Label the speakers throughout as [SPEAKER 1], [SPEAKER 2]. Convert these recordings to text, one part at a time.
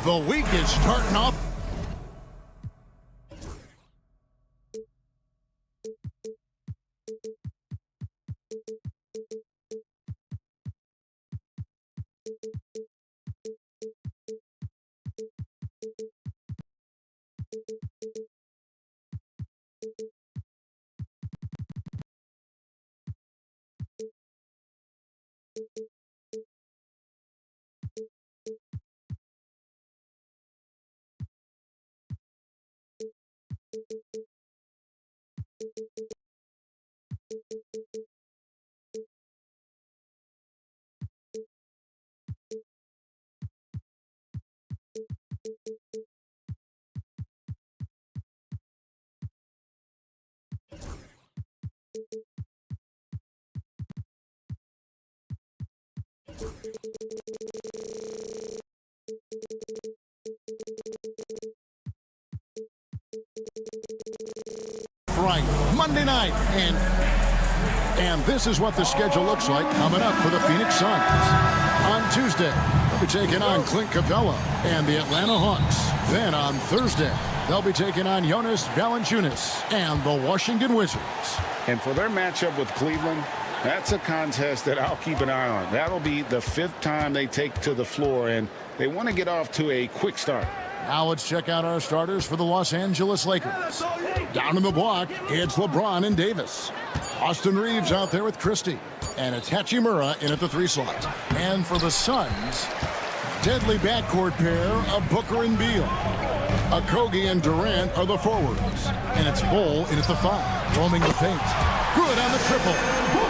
[SPEAKER 1] The week is starting off. Right, Monday night, and this is what the schedule looks like coming up for the Phoenix Suns. On Tuesday, they'll be taking on Clint Capella and the Atlanta Hawks. Then on Thursday, they'll be taking on Jonas Valanciunas and the Washington Wizards.
[SPEAKER 2] And for their matchup with Cleveland, that's a contest that I'll keep an eye on. That'll be the 5th time they take to the floor, and they want to get off to a quick start.
[SPEAKER 1] Now let's check out our starters for the Los Angeles Lakers. Down in the block, it's LeBron and Davis. Austin Reeves out there with Christie. And it's Hachimura in at the 3 slot. And for the Suns, deadly backcourt pair of Booker and Beal. Okogie and Durant are the forwards. And it's Bull in at the 5, roaming the paint. Good on the triple.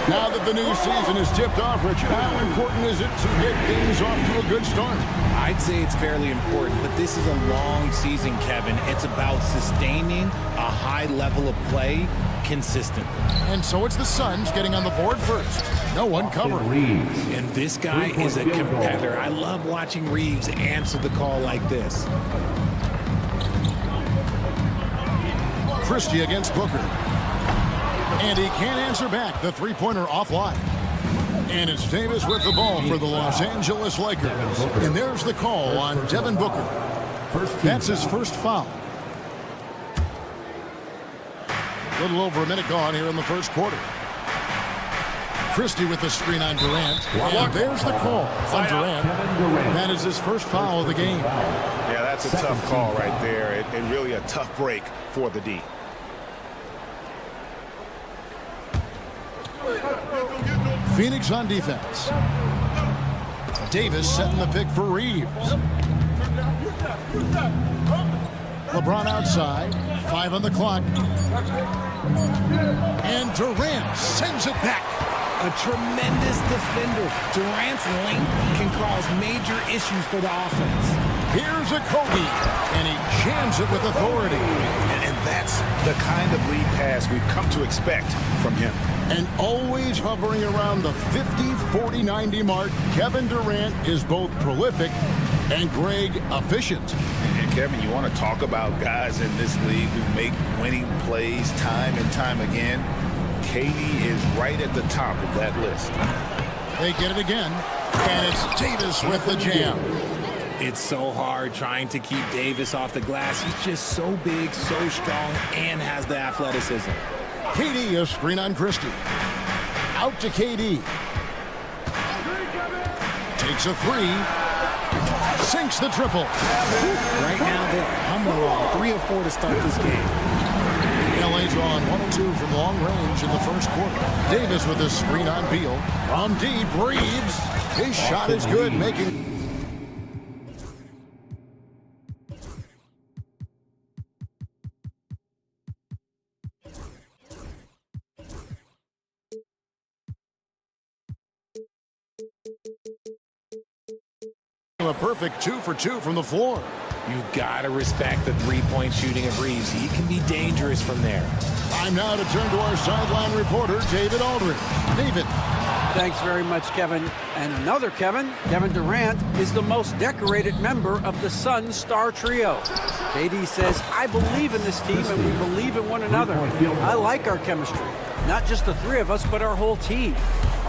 [SPEAKER 1] Now that the new season is tipped off, Richard, how important is it to get things off to a good start?
[SPEAKER 3] I'd say it's fairly important, but this is a long season, Kevin. It's about sustaining a high level of play consistently.
[SPEAKER 1] And so it's the Suns getting on the board first. No one covering.
[SPEAKER 3] And this guy is a competitor. I love watching Reeves answer the call like this.
[SPEAKER 1] Christie against Booker. And he can't answer back. The three-pointer offline. And it's Davis with the ball for the Los Angeles Lakers. And there's the call on Devin Booker. That's his first foul. A little over a minute gone here in the first quarter. Christie with the screen on Durant. And there's the call on Durant. That is his first foul of the game.
[SPEAKER 2] Yeah, that's a tough call right there. And really a tough break for the D.
[SPEAKER 1] Phoenix on defense. Davis setting the pick for Reeves. LeBron outside. 5 on the clock. And Durant sends it back.
[SPEAKER 3] A tremendous defender. Durant's length can cause major issues for the offense.
[SPEAKER 1] Here's Okogie, and he jams it with authority.
[SPEAKER 2] And that's the kind of lead pass we've come to expect from him.
[SPEAKER 1] And always hovering around the 50, 40, 90 mark, Kevin Durant is both prolific and Greg efficient.
[SPEAKER 2] And Kevin, you want to talk about guys in this league who make winning plays time and time again? KD is right at the top of that list.
[SPEAKER 1] They get it again, and it's Davis with the jam.
[SPEAKER 3] It's so hard trying to keep Davis off the glass. He's just so big, so strong, and has the athleticism.
[SPEAKER 1] KD, a screen on Christie. Out to KD. Takes a 3. Sinks the triple.
[SPEAKER 3] Right now, they're humming along. 3 of 4 to start this game.
[SPEAKER 1] LA drawn 1 of 2 from long range in the first quarter. Davis with a screen on Beal. From deep, Reeves. His shot is good, making... A perfect 2 for 2 from the floor.
[SPEAKER 3] You gotta respect the three-point shooting of Reeves. He can be dangerous from there.
[SPEAKER 1] Time now to turn to our sideline reporter, David Aldridge. David.
[SPEAKER 4] Thanks very much, Kevin. And another Kevin, Kevin Durant, is the most decorated member of the Suns star trio. KD says, I believe in this team and we believe in one another. I like our chemistry. Not just the 3 of us, but our whole team.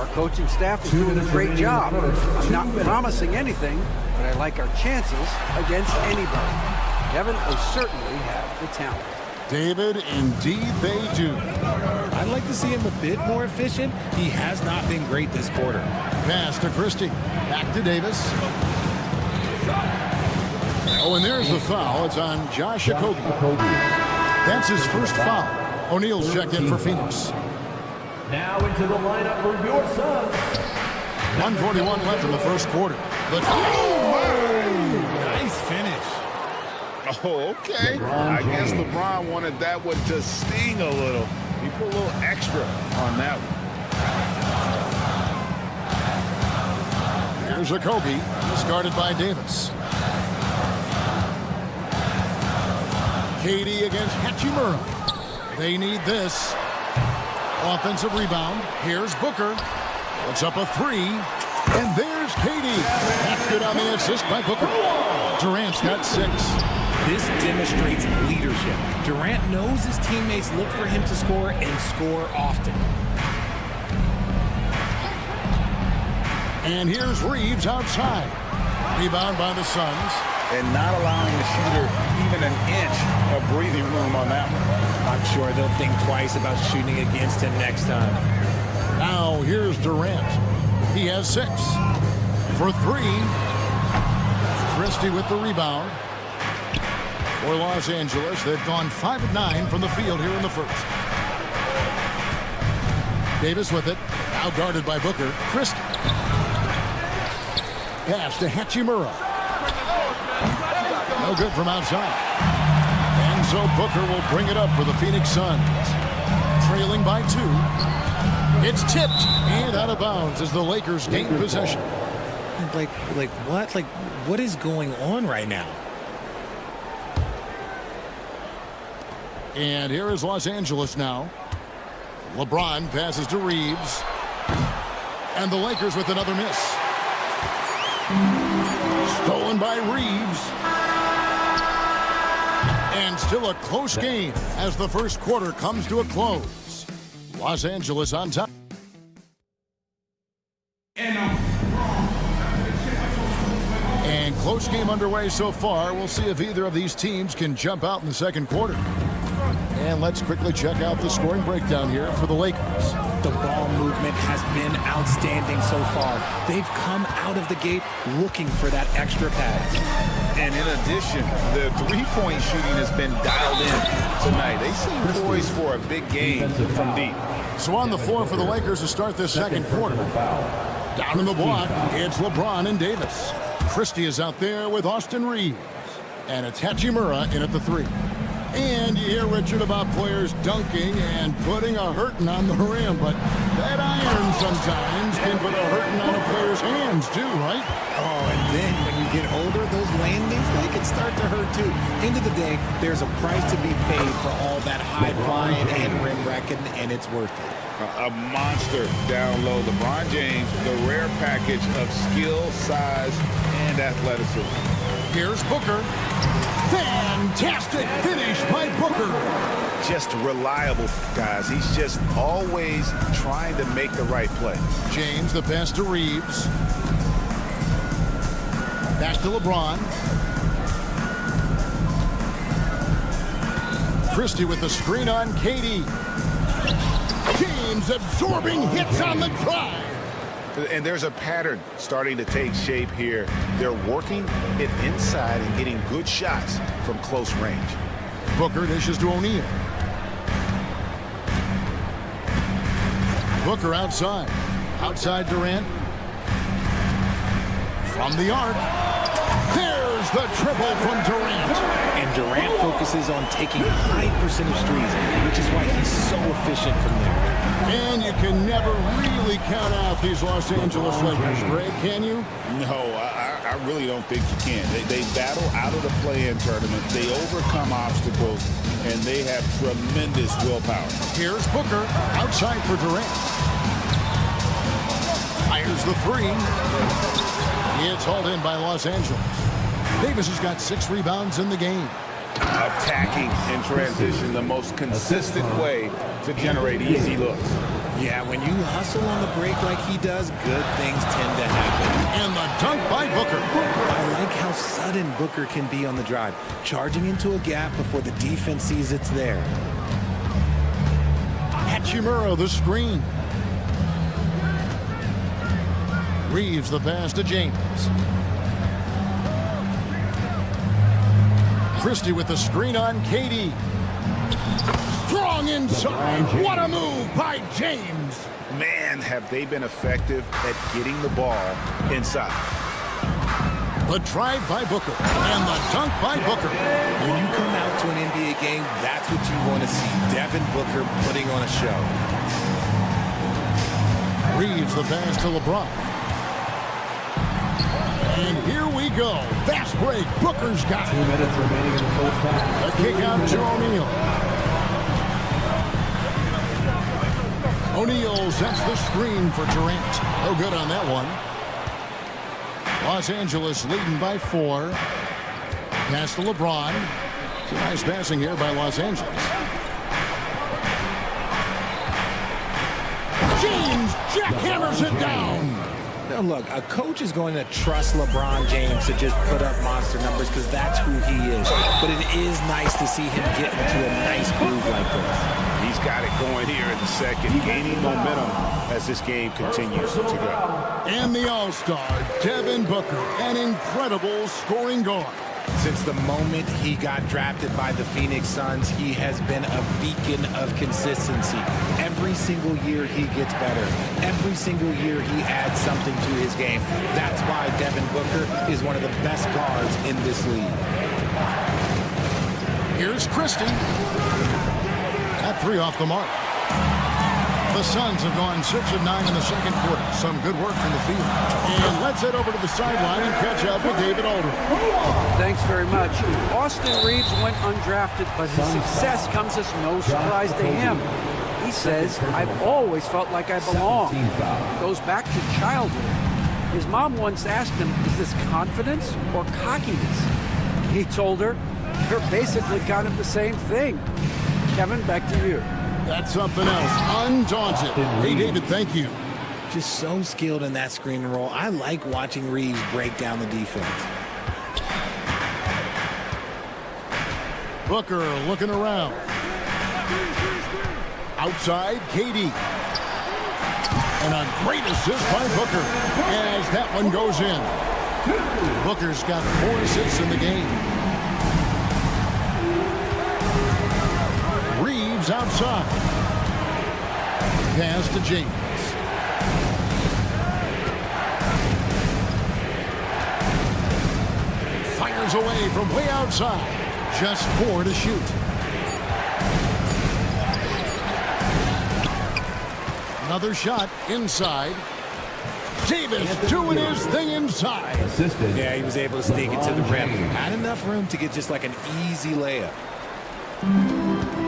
[SPEAKER 4] Our coaching staff is doing a great job. I'm not promising anything, but I like our chances against anybody. Kevin, they certainly have the talent.
[SPEAKER 1] David, indeed they do.
[SPEAKER 3] I'd like to see him a bit more efficient. He has not been great this quarter.
[SPEAKER 1] Pass to Christie. Back to Davis. Oh, and there's the foul. It's on Josh Okogie. That's his first foul. O'Neal's checked in for Phoenix.
[SPEAKER 5] Now into the lineup for your Suns.
[SPEAKER 1] 1:41 left in the first quarter.
[SPEAKER 3] Nice finish.
[SPEAKER 2] Oh, okay. I guess LeBron wanted that one to sting a little. He put a little extra on that one.
[SPEAKER 1] Here's Okogie, started by Davis. Katie against Hachimura. They need this. Offensive rebound. Here's Booker. Puts up a three. And there's Katie. That's good on the assist by Booker. Durant's got 6.
[SPEAKER 3] This demonstrates leadership. Durant knows his teammates look for him to score and score often.
[SPEAKER 1] And here's Reeves outside. Rebound by the Suns.
[SPEAKER 2] And not allowing the shooter even an inch of breathing room on that one.
[SPEAKER 3] I'm sure they'll think twice about shooting against him next time.
[SPEAKER 1] Now here's Durant. He has 6. For 3. Christie with the rebound. For Los Angeles, they've gone 5 of 9 from the field here in the first. Davis with it. Now guarded by Booker. Christie. Pass to Hachimura. No good from outside. And so Booker will bring it up for the Phoenix Suns. Trailing by 2. It's tipped and out of bounds as the Lakers gain possession.
[SPEAKER 3] Like what? Like, what is going on right now?
[SPEAKER 1] And here is Los Angeles now. LeBron passes to Reeves. And the Lakers with another miss. Stolen by Reeves. And still a close game as the first quarter comes to a close. Los Angeles on top. And close game underway so far. We'll see if either of these teams can jump out in the second quarter. And let's quickly check out the scoring breakdown here for the Lakers.
[SPEAKER 3] The ball movement has been outstanding so far. They've come out of the gate looking for that extra pass.
[SPEAKER 2] And in addition, the three-point shooting has been dialed in tonight. They seem poised for a big game from deep.
[SPEAKER 1] So on the floor for the Lakers to start this second quarter. Down in the block, it's LeBron and Davis. Christie is out there with Austin Reeves. And it's Hachimura in at the 3. And you hear, Richard, about players dunking and putting a hurting on the rim, but that iron sometimes can put a hurting on a player's hands too, right?
[SPEAKER 3] Oh, and then when you get older, those landings, they can start to hurt too. End of the day, there's a price to be paid for all that high flying and rim wrecking, and it's worth it.
[SPEAKER 2] A monster down low. LeBron James, the rare package of skill, size, and athleticism.
[SPEAKER 1] Here's Booker. Fantastic finish by Booker.
[SPEAKER 2] Just reliable, guys. He's just always trying to make the right play.
[SPEAKER 1] James, the pass to Reeves. Pass to LeBron. Christie with the screen on Katie. James absorbing hits on the drive.
[SPEAKER 2] And there's a pattern starting to take shape here. They're working it inside and getting good shots from close range.
[SPEAKER 1] Booker dishes to O'Neal. Booker outside. Outside Durant. From the arc. There's the triple from Durant.
[SPEAKER 3] And Durant focuses on taking high percentage threes, which is why he's so efficient from there.
[SPEAKER 1] And you can never really count out these Los Angeles Lakers, Greg, can you?
[SPEAKER 2] No, I really don't think you can. They battle out of the play-in tournament. They overcome obstacles, and they have tremendous willpower.
[SPEAKER 1] Here's Booker outside for Durant. Fires the 3. It's hauled in by Los Angeles. Davis has got 6 rebounds in the game.
[SPEAKER 2] Attacking in transition, the most consistent way to generate easy looks.
[SPEAKER 3] Yeah, when you hustle on the break like he does, good things tend to happen.
[SPEAKER 1] And the dunk by Booker.
[SPEAKER 3] I like how sudden Booker can be on the drive, charging into a gap before the defense sees it's there.
[SPEAKER 1] Hachimura the screen. Reeves the pass to James. Christie with the screen on KD. Strong inside. What a move by James.
[SPEAKER 2] Man, have they been effective at getting the ball inside.
[SPEAKER 1] The drive by Booker and the dunk by Booker.
[SPEAKER 3] When you come out to an NBA game, that's what you want to see. Devin Booker putting on a show.
[SPEAKER 1] Reeves the pass to LeBron. And here we go. Fast break. Booker's got it.
[SPEAKER 5] 2 minutes remaining in the first half.
[SPEAKER 1] A kick out to O'Neal. O'Neal sets the screen for Durant. No good on that one. Los Angeles leading by 4. Pass to LeBron. It's a nice passing here by Los Angeles. James jackhammers it down.
[SPEAKER 3] Now look, a coach is going to trust LeBron James to just put up monster numbers because that's who he is. But it is nice to see him get into a nice groove like this.
[SPEAKER 2] He's got it going here in the second, gaining momentum as this game continues to go.
[SPEAKER 1] And the All-Star, Devin Booker, an incredible scoring guard.
[SPEAKER 3] Since the moment he got drafted by the Phoenix Suns, he has been a beacon of consistency. Every single year he gets better. Every single year he adds something to his game. That's why Devin Booker is one of the best guards in this league.
[SPEAKER 1] Here's Christie. That 3 off the mark. The Suns have gone 6 of 9 in the second quarter. Some good work from the field. And let's head over to the sideline and catch up with David Aldridge.
[SPEAKER 4] Thanks very much. Austin Reeves went undrafted, but his success comes as no surprise to him. He says, I've always felt like I belong. Goes back to childhood. His mom once asked him, is this confidence or cockiness? He told her, you're basically kind of the same thing. Kevin, back to you.
[SPEAKER 1] That's something else. Undaunted. Hey, David, thank you.
[SPEAKER 3] Just so skilled in that screen and roll. I like watching Reeves break down the defense.
[SPEAKER 1] Booker looking around. Outside, KD. And a great assist by Booker as that one goes in. Booker's got 4 assists in the game. Reeves outside. Pass to James. Fires away from way outside. Just 4 to shoot. Another shot inside. Davis doing his thing inside.
[SPEAKER 5] Assisted.
[SPEAKER 3] Yeah, he was able to sneak it to the rim. Not enough room to get just like an easy layup.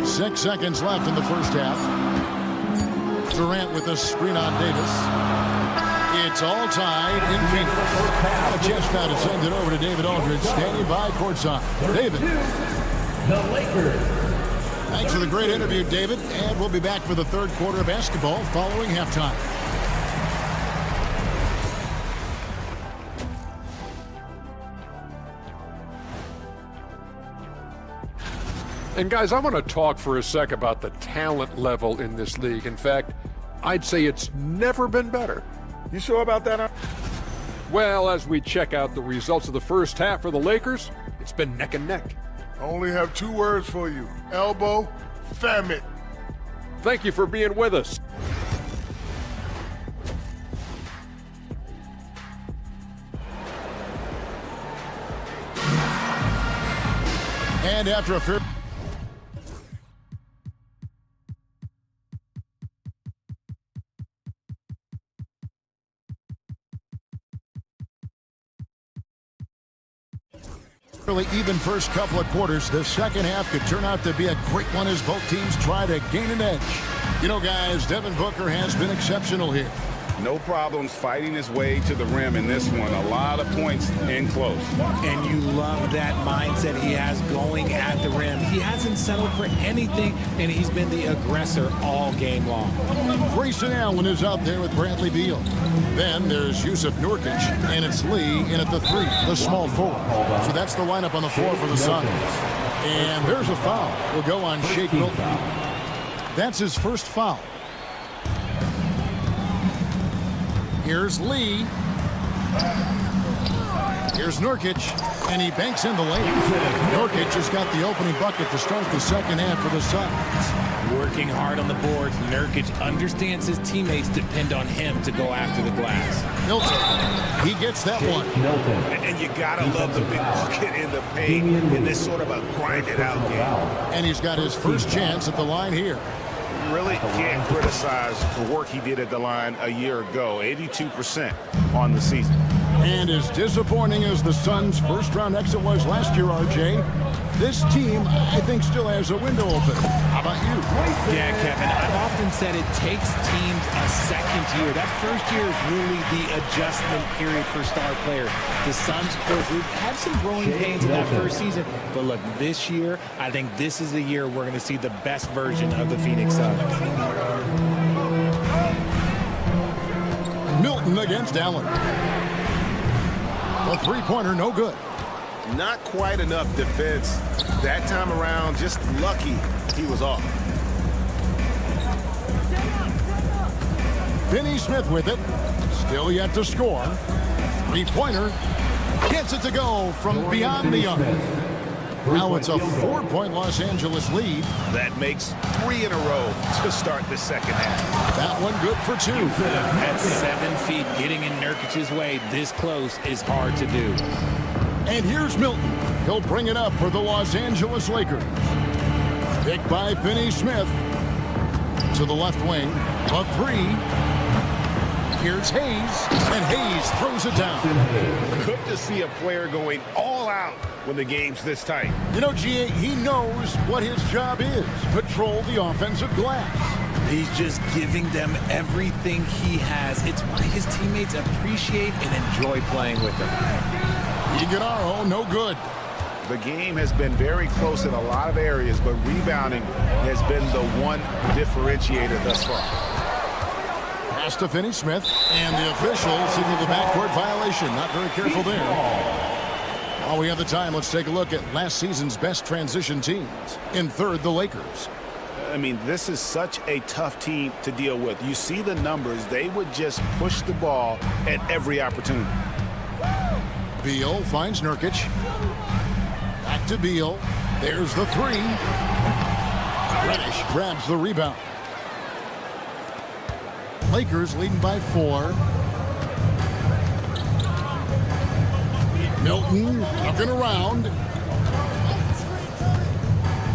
[SPEAKER 1] 6 seconds left in the first half. Durant with a screen on Davis. It's all tied in Phoenix. A chance now to send it over to David Aldridge, standing by courtside. David.
[SPEAKER 5] The Lakers.
[SPEAKER 1] Thanks for the great interview, David. And we'll be back for the third quarter of basketball following halftime.
[SPEAKER 6] And guys, I want to talk for a sec about the talent level in this league. In fact, I'd say it's never been better.
[SPEAKER 2] You sure about that?
[SPEAKER 6] Well, as we check out the results of the first half for the Lakers, it's been neck and neck.
[SPEAKER 7] I only have 2 words for you. Elbow, famine.
[SPEAKER 6] Thank you for being with us.
[SPEAKER 1] And after a fair... Really even first couple of quarters, the second half could turn out to be a great one as both teams try to gain an edge. You know, guys, Devin Booker has been exceptional here.
[SPEAKER 2] No problems fighting his way to the rim in this one. A lot of points in close.
[SPEAKER 3] And you love that mindset he has going at the rim. He hasn't settled for anything, and he's been the aggressor all game long.
[SPEAKER 1] Grayson Allen is out there with Bradley Beal. Then there's Yusuf Nurkic, and it's Lee in at the 3, the small forward. So that's the lineup on the floor for the Suns. And there's a foul. Will go on Shake Milton. That's his first foul. Here's Lee. Here's Nurkic, and he banks in the lane. Nurkic has got the opening bucket to start the second half for the Suns.
[SPEAKER 3] Working hard on the boards, Nurkic understands his teammates depend on him to go after the glass.
[SPEAKER 1] Milton, he gets that one.
[SPEAKER 8] And you gotta love the big bucket in the paint in this sort of a grind-it-out game.
[SPEAKER 1] And he's got his first chance at the line here.
[SPEAKER 8] You really can't criticize the work he did at the line a year ago. 82% on the season.
[SPEAKER 1] And as disappointing as the Suns' first-round exit was last year, RJ, this team, I think, still has a window open. How about you?
[SPEAKER 3] Yeah, Kevin, I've often said it takes teams a second year. That first year is really the adjustment period for star players. The Suns, of course, we've had some growing pains in that first season. But look, this year, I think this is the year we're going to see the best version of the Phoenix Suns.
[SPEAKER 1] Milton against Allen. The three-pointer, no good.
[SPEAKER 8] Not quite enough defense that time around. Just lucky he was off.
[SPEAKER 1] Finney Smith with it. Still yet to score. Three-pointer. Gets it to go from beyond the arc. Now it's a 4-point Los Angeles lead.
[SPEAKER 8] That makes 3 in a row to start the second half.
[SPEAKER 1] That one good for 2.
[SPEAKER 3] At 7 feet, getting in Nurkic's way this close is hard to do.
[SPEAKER 1] And here's Milton. He'll bring it up for the Los Angeles Lakers. Picked by Finney Smith. To the left wing. A 3. Here's Hayes. And Hayes throws it down.
[SPEAKER 8] Good to see a player going all out when the game's this tight.
[SPEAKER 1] You know, G.A., he knows what his job is. Patrol the offensive glass.
[SPEAKER 3] He's just giving them everything he has. It's why his teammates appreciate and enjoy playing with him.
[SPEAKER 1] Iguodala, no good.
[SPEAKER 2] The game has been very close in a lot of areas, but rebounding has been the one differentiator thus far.
[SPEAKER 1] Pass to Finney Smith, and the official signaled the backcourt violation. Not very careful there. While we have the time, let's take a look at last season's best transition teams. In third, the Lakers.
[SPEAKER 2] I mean, this is such a tough team to deal with. You see the numbers. They would just push the ball at every opportunity.
[SPEAKER 1] Beal finds Nurkic. Back to Beal. There's the 3. Reddish grabs the rebound. Lakers leading by 4. Milton looking around.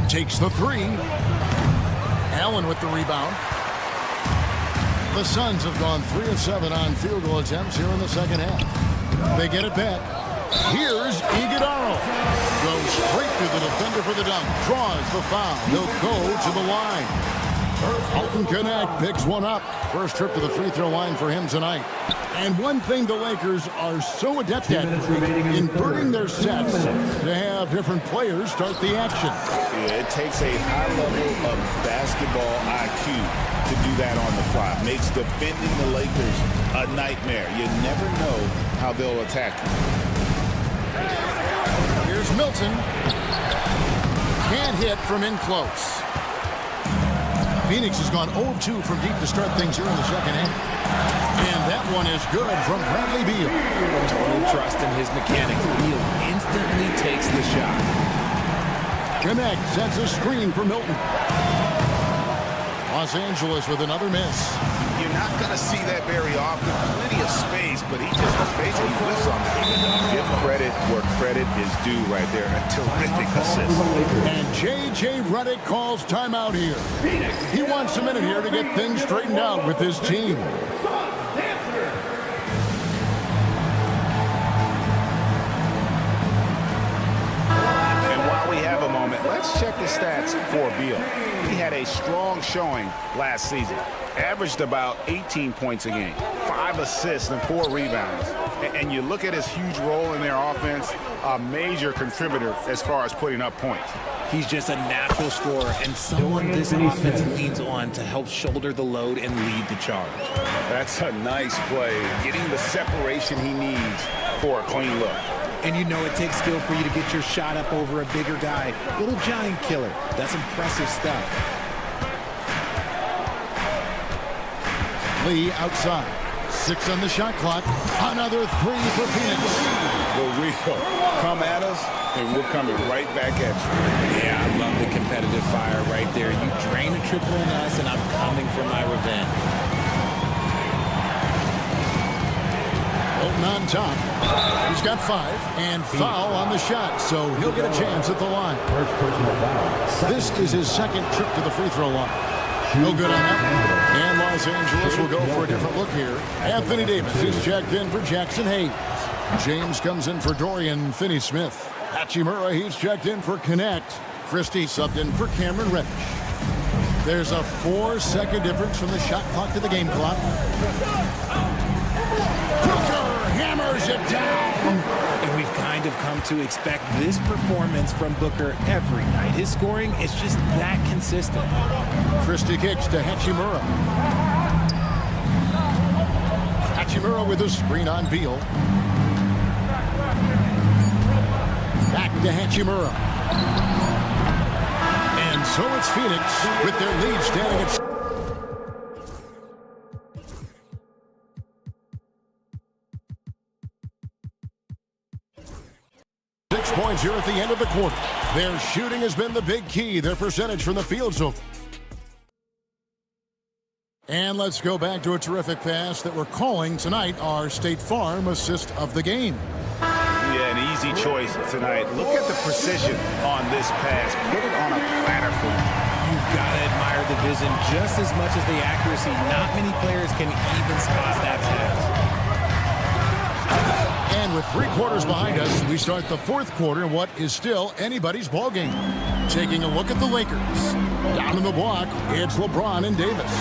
[SPEAKER 1] Takes the 3. Allen with the rebound. The Suns have gone 3 of 7 on field goal attempts here in the second half. They get it back. Here's Iguodala. Goes straight to the defender for the dunk. Draws the foul. He'll go to the line. Alton Connect picks one up. First trip to the free throw line for him tonight. And one thing the Lakers are so adept at, inverting their sets to have different players start the action.
[SPEAKER 2] Yeah, it takes a high level of basketball IQ to do that on the fly. Makes defending the Lakers a nightmare. You never know how they'll attack you.
[SPEAKER 1] Here's Milton. Can't hit from in close. Phoenix has gone 0-2 from deep to start things here in the second half. And that one is good from Bradley Beal.
[SPEAKER 3] Total trust in his mechanics. Beal instantly takes the shot.
[SPEAKER 1] Connect sets a screen for Milton. Los Angeles with another miss.
[SPEAKER 8] You're not going to see that very often. Plenty of space, but he just basically whiffs on it. Give credit where credit is due right there. A terrific assist.
[SPEAKER 1] And J.J. Redick calls timeout here. He wants a minute here to get things straightened out with his team.
[SPEAKER 2] And while we have a moment, let's check the stats points for Beal. He had a strong showing last season. Averaged about 18 points a game, 5 assists and 4 rebounds. And you look at his huge role in their offense, a major contributor as far as putting up points.
[SPEAKER 3] He's just a natural scorer and someone this offense leans on to help shoulder the load and lead the charge.
[SPEAKER 2] That's a nice play, getting the separation he needs for a clean look.
[SPEAKER 3] And you know it takes skill for you to get your shot up over a bigger guy. Little giant killer. That's impressive stuff.
[SPEAKER 1] Lee outside. 6 on the shot clock. Another 3 for Phoenix.
[SPEAKER 2] The Rico, come at us, and we're coming right back at you.
[SPEAKER 3] Yeah, I love the competitive fire right there. You drain a triple on us, and I'm coming for my revenge.
[SPEAKER 1] Hilton on top. He's got 5, and foul on the shot, so he'll get a chance at the line. This is his second trip to the free throw line. No good on that. And Los Angeles will go for a different look here. Anthony Davis is checked in for Jackson Hayes. James comes in for Dorian Finney-Smith. Hachimura, he's checked in for Connect. Christie subbed in for Cameron Reddish. There's a 4-second difference from the shot clock to the game clock. Booker hammers it down.
[SPEAKER 3] And we've kind of come to expect this performance from Booker every night. His scoring is just that consistent.
[SPEAKER 1] Christie kicks to Hachimura. Hachimura with a screen on Beal. Back to Hachimura. And so it's Phoenix with their lead standing at 6 points here at the end of the quarter. Their shooting has been the big key. Their percentage from the field's over. And let's go back to a terrific pass that we're calling tonight our State Farm assist of the game.
[SPEAKER 2] Yeah, an easy choice tonight. Look at the precision on this pass. Put it on a platter for him.
[SPEAKER 3] You've got to admire the vision just as much as the accuracy. Not many players can even spot that pass.
[SPEAKER 1] And with 3 quarters behind us, we start the 4th quarter in what is still anybody's ball game. Taking a look at the Lakers. Down in the block, it's LeBron and Davis.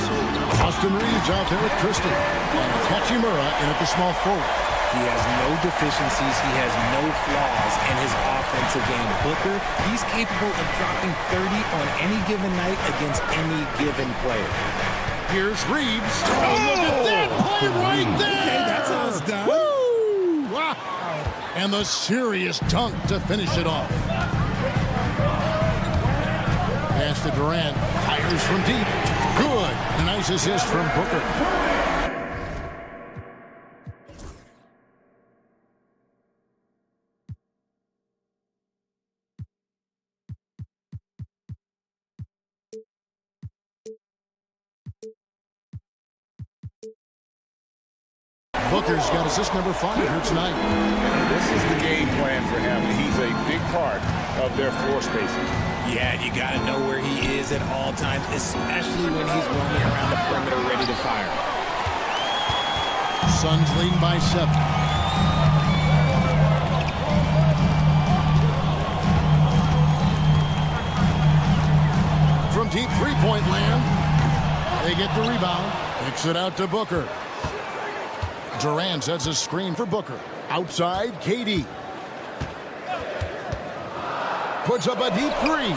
[SPEAKER 1] Austin Reeves out there with Christie. And it's Hachimura in at the small forward.
[SPEAKER 3] He has no deficiencies. He has no flaws in his offensive game. Booker, he's capable of dropping 30 on any given night against any given player.
[SPEAKER 1] Here's Reeves. Oh, look at that play right there.
[SPEAKER 3] Okay, that's how it's done.
[SPEAKER 1] Woo! Wow. And the serious dunk to finish it off. Pass to Durant. Fires from deep. Good. A nice assist from Booker. Booker's got assist number 5 here tonight.
[SPEAKER 2] And this is the game plan for him. He's a big part of their floor spacing.
[SPEAKER 3] Yeah, and you got to know where he is at all times, especially when he's roaming around the perimeter ready to fire.
[SPEAKER 1] Suns leading by 7. From deep three-point land, they get the rebound. Kicks it out to Booker. Durant sets a screen for Booker. Outside, KD. Puts up a deep 3.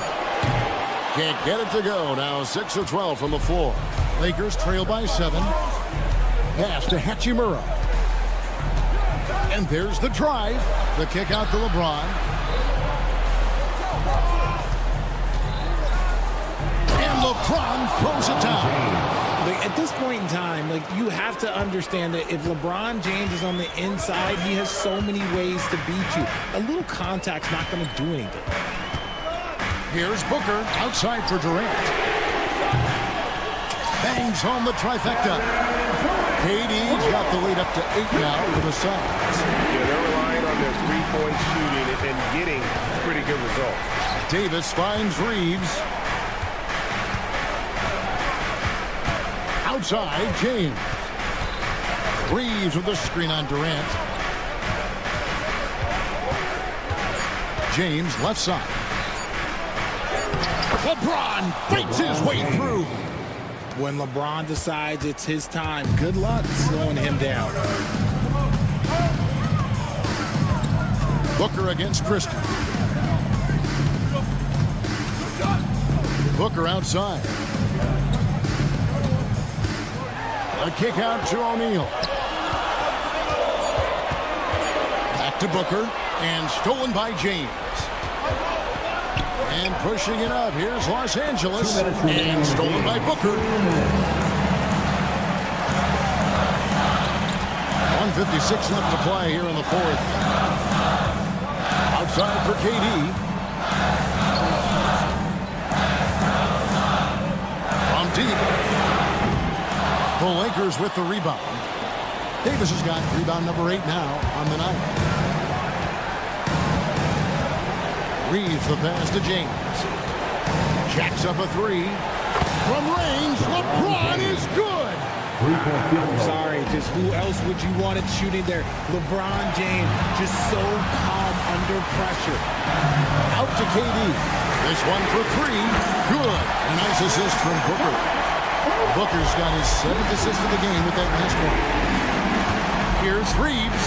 [SPEAKER 1] Can't get it to go. Now 6 of 12 from the floor. Lakers trail by 7. Pass to Hachimura. And there's the drive. The kick out to LeBron. And LeBron throws it down.
[SPEAKER 3] At this point in time, you have to understand that if LeBron James is on the inside, he has so many ways to beat you. A little contact's not going to do anything.
[SPEAKER 1] Here's Booker outside for Durant. Bangs home the trifecta. KD's got the lead up to 8 now for the Suns.
[SPEAKER 9] Yeah, they're relying on their three-point shooting and getting pretty good results.
[SPEAKER 1] Davis finds Reeves. Outside, James. Reeves with the screen on Durant. James left side. LeBron fights his way through.
[SPEAKER 3] When LeBron decides it's his time, good luck slowing him down.
[SPEAKER 1] Booker against Christie. Booker outside. A kick out to O'Neal. Back to Booker, and stolen by James. And pushing it up, here's Los Angeles, and stolen by Booker. 1:56 left to play here in the fourth. Outside for KD. From deep. The Lakers with the rebound. Davis has got rebound number 8 now on the night. Reeves the pass to James. Jacks up a 3. From range, LeBron is good.
[SPEAKER 3] I'm sorry, just who else would you want it shooting there? LeBron James, just so calm under pressure.
[SPEAKER 1] Out to KD. This one for 3. Good. A nice assist from Booker. Booker's got his 7th assist of the game with that last one. Here's Reeves.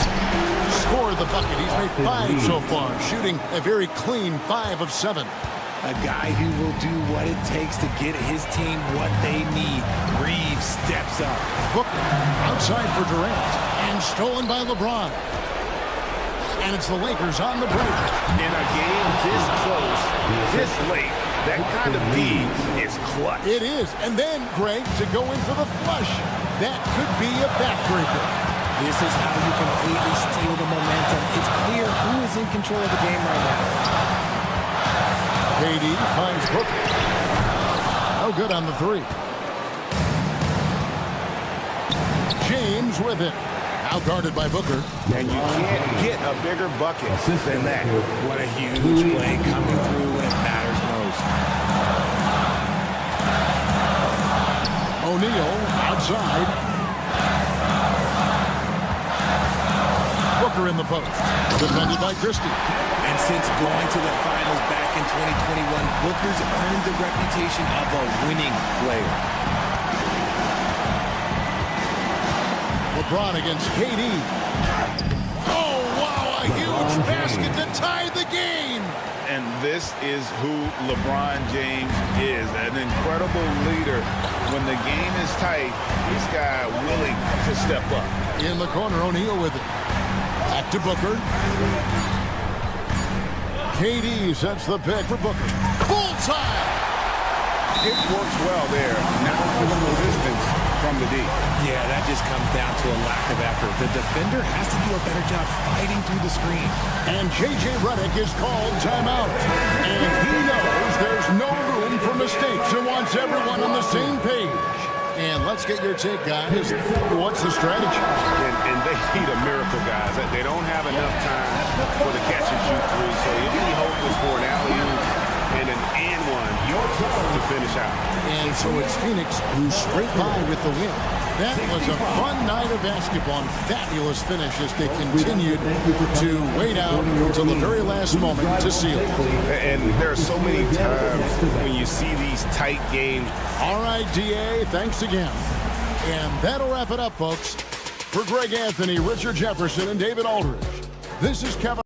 [SPEAKER 1] Scored the bucket. He's made 5 so far, shooting a very clean 5 of 7.
[SPEAKER 3] A guy who will do what it takes to get his team what they need. Reeves steps up.
[SPEAKER 1] Booker outside for Durant, and stolen by LeBron. And it's the Lakers on the break.
[SPEAKER 2] In a game this close, this late, that kind of D is clutch.
[SPEAKER 1] It is. And then, Greg, to go in for the flush. That could be a backbreaker.
[SPEAKER 3] This is how you completely steal the momentum. It's clear who is in control of the game right now.
[SPEAKER 1] KD finds Booker. No good on the 3. James with it. Out guarded by Booker.
[SPEAKER 2] And you can't get a bigger bucket than that.
[SPEAKER 3] What a huge play coming through when it matters most.
[SPEAKER 1] O'Neal outside. Booker in the post. Defended by Christie.
[SPEAKER 3] And since going to the finals back in 2021, Booker's earned the reputation of a winning player.
[SPEAKER 1] LeBron against KD. Oh, wow, a huge basket to tie the game.
[SPEAKER 2] And this is who LeBron James is, an incredible leader. When the game is tight, this guy willing to step up.
[SPEAKER 1] In the corner, O'Neal with it. Back to Booker. KD sets the pick for Booker. Bullseye!
[SPEAKER 2] It works well there. Now with resistance from the D.
[SPEAKER 3] Yeah, that just comes down to a lack of effort. The defender has to do a better job fighting through the screen.
[SPEAKER 1] And J.J. Redick is called timeout. And he knows there's no room for mistakes and wants everyone on the same page. And let's get your take, guys. What's the strategy?
[SPEAKER 2] And they need a miracle, guys. They don't have enough time for the catch and shoot 3, so your only hope is for an alley-oop and an and-one to finish out.
[SPEAKER 1] And so it's Phoenix who's straight by with the win. That was a fun night of basketball and fabulous finish as they continued to wait out until the very last moment to seal it.
[SPEAKER 2] And there are so many times when you see these tight games.
[SPEAKER 1] All right, D.A., thanks again. And that'll wrap it up, folks. For Greg Anthony, Richard Jefferson, and David Aldridge, this is Kevin.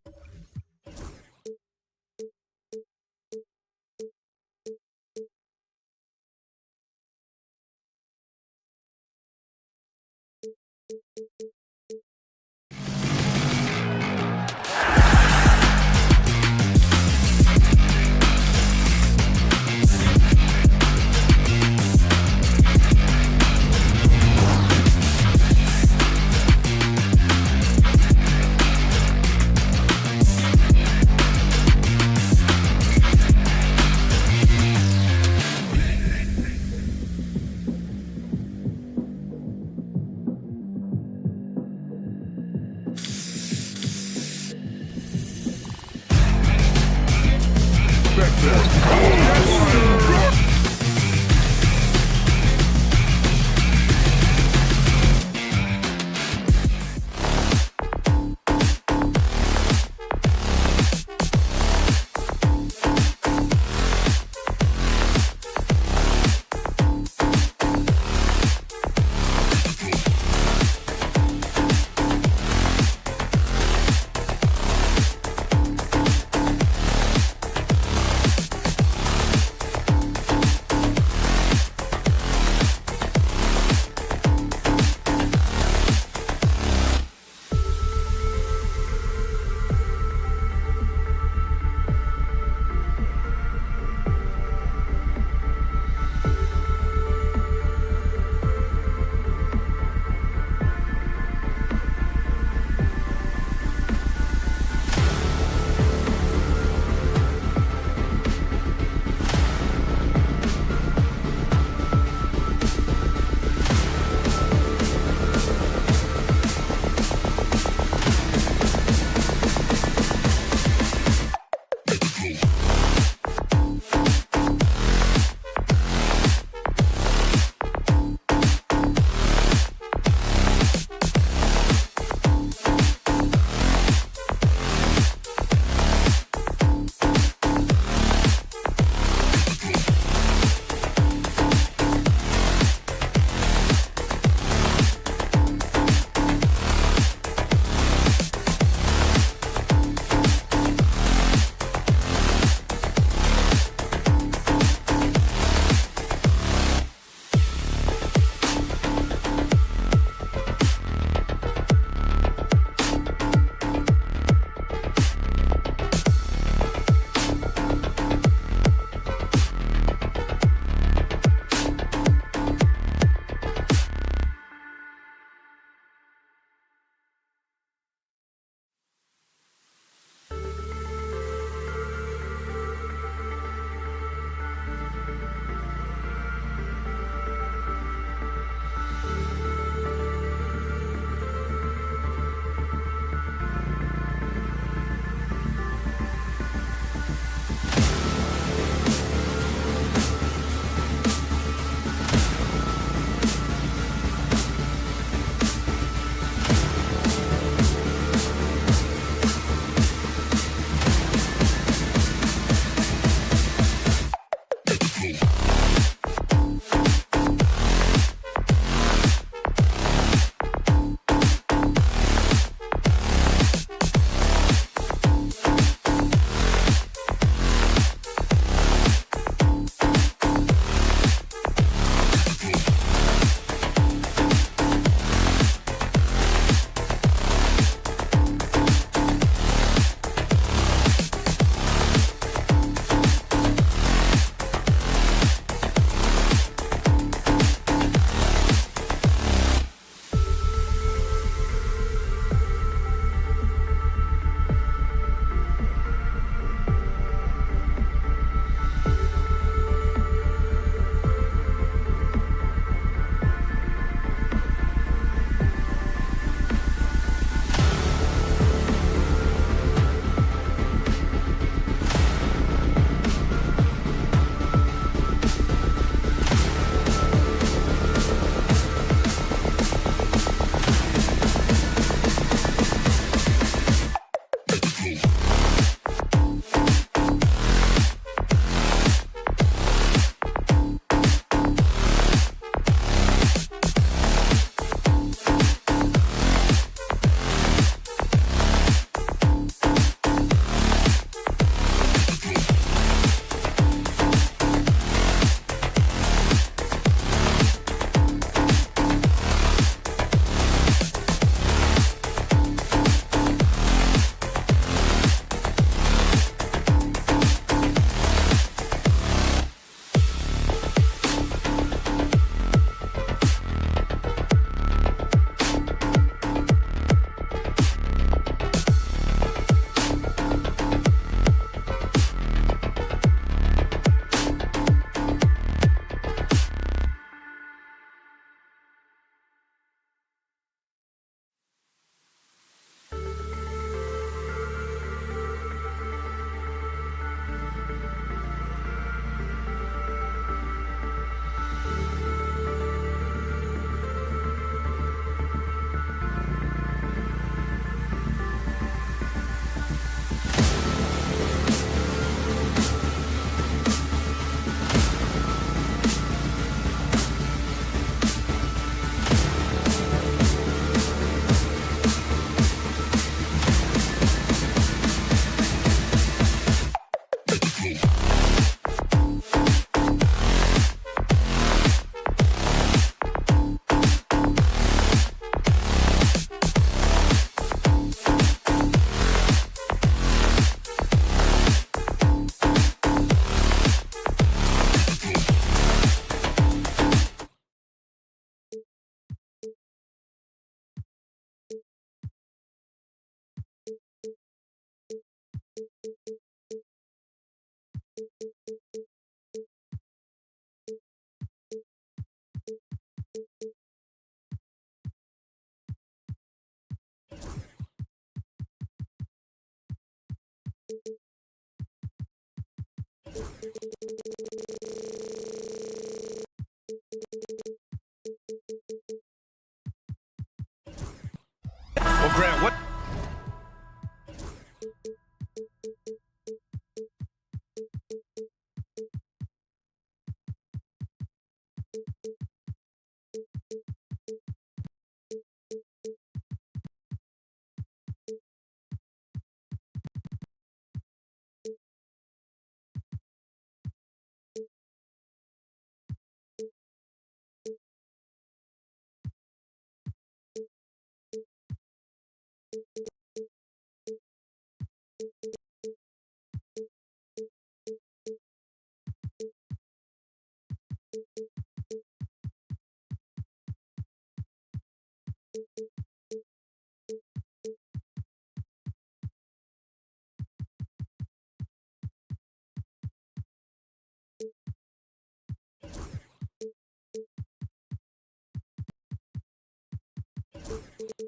[SPEAKER 9] Should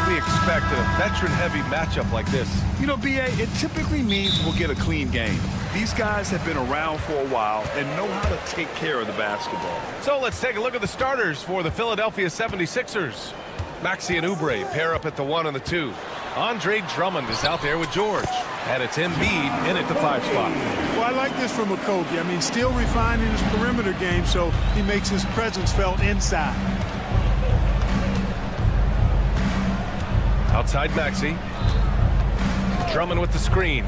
[SPEAKER 9] we expect in a veteran-heavy matchup like this?
[SPEAKER 10] You know, B.A., it typically means we'll get a clean game. These guys have been around for a while and know how to take care of the basketball.
[SPEAKER 9] So let's take a look at the starters for the Philadelphia 76ers. Maxey and Oubre pair up at the 1 and the 2. Andre Drummond is out there with George. And it's Embiid in at the 5 spot.
[SPEAKER 7] Well, I like this from Okogie. I mean, still refining his perimeter game, so he makes his presence felt inside.
[SPEAKER 9] Outside Maxey. Drummond with the screen.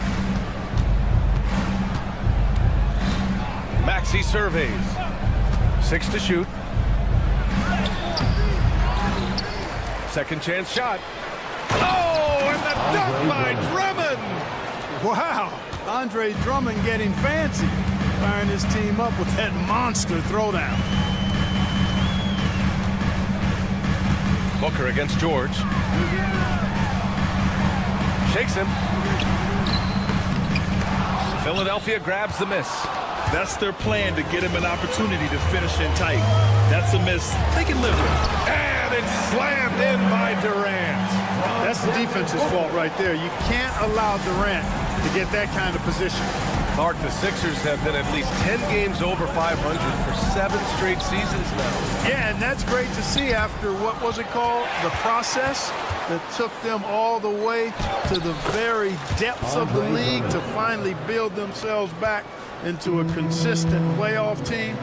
[SPEAKER 9] Maxey surveys. 6 to shoot. Second chance shot. Oh, and the dunk by Drummond!
[SPEAKER 7] Wow, Andre Drummond getting fancy, firing his team up with that monster throwdown.
[SPEAKER 9] Booker against George. Shakes him. Philadelphia grabs the miss.
[SPEAKER 10] That's their plan, to get him an opportunity to finish in tight. That's a miss they can live with.
[SPEAKER 9] And it's slammed in by Durant.
[SPEAKER 7] That's the defense's fault right there. You can't allow Durant to get that kind of position.
[SPEAKER 9] Clark, the Sixers have been at least 10 games over 500 for 7 straight seasons now.
[SPEAKER 7] Yeah, and that's great to see after, what was it called? The process that took them all the way to the very depths of the league to finally build themselves back into a consistent playoff team.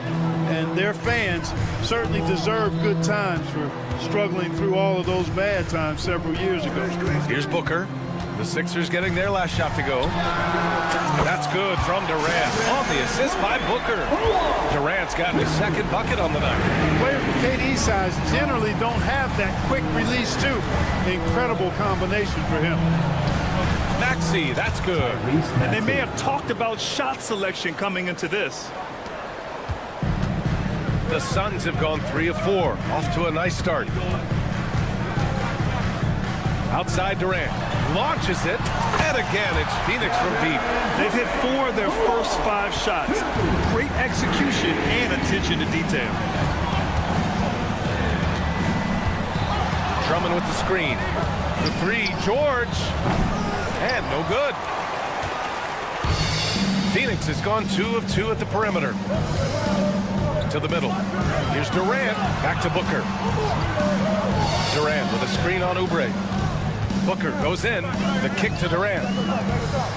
[SPEAKER 7] And their fans certainly deserve good times for struggling through all of those bad times several years ago.
[SPEAKER 9] Here's Booker. The Sixers getting their last shot to go. That's good from Durant. On the assist by Booker. Durant's gotten his second bucket on the night.
[SPEAKER 7] Players with KD size generally don't have that quick release too. Incredible combination for him.
[SPEAKER 9] Maxey, that's good.
[SPEAKER 10] And they may have talked about shot selection coming into this.
[SPEAKER 9] The Suns have gone 3 of 4. Off to a nice start. Outside Durant. Launches it. And again, it's Phoenix from deep.
[SPEAKER 10] They've hit 4 of their first 5 shots. Great execution and attention to detail.
[SPEAKER 9] Drummond with the screen. The 3, George. And no good. Phoenix has gone 2 of 2 at the perimeter. To the middle. Here's Durant. Back to Booker. Durant with a screen on Oubre. Booker goes in. The kick to Durant.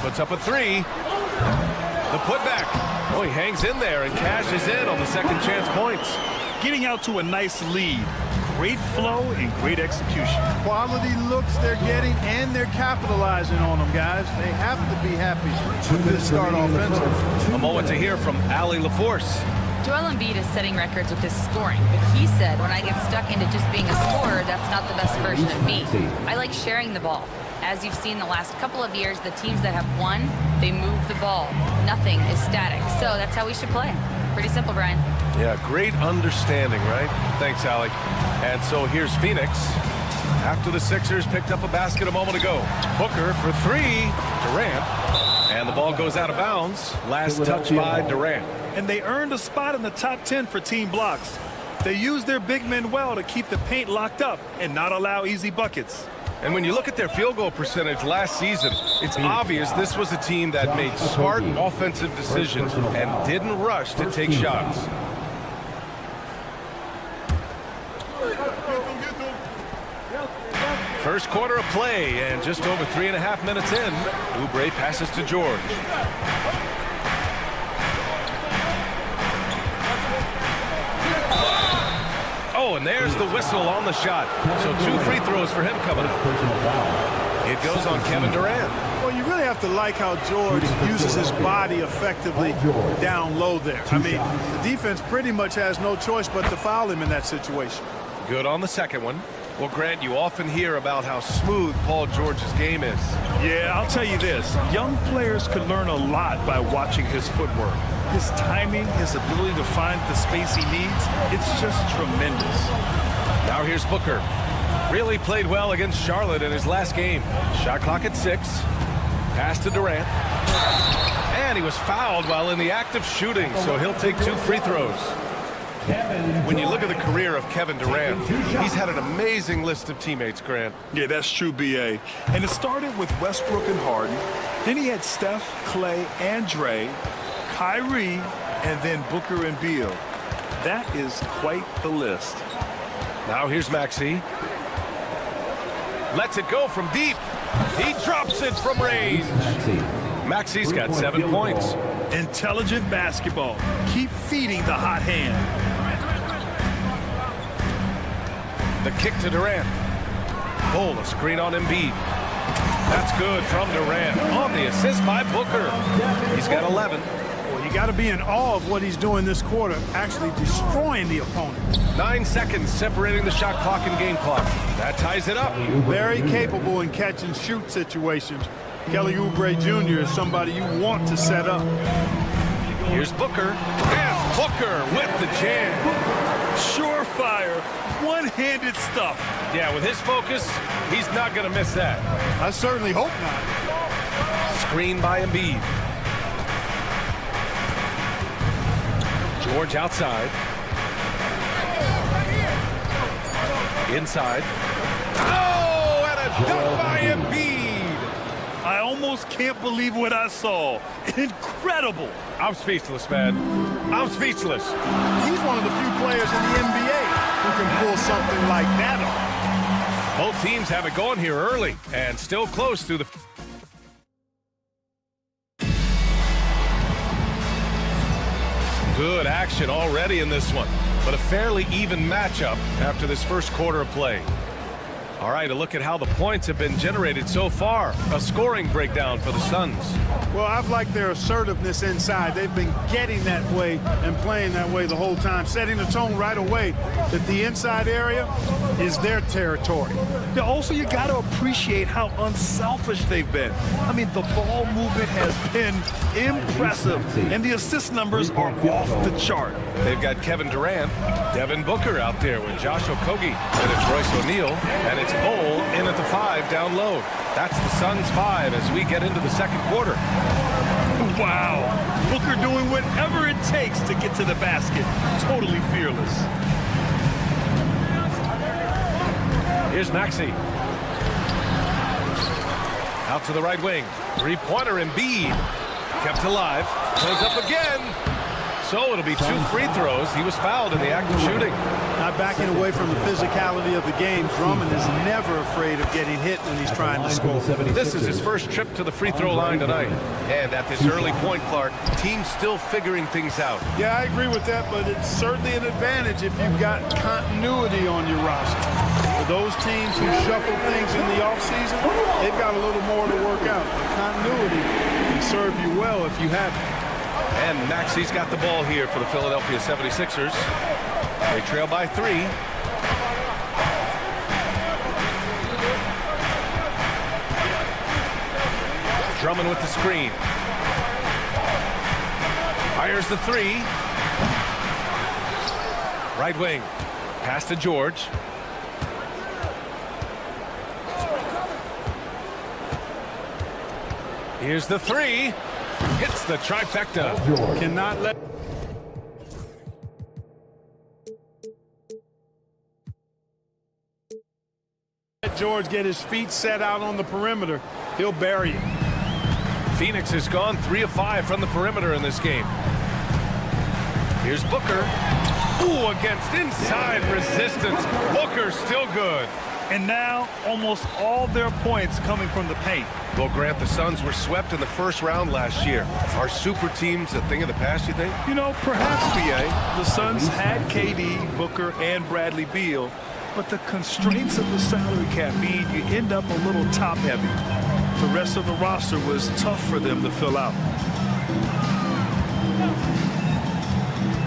[SPEAKER 9] Puts up a 3. The putback. Oh, he hangs in there and cashes in on the second chance points.
[SPEAKER 10] Getting out to a nice lead. Great flow and great execution.
[SPEAKER 7] Quality looks they're getting, and they're capitalizing on them, guys. They have to be happy with this start offensively.
[SPEAKER 9] A moment to hear from Allie LaForce.
[SPEAKER 11] Joel Embiid is setting records with his scoring, but he said, when I get stuck into just being a scorer, that's not the best version of me. I like sharing the ball. As you've seen the last couple of years, the teams that have won, they move the ball. Nothing is static. So that's how we should play. Pretty simple, Brian.
[SPEAKER 9] Yeah, great understanding, right? Thanks, Allie. And so here's Phoenix. After the Sixers picked up a basket a moment ago. Booker for 3. Durant. And the ball goes out of bounds. Last touch by Durant.
[SPEAKER 10] And they earned a spot in the top 10 for team blocks. They used their big men well to keep the paint locked up and not allow easy buckets.
[SPEAKER 9] And when you look at their field goal percentage last season, it's obvious this was a team that made smart offensive decisions and didn't rush to take shots. First quarter of play, and just over 3.5 minutes in, Oubre passes to George. Oh, and there's the whistle on the shot. So 2 free throws for him coming up. It goes on Kevin Durant.
[SPEAKER 7] Well, you really have to like how George uses his body effectively down low there. I mean, the defense pretty much has no choice but to foul him in that situation.
[SPEAKER 9] Good on the second one. Well, Grant, you often hear about how smooth Paul George's game is.
[SPEAKER 10] Yeah, I'll tell you this. Young players could learn a lot by watching his footwork. His timing, his ability to find the space he needs, it's just tremendous.
[SPEAKER 9] Now here's Booker. Really played well against Charlotte in his last game. Shot clock at 6. Pass to Durant. And he was fouled while in the act of shooting, so he'll take 2 free throws. When you look at the career of Kevin Durant, he's had an amazing list of teammates, Grant.
[SPEAKER 10] Yeah, that's true, B.A. And it started with Westbrook and Harden. Then he had Steph, Clay, and Dre, Kyrie, and then Booker and Beal. That is quite the list.
[SPEAKER 9] Now here's Maxey. Lets it go from deep. He drops it from range. Maxey's got 7 points.
[SPEAKER 10] Intelligent basketball. Keep feeding the hot hand.
[SPEAKER 9] The kick to Durant. Bull, a screen on Embiid. That's good from Durant. On the assist by Booker. He's got 11.
[SPEAKER 7] Well, you got to be in awe of what he's doing this quarter, actually destroying the opponent.
[SPEAKER 9] 9 seconds separating the shot clock and game clock. That ties it up.
[SPEAKER 7] Very capable in catch and shoot situations. Kelly Oubre Jr. is somebody you want to set up.
[SPEAKER 9] Here's Booker. And Booker with the jam.
[SPEAKER 10] Surefire. One-handed stuff.
[SPEAKER 9] Yeah, with his focus, he's not going to miss that.
[SPEAKER 7] I certainly hope not.
[SPEAKER 9] Screen by Embiid. George outside. Inside. Oh, and a dunk by Embiid.
[SPEAKER 10] I almost can't believe what I saw. Incredible.
[SPEAKER 9] I'm speechless, man. I'm speechless.
[SPEAKER 7] He's one of the few players in the NBA who can pull something like that off.
[SPEAKER 9] Both teams have it going here early and still close through the... Good action already in this one, but a fairly even matchup after this first quarter of play. All right, a look at how the points have been generated so far. A scoring breakdown for the Suns.
[SPEAKER 7] Well, I've liked their assertiveness inside. They've been getting that way and playing that way the whole time, setting the tone right away that the inside area is their territory.
[SPEAKER 10] Yeah, also, you got to appreciate how unselfish they've been. I mean, the ball movement has been impressive, and the assist numbers are off the chart.
[SPEAKER 9] They've got Kevin Durant, Devin Booker out there with Josh Okogie, and it's Royce O'Neal, and it's Bull in at the 5 down low. That's the Suns 5 as we get into the second quarter.
[SPEAKER 10] Wow. Booker doing whatever it takes to get to the basket. Totally fearless.
[SPEAKER 9] Here's Maxey. Out to the right wing. Three-pointer Embiid. Kept alive. Goes up again. So it'll be 2 free throws. He was fouled in the act of shooting.
[SPEAKER 7] Not backing away from the physicality of the game. Drummond is never afraid of getting hit when he's trying to score.
[SPEAKER 9] This is his first trip to the free throw line tonight. And at this early point, Clark, team's still figuring things out.
[SPEAKER 7] Yeah, I agree with that, but it's certainly an advantage if you've got continuity on your roster. For those teams who shuffle things in the offseason, they've got a little more to work out. But continuity can serve you well if you have it.
[SPEAKER 9] And Maxey's got the ball here for the Philadelphia 76ers. They trail by 3. Drummond with the screen. Fires the 3. Right wing. Pass to George. Here's the 3. Hits the trifecta.
[SPEAKER 7] Cannot let George get his feet set out on the perimeter. He'll bury it.
[SPEAKER 9] Phoenix has gone 3 of 5 from the perimeter in this game. Here's Booker. Ooh, against inside resistance. Booker still good.
[SPEAKER 10] And now, almost all their points coming from the paint.
[SPEAKER 9] Well, Grant, the Suns were swept in the first round last year. Are super teams a thing of the past, you think?
[SPEAKER 10] You know, perhaps, B.A. The Suns had KD, Booker, and Bradley Beal, but the constraints of the salary cap mean you end up a little top-heavy. The rest of the roster was tough for them to fill out.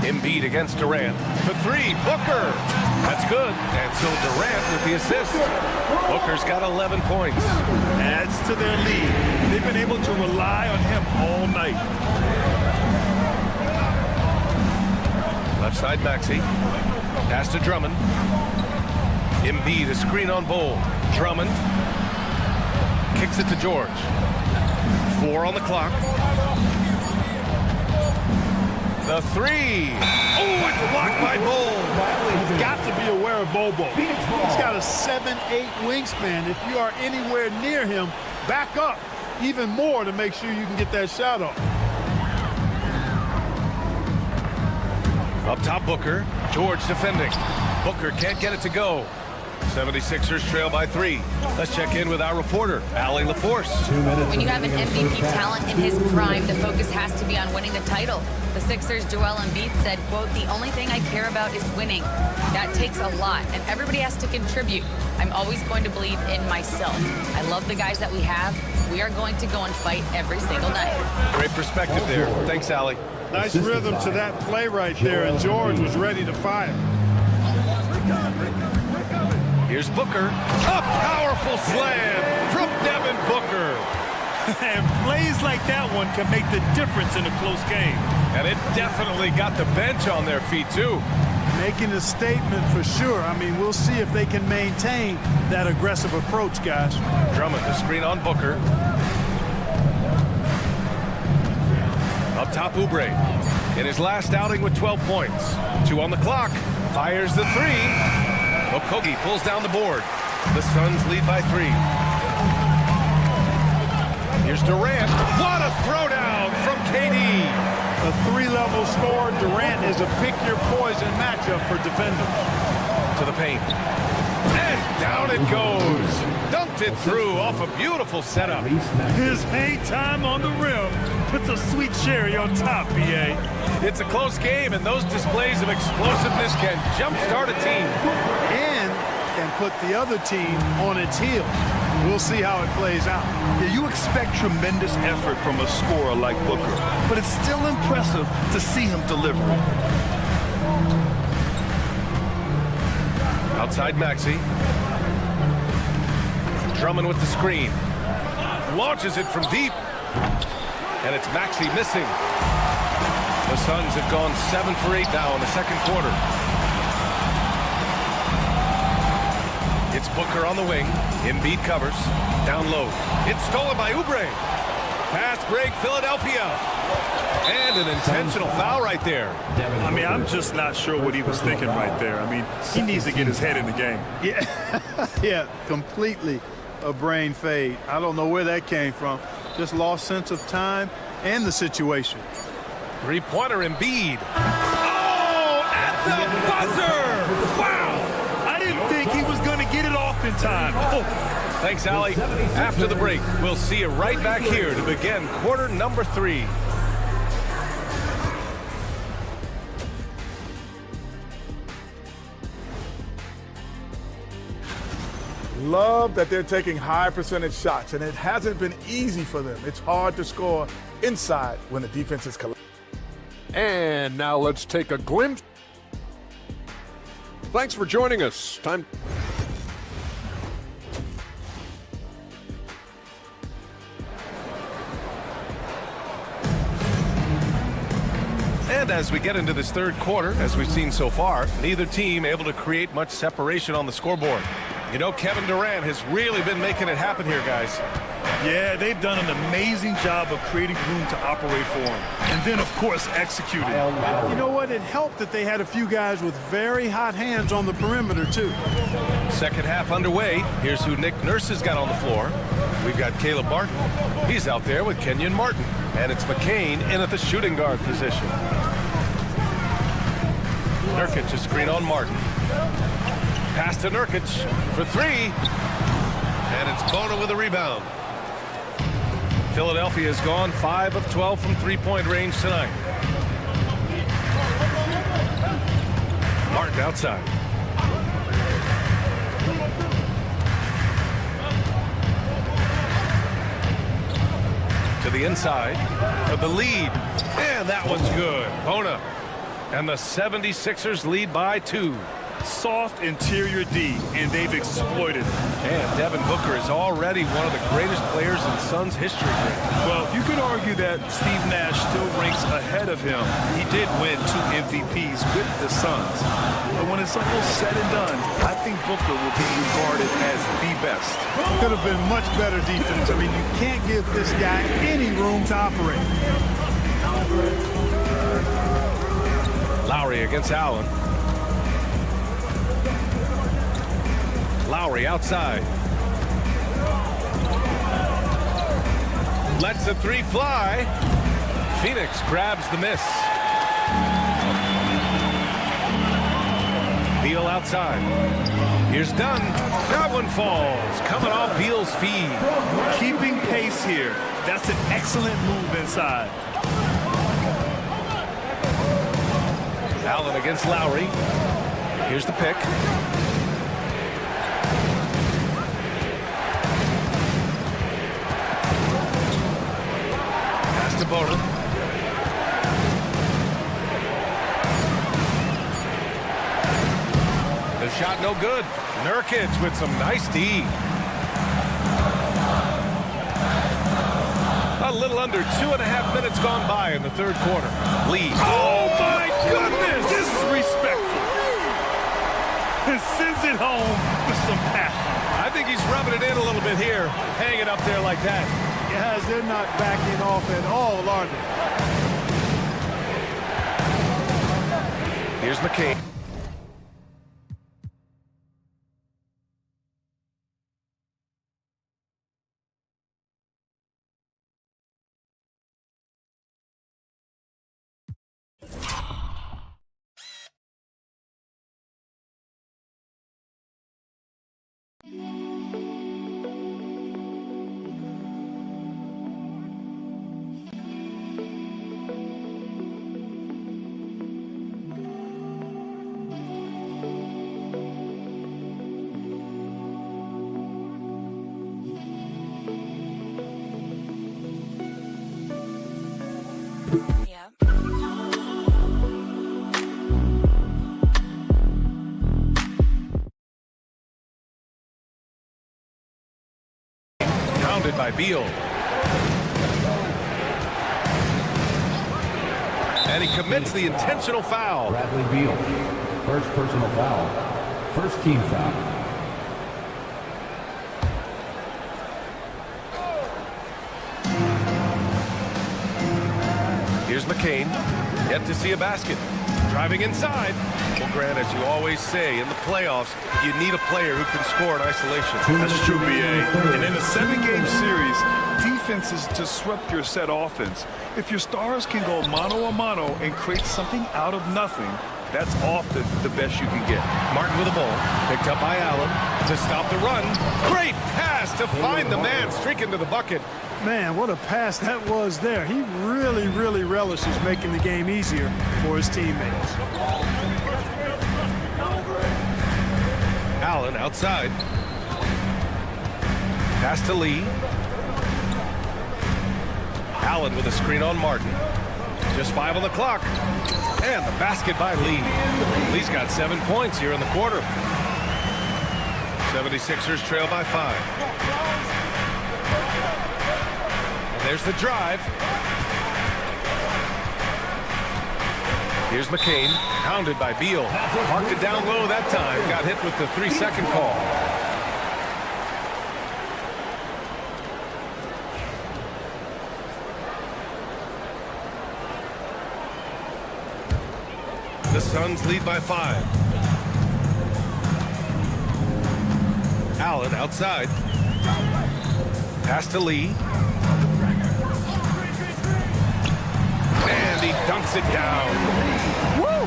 [SPEAKER 9] Embiid against Durant. For 3, Booker. That's good. And so Durant with the assist. Booker's got 11 points.
[SPEAKER 10] Adds to their lead. They've been able to rely on him all night.
[SPEAKER 9] Left side Maxey. Pass to Drummond. Embiid, a screen on Bull. Drummond. Kicks it to George. 4 on the clock. The 3. Oh, it's blocked by Bull.
[SPEAKER 7] You've got to be aware of Bobo. He's got a 7'8" wingspan. If you are anywhere near him, back up even more to make sure you can get that shot off.
[SPEAKER 9] Up top, Booker. George defending. Booker can't get it to go. 76ers trail by 3. Let's check in with our reporter, Allie LaForce.
[SPEAKER 11] When you have an MVP talent in his prime, the focus has to be on winning the title. The Sixers' Joel Embiid said, quote, "The only thing I care about is winning." That takes a lot, and everybody has to contribute. I'm always going to believe in myself. I love the guys that we have. We are going to go and fight every single night.
[SPEAKER 9] Great perspective there. Thanks, Allie.
[SPEAKER 7] Nice rhythm to that play right there, and George was ready to fire.
[SPEAKER 9] Here's Booker. A powerful slam from Devin Booker.
[SPEAKER 10] And plays like that one can make the difference in a close game.
[SPEAKER 9] And it definitely got the bench on their feet, too.
[SPEAKER 7] Making a statement for sure. I mean, we'll see if they can maintain that aggressive approach, guys.
[SPEAKER 9] Drummond, the screen on Booker. Up top, Oubre. In his last outing with 12 points. 2 on the clock. Fires the 3. Okogie pulls down the board. The Suns lead by 3. Here's Durant. What a throwdown from KD.
[SPEAKER 7] A 3-level score. Durant is a pick-your-poison matchup for defenders.
[SPEAKER 9] To the paint. And down it goes. Dumped it through off a beautiful setup.
[SPEAKER 10] His hang time on the rim puts a sweet cherry on top, BA.
[SPEAKER 9] It's a close game, and those displays of explosiveness can jumpstart a team.
[SPEAKER 7] And can put the other team on its heels. We'll see how it plays out.
[SPEAKER 10] Yeah, you expect tremendous effort from a scorer like Booker, but it's still impressive to see him deliver.
[SPEAKER 9] Outside Maxey. Drummond with the screen. Launches it from deep. And it's Maxey missing. The Suns have gone 7 for 8 now in the second quarter. It's Booker on the wing. Embiid covers. Down low. It's stolen by Oubre. Fast break, Philadelphia. And an intentional foul right there.
[SPEAKER 10] I mean, I'm just not sure what he was thinking right there. I mean, he needs to get his head in the game.
[SPEAKER 7] Yeah, yeah, completely a brain fade. I don't know where that came from. Just lost sense of time and the situation.
[SPEAKER 9] Three-pointer Embiid. Oh, at the buzzer! Wow!
[SPEAKER 10] I didn't think he was going to get it off in time. Oh.
[SPEAKER 9] Thanks, Allie. After the break, we'll see you right back here to begin quarter number 3.
[SPEAKER 12] Love that they're taking high percentage shots, and it hasn't been easy for them. It's hard to score inside when the defense is collapsing.
[SPEAKER 6] And now let's take a glimpse. Thanks for joining us. Time.
[SPEAKER 9] And as we get into this third quarter, as we've seen so far, neither team able to create much separation on the scoreboard. You know, Kevin Durant has really been making it happen here, guys.
[SPEAKER 10] Yeah, they've done an amazing job of creating room to operate for him. And then, of course, executing.
[SPEAKER 7] You know what? It helped that they had a few guys with very hot hands on the perimeter, too.
[SPEAKER 9] Second half underway. Here's who Nick Nurse has got on the floor. We've got Caleb Martin. He's out there with Kenyon Martin. And it's McCain in at the shooting guard position. Nurkic, a screen on Martin. Pass to Nurkic for 3. And it's Bona with a rebound. Philadelphia has gone 5 of 12 from three-point range tonight. Martin outside. To the inside for the lead. And that one's good. Bona. And the 76ers lead by 2.
[SPEAKER 10] Soft interior D, and they've exploited it.
[SPEAKER 9] And Devin Booker is already one of the greatest players in Suns history.
[SPEAKER 10] Well, you could argue that Steve Nash still ranks ahead of him. He did win 2 MVPs with the Suns. But when it's almost said and done, I think Booker will be regarded as the best.
[SPEAKER 7] Could have been much better defense. I mean, you can't give this guy any room to operate.
[SPEAKER 9] Lowry against Allen. Lowry outside. Lets the three fly. Phoenix grabs the miss. Beal outside. Here's Dunn. That one falls. Coming off Beal's feed.
[SPEAKER 10] Keeping pace here. That's an excellent move inside.
[SPEAKER 9] Allen against Lowry. Here's the pick. Pass to Boner. The shot no good. Nurkic with some nice D. A little under 2.5 minutes gone by in the third quarter. Lee.
[SPEAKER 10] Oh my goodness! Disrespectful. And sends it home with some passion.
[SPEAKER 9] I think he's rubbing it in a little bit here, hanging up there like that.
[SPEAKER 7] Guys, they're not backing off at all, are they?
[SPEAKER 9] Here's McCain. Pounded by Beal. And he commits the intentional foul.
[SPEAKER 5] Bradley Beal, first personal foul. First team foul.
[SPEAKER 9] Here's McCain. Yet to see a basket. Driving inside. Well, Grant, as you always say, in the playoffs, you need a player who can score in isolation.
[SPEAKER 10] That's true, BA. And in a 7-game series, defense is disrupt your set offense. If your stars can go mano-a-mano and create something out of nothing, that's often the best you can get.
[SPEAKER 9] Martin with the ball. Picked up by Allen to stop the run. Great pass to find the man streaking to the bucket.
[SPEAKER 7] Man, what a pass that was there. He really, really relishes making the game easier for his teammates.
[SPEAKER 9] Allen outside. Pass to Lee. Allen with a screen on Martin. Just 5 on the clock. And the basket by Lee. Lee's got 7 points here in the quarter. 76ers trail by 5. And there's the drive. Here's McCain, pounded by Beal. Marked it down low that time. Got hit with the 3-second call. The Suns lead by 5. Allen outside. Pass to Lee. And he dunks it down.
[SPEAKER 10] Woo!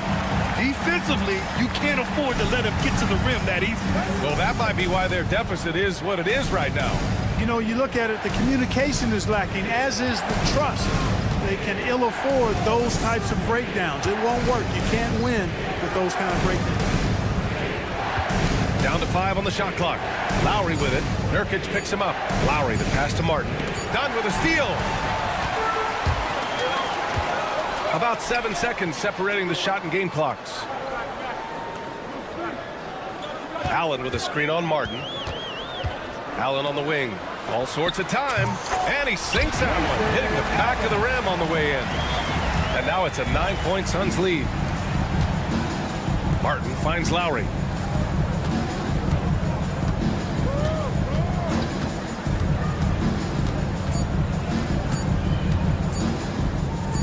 [SPEAKER 10] Defensively, you can't afford to let him get to the rim that easy.
[SPEAKER 9] Well, that might be why their deficit is what it is right now.
[SPEAKER 7] You know, you look at it, the communication is lacking, as is the trust. They can ill afford those types of breakdowns. It won't work. You can't win with those kind of breakdowns.
[SPEAKER 9] Down to 5 on the shot clock. Lowry with it. Nurkic picks him up. Lowry, the pass to Martin. Dunn with a steal. About 7 seconds separating the shot and game clocks. Allen with a screen on Martin. Allen on the wing. All sorts of time. And he sinks that one, hitting the back of the rim on the way in. And now it's a 9-point Suns lead. Martin finds Lowry.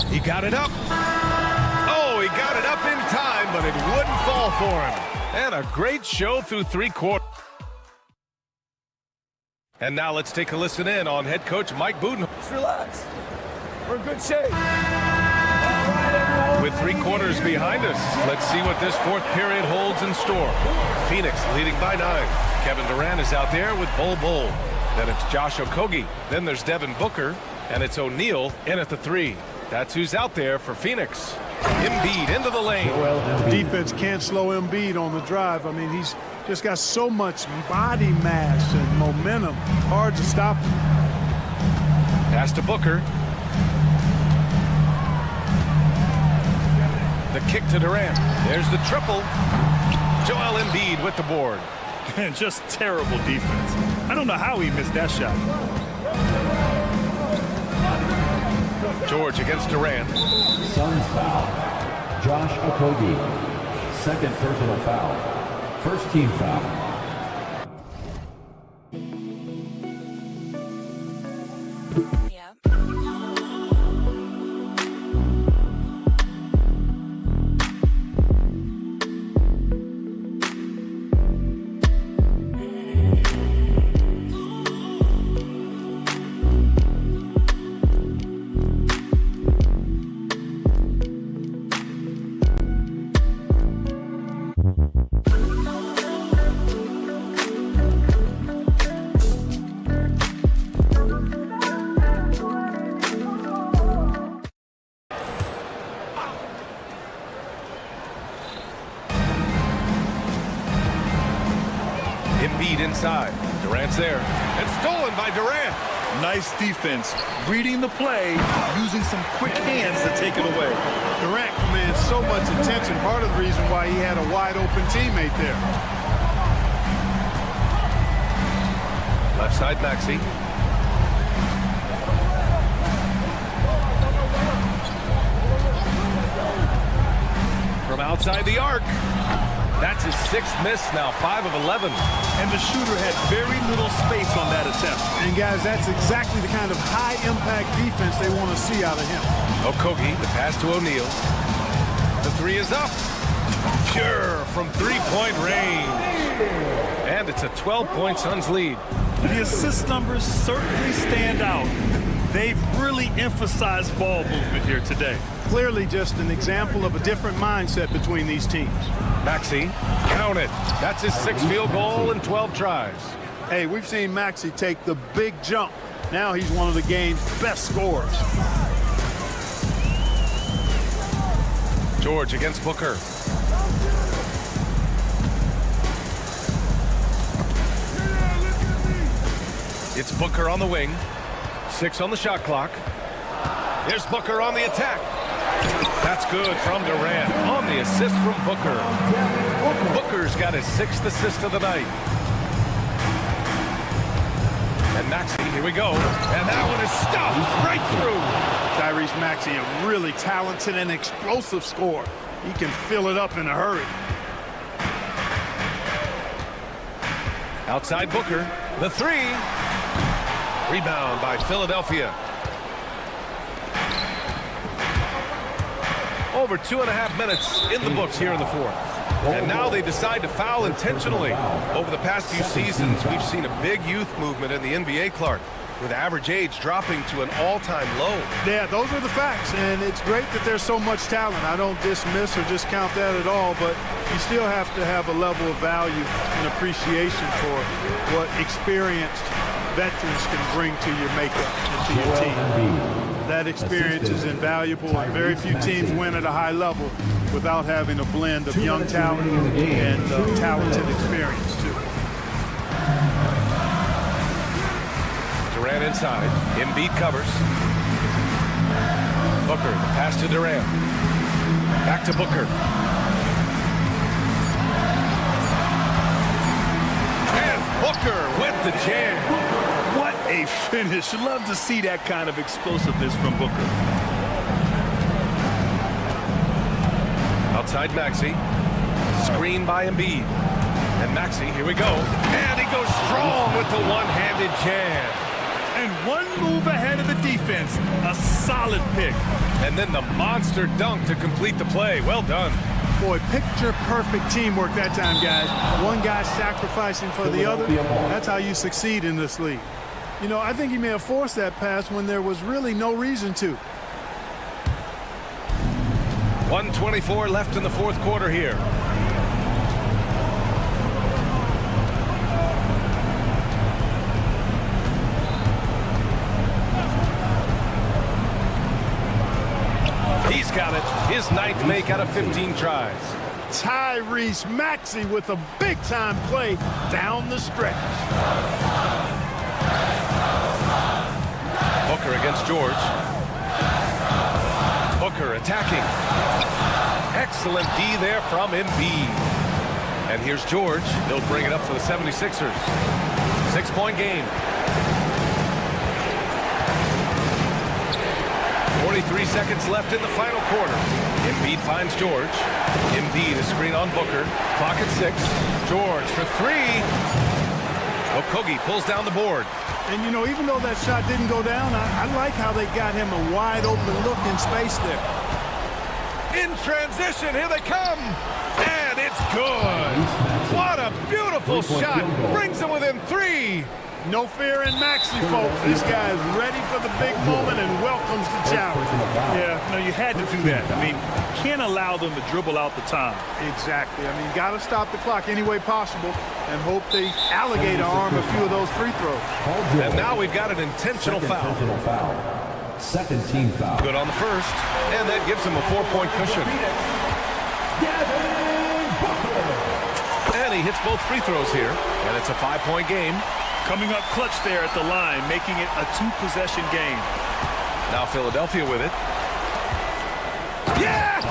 [SPEAKER 9] He got it up. Oh, he got it up in time, but it wouldn't fall for him. And a great show through 3 quarters. And now let's take a listen in on head coach Mike Buden.
[SPEAKER 13] Just relax. We're in good shape.
[SPEAKER 9] With 3 quarters behind us, let's see what this 4th period holds in store. Phoenix leading by 9. Kevin Durant is out there with Bol Bol. Then it's Josh Okogie. Then there's Devin Booker. And it's O'Neal in at the 3. That's who's out there for Phoenix. Embiid into the lane.
[SPEAKER 7] Defense can't slow Embiid on the drive. I mean, he's just got so much body mass and momentum. Hard to stop him.
[SPEAKER 9] Pass to Booker. The kick to Durant. There's the triple. Joel Embiid with the board.
[SPEAKER 10] And just terrible defense. I don't know how he missed that shot.
[SPEAKER 9] George against Durant.
[SPEAKER 5] Suns foul. Josh Okogie. 2nd personal foul. 1st team foul.
[SPEAKER 9] Embiid inside. Durant's there. And stolen by Durant.
[SPEAKER 10] Nice defense. Reading the play, using some quick hands to take it away.
[SPEAKER 7] Durant commands so much attention. Part of the reason why he had a wide open teammate there.
[SPEAKER 9] Left side Maxey. From outside the arc. That's his 6th miss now, 5 of 11.
[SPEAKER 10] And the shooter had very little space on that attempt.
[SPEAKER 7] And guys, that's exactly the kind of high-impact defense they want to see out of him.
[SPEAKER 9] Okogie, the pass to O'Neal. The 3 is up. Pure from 3-point range. And it's a 12-point Suns lead.
[SPEAKER 10] The assist numbers certainly stand out. They've really emphasized ball movement here today.
[SPEAKER 7] Clearly just an example of a different mindset between these teams.
[SPEAKER 9] Maxey, count it. That's his 6th field goal in 12 tries.
[SPEAKER 7] Hey, we've seen Maxey take the big jump. Now he's one of the game's best scorers.
[SPEAKER 9] George against Booker. It's Booker on the wing. 6 on the shot clock. There's Booker on the attack. That's good from Durant on the assist from Booker. Booker's got his 6th assist of the night. And Maxey, here we go. And that one is stuffed right through.
[SPEAKER 7] Tyrese Maxey, a really talented and explosive scorer. He can fill it up in a hurry.
[SPEAKER 9] Outside Booker, the 3. Rebound by Philadelphia. Over 2.5 minutes in the books here in the 4th. And now they decide to foul intentionally. Over the past few seasons, we've seen a big youth movement in the NBA, Clark, with average age dropping to an all-time low.
[SPEAKER 7] Yeah, those are the facts, and it's great that there's so much talent. I don't dismiss or discount that at all, but you still have to have a level of value and appreciation for what experienced veterans can bring to your makeup and to your team. That experience is invaluable, and very few teams win at a high level without having a blend of young talent and talented experience, too.
[SPEAKER 9] Durant inside. Embiid covers. Booker, the pass to Durant. Back to Booker. And Booker with the jam.
[SPEAKER 10] What a finish. Love to see that kind of explosiveness from Booker.
[SPEAKER 9] Outside Maxey. Screen by Embiid. And Maxey, here we go. And he goes strong with the one-handed jam.
[SPEAKER 10] And one move ahead of the defense. A solid pick.
[SPEAKER 9] And then the monster dunk to complete the play. Well done.
[SPEAKER 7] Boy, picture-perfect teamwork that time, guys. One guy sacrificing for the other. That's how you succeed in this league. You know, I think he may have forced that pass when there was really no reason to.
[SPEAKER 9] 1:24 left in the fourth quarter here. He's got it. His ninth make out of 15 tries.
[SPEAKER 7] Tyrese Maxey with a big-time play down the stretch.
[SPEAKER 9] Booker against George. Booker attacking. Excellent D there from Embiid. And here's George. He'll bring it up for the 76ers. 6-point game. 43 seconds left in the final quarter. Embiid finds George. Embiid is screen on Booker. Clock at 6. George for 3. Okogie pulls down the board.
[SPEAKER 7] And, you know, even though that shot didn't go down, I like how they got him a wide-open look in space there.
[SPEAKER 9] In transition, here they come. And it's good. What a beautiful shot. Brings them within 3.
[SPEAKER 7] No fear in Maxey, folks. This guy is ready for the big moment and welcomes the challenge.
[SPEAKER 10] Yeah, no, you had to do that. I mean, can't allow them to dribble out the time.
[SPEAKER 7] Exactly. I mean, got to stop the clock any way possible and hope they alligator arm a few of those free throws.
[SPEAKER 9] And now we've got an intentional foul.
[SPEAKER 5] Second team foul.
[SPEAKER 9] Good on the first, and that gives him a 4-point cushion. And he hits both free throws here, and it's a 5-point game.
[SPEAKER 10] Coming up clutch there at the line, making it a 2-possession game.
[SPEAKER 9] Now Philadelphia with it. Yeah!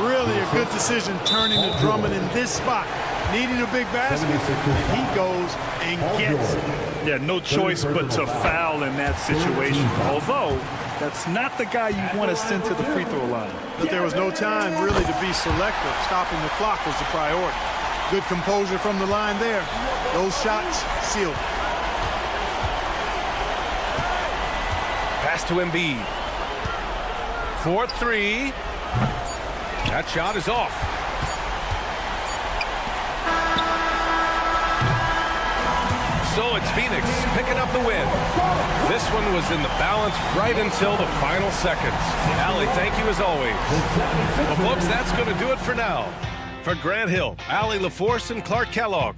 [SPEAKER 7] Really a good decision turning to Drummond in this spot. Needing a big basket, and he goes and gets it.
[SPEAKER 10] Yeah, no choice but to foul in that situation. Although, that's not the guy you want to send to the free throw line.
[SPEAKER 7] But there was no time really to be selective. Stopping the clock was the priority. Good composure from the line there. Those shots sealed.
[SPEAKER 9] Pass to Embiid. 4-3. That shot is off. So it's Phoenix picking up the win. This one was in the balance right until the final seconds. Allie, thank you as always. Well, folks, that's going to do it for now. For Grant Hill, Allie LaForce, and Clark Kellogg.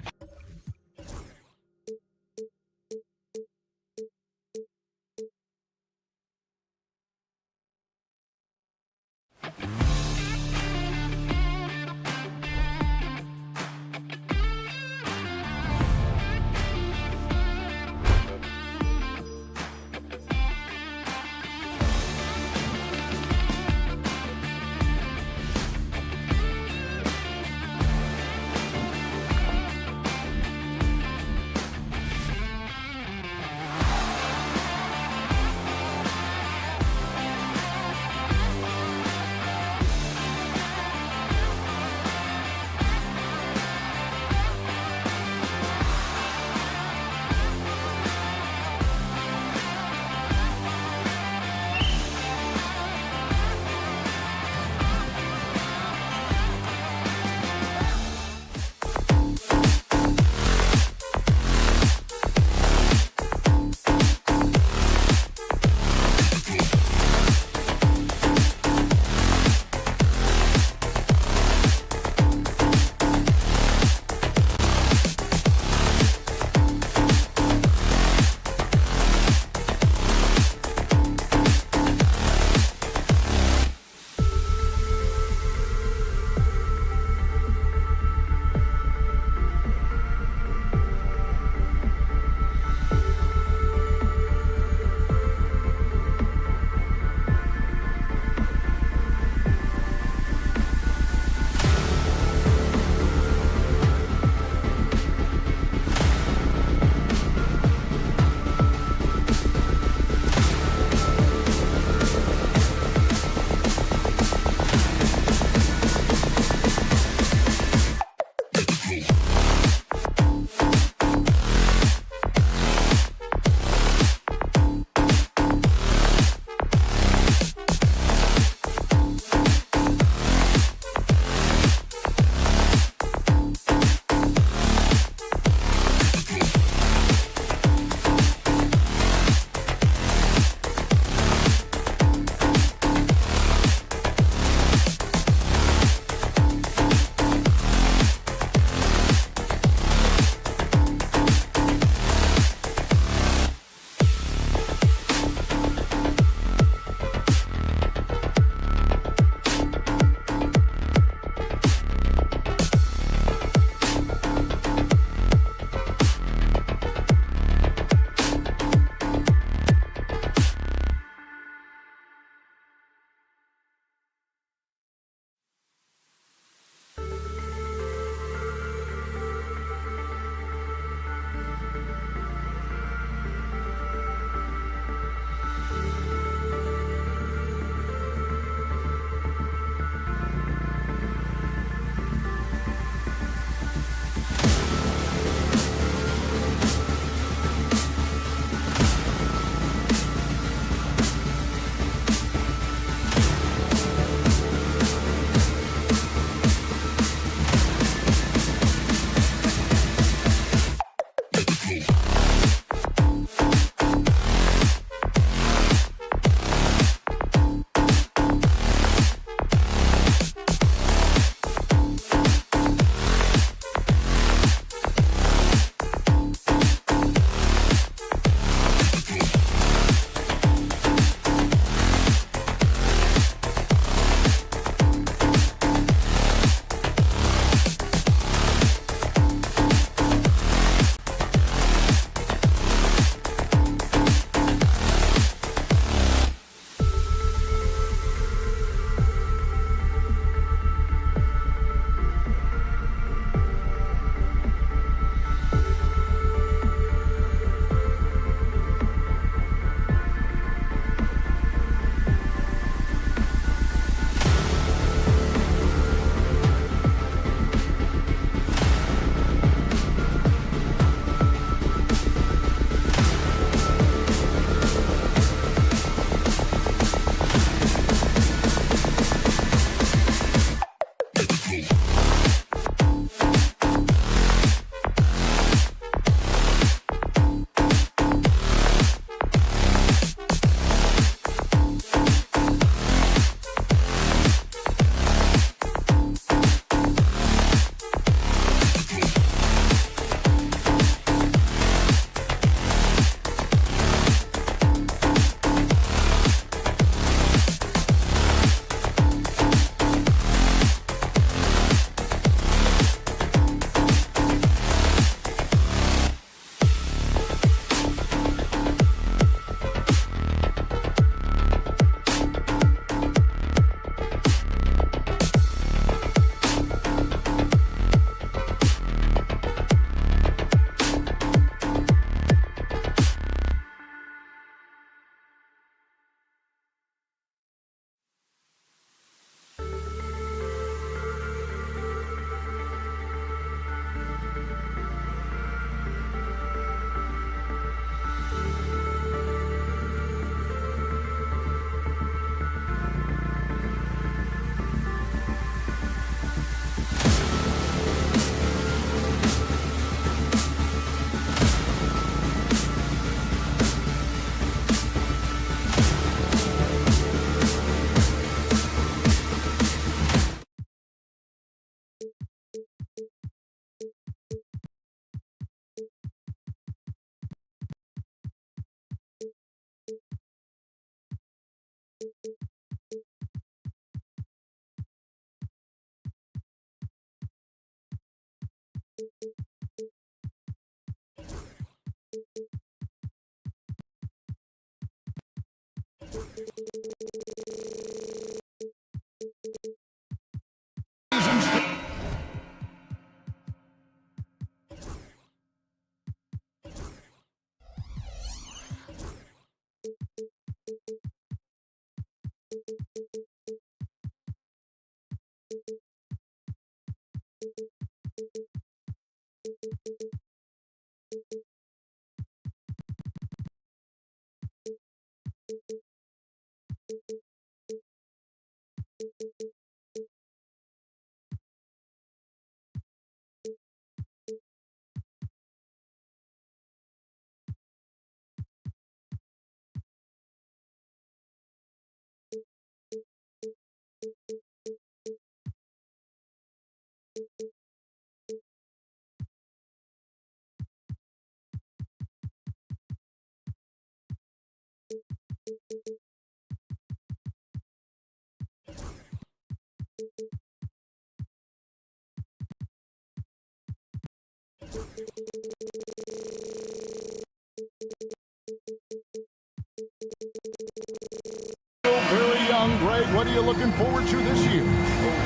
[SPEAKER 1] Very young, Greg. What are you looking forward to this year?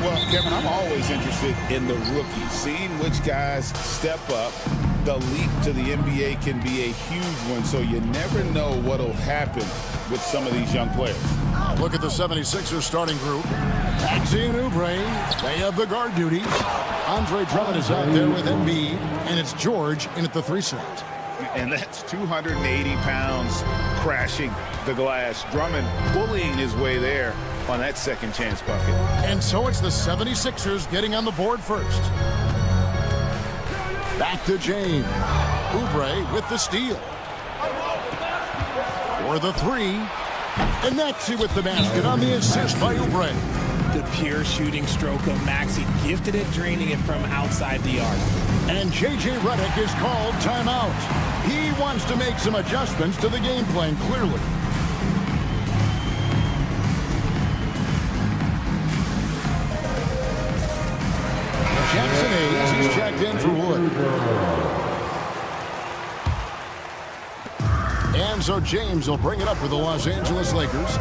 [SPEAKER 2] Well, Kevin, I'm always interested in the rookies, seeing which guys step up. The leap to the NBA can be a huge one, so you never know what will happen with some of these young players.
[SPEAKER 1] Look at the 76ers starting group. Maxey and Oubre, they have the guard duties. Andre Drummond is out there with Embiid, and it's George in at the 3 slot.
[SPEAKER 2] And that's 280 pounds crashing the glass. Drummond bullying his way there on that second chance bucket.
[SPEAKER 1] And so it's the 76ers getting on the board first. Back to James. Oubre with the steal. For the 3. And Maxey with the basket on the assist by Oubre.
[SPEAKER 3] The pure shooting stroke of Maxey, gifted at draining it from outside the arc.
[SPEAKER 1] And J.J. Redick is called timeout. He wants to make some adjustments to the game plan, clearly. Jackson Hayes is checked in for Wood. And so James will bring it up for the Los Angeles Lakers.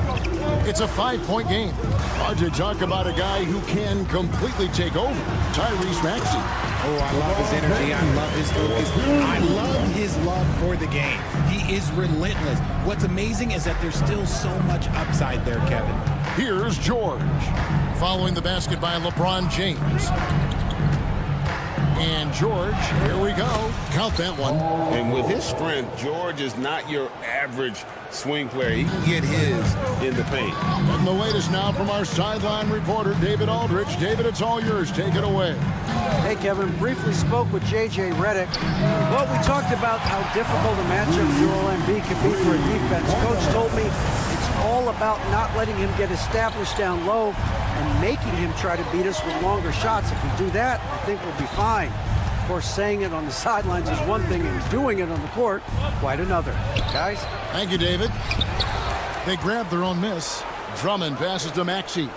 [SPEAKER 1] It's a 5-point game. Hard to talk about a guy who can completely take over. Tyrese Maxey.
[SPEAKER 3] Oh, I love his energy. I love his focus. I love his love for the game. He is relentless. What's amazing is that there's still so much upside there, Kevin.
[SPEAKER 1] Here's George. Following the basket by LeBron James. And George, here we go. Count that one.
[SPEAKER 2] And with his strength, George is not your average swing player. He can get his in the paint.
[SPEAKER 1] And the latest now from our sideline reporter, David Aldridge. David, it's all yours. Take it away.
[SPEAKER 4] Hey, Kevin, briefly spoke with J.J. Redick. Well, we talked about how difficult a matchup Joel Embiid can be for a defense. Coach told me it's all about not letting him get established down low and making him try to beat us with longer shots. If we do that, I think we'll be fine. Of course, saying it on the sidelines is one thing, and doing it on the court, quite another. Guys?
[SPEAKER 1] Thank you, David. They grabbed their own miss. Drummond passes to Maxey.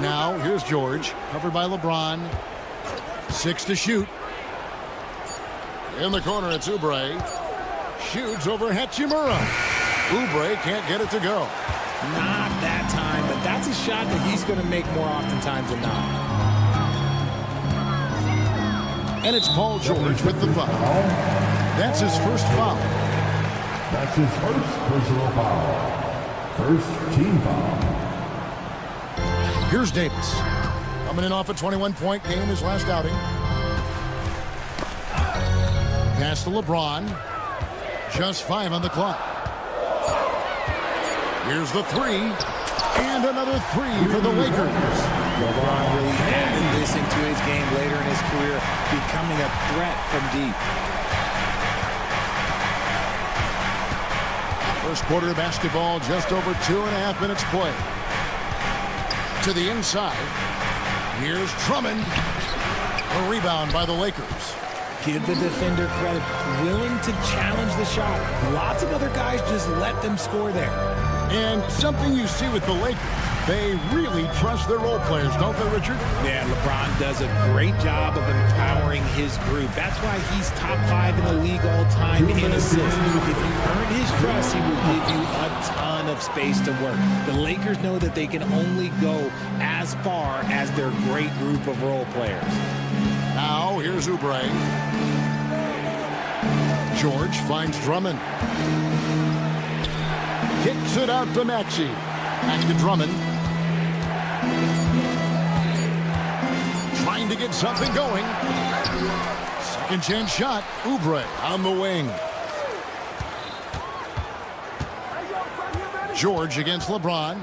[SPEAKER 1] Now, here's George, covered by LeBron. 6 to shoot. In the corner, it's Oubre. Shoots over Hachimura. Oubre can't get it to go.
[SPEAKER 3] Not that time, but that's a shot that he's going to make more oftentimes than not.
[SPEAKER 1] And it's Paul George with the foul. That's his first foul.
[SPEAKER 5] That's his first personal foul. First team foul.
[SPEAKER 1] Here's Davis. Coming in off a 21-point game, his last outing. Pass to LeBron. Just 5 on the clock. Here's the 3. And another 3 for the Lakers.
[SPEAKER 3] LeBron really added this into his game later in his career, becoming a threat from deep.
[SPEAKER 1] First quarter of basketball, just over 2.5 minutes play. To the inside. Here's Drummond. A rebound by the Lakers.
[SPEAKER 3] Give the defender credit, willing to challenge the shot. Lots of other guys just let them score there.
[SPEAKER 1] And something you see with the Lakers, They really trust their role players, don't they, Richard?
[SPEAKER 3] Yeah, LeBron does a great job of empowering his group. That's why he's top 5 in the league all time in assists. If you earn his trust, he will give you a ton of space to work. The Lakers know that they can only go as far as their great group of role players.
[SPEAKER 1] Now, here's Oubre. George finds Drummond. Kicks it out to Maxey. Back to Drummond. Trying to get something going. Second chance shot. Oubre on the wing. George against LeBron.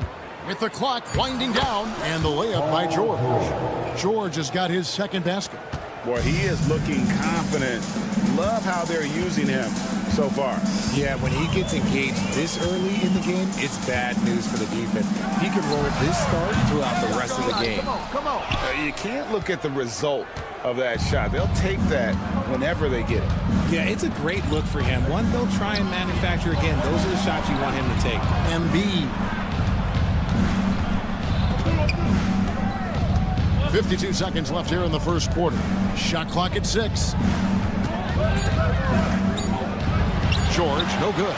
[SPEAKER 1] With the clock winding down. And the layup by George. George has got his second basket.
[SPEAKER 2] Boy, he is looking confident. Love how they're using him so far.
[SPEAKER 3] Yeah, when he gets engaged this early in the game, it's bad news for the defense. He can roll this start throughout the rest of the game.
[SPEAKER 2] Come on. You can't look at the result of that shot. They'll take that whenever they get it.
[SPEAKER 3] Yeah, it's a great look for him. One they'll try and manufacture again. Those are the shots you want him to take.
[SPEAKER 1] Embiid. 52 seconds left here in the first quarter. Shot clock at 6. George, no good.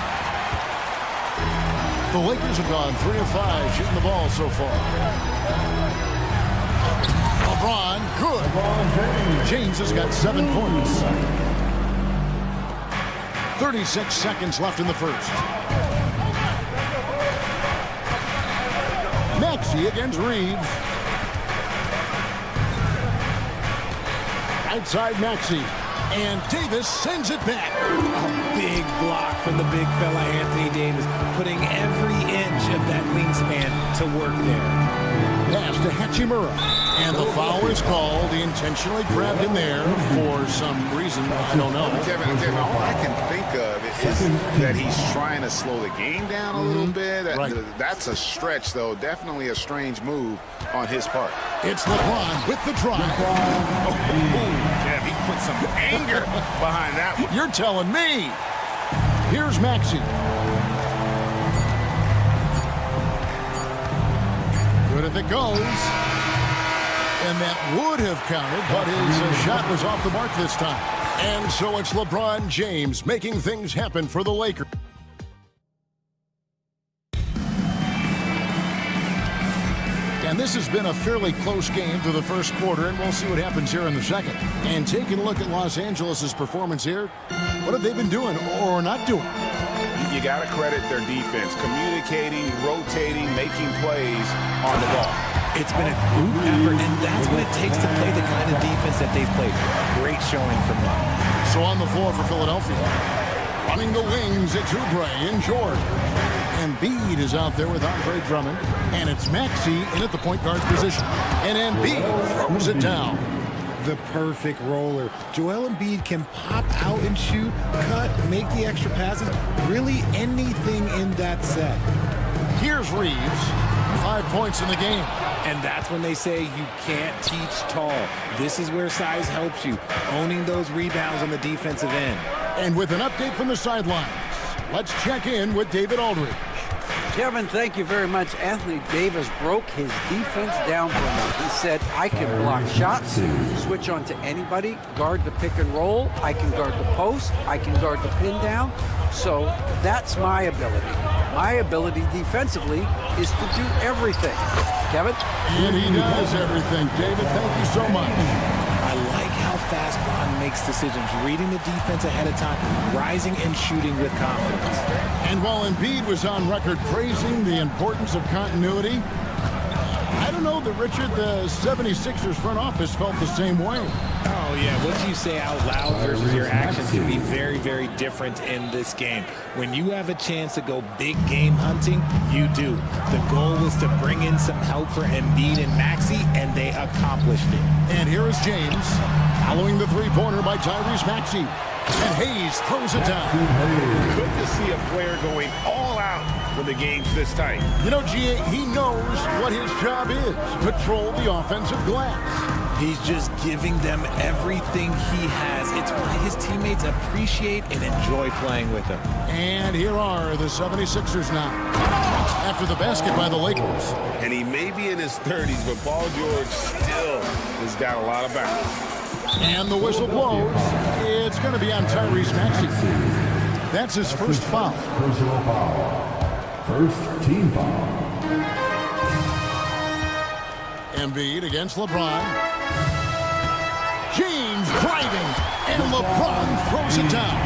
[SPEAKER 1] The Lakers have gone 3 of 5 shooting the ball so far. LeBron, good. James has got 7 points. 36 seconds left in the first. Maxey against Reeves. Outside Maxey. And Davis sends it back.
[SPEAKER 3] A big block from the big fella, Anthony Davis, putting every inch of that wingspan to work there.
[SPEAKER 1] Pass to Hachimura. And the foul is called. He intentionally grabbed him there for some reason. I don't know.
[SPEAKER 2] Kevin, all I can think of is that he's trying to slow the game down a little bit.
[SPEAKER 1] Right.
[SPEAKER 2] That's a stretch, though. Definitely a strange move on his part.
[SPEAKER 1] It's LeBron with the drive.
[SPEAKER 2] Kev, he put some anger behind that one.
[SPEAKER 1] You're telling me. Here's Maxey. Good if it goes. And that would have counted, but his shot was off the mark this time. And so it's LeBron James making things happen for the Lakers. And this has been a fairly close game through the first quarter, and we'll see what happens here in the second. And taking a look at Los Angeles' performance here, what have they been doing or not doing?
[SPEAKER 2] You got to credit their defense, communicating, rotating, making plays on the ball.
[SPEAKER 3] It's been a group effort, and that's what it takes to play the kind of defense that they've played. Great showing from them.
[SPEAKER 1] So on the floor for Philadelphia, running the wings, it's Oubre and George. Embiid is out there with Andre Drummond, and it's Maxey in at the point guard position. And Embiid throws it down.
[SPEAKER 3] The perfect roller. Joel Embiid can pop out and shoot, cut, make the extra passes, really anything in that set.
[SPEAKER 1] Here's Reeves, 5 points in the game.
[SPEAKER 3] And that's when they say you can't teach tall. This is where size helps you, owning those rebounds on the defensive end.
[SPEAKER 1] And with an update from the sidelines, let's check in with David Aldridge.
[SPEAKER 4] Kevin, thank you very much. Anthony Davis broke his defense down for me. He said, I can block shots, switch on to anybody, guard the pick and roll, I can guard the post, I can guard the pin down. So that's my ability. My ability defensively is to do everything. Kevin?
[SPEAKER 1] And he does everything. David, thank you so much.
[SPEAKER 3] I like how fast Bond makes decisions, reading the defense ahead of time, rising and shooting with confidence.
[SPEAKER 1] And while Embiid was on record praising the importance of continuity, I don't know that, Richard, the 76ers front office felt the same way.
[SPEAKER 3] Oh, yeah. What you say out loud versus your actions can be very, very different in this game. When you have a chance to go big game hunting, you do. The goal was to bring in some help for Embiid and Maxey, and they accomplished it.
[SPEAKER 1] And here is James, following the three-pointer by Tyrese Maxey. And Hayes throws it down.
[SPEAKER 2] Good to see a player going all out when the game's this tight.
[SPEAKER 1] You know, G.A., he knows what his job is. Patrol the offensive glass.
[SPEAKER 3] He's just giving them everything he has. It's why his teammates appreciate and enjoy playing with him.
[SPEAKER 1] And here are the 76ers now. After the basket by the Lakers.
[SPEAKER 2] And he may be in his 30s, but Paul George still has got a lot of bounce.
[SPEAKER 1] And the whistle blows. It's going to be on Tyrese Maxey. That's his first foul.
[SPEAKER 5] Personal foul. First team foul.
[SPEAKER 1] Embiid against LeBron. James driving, and LeBron throws it down.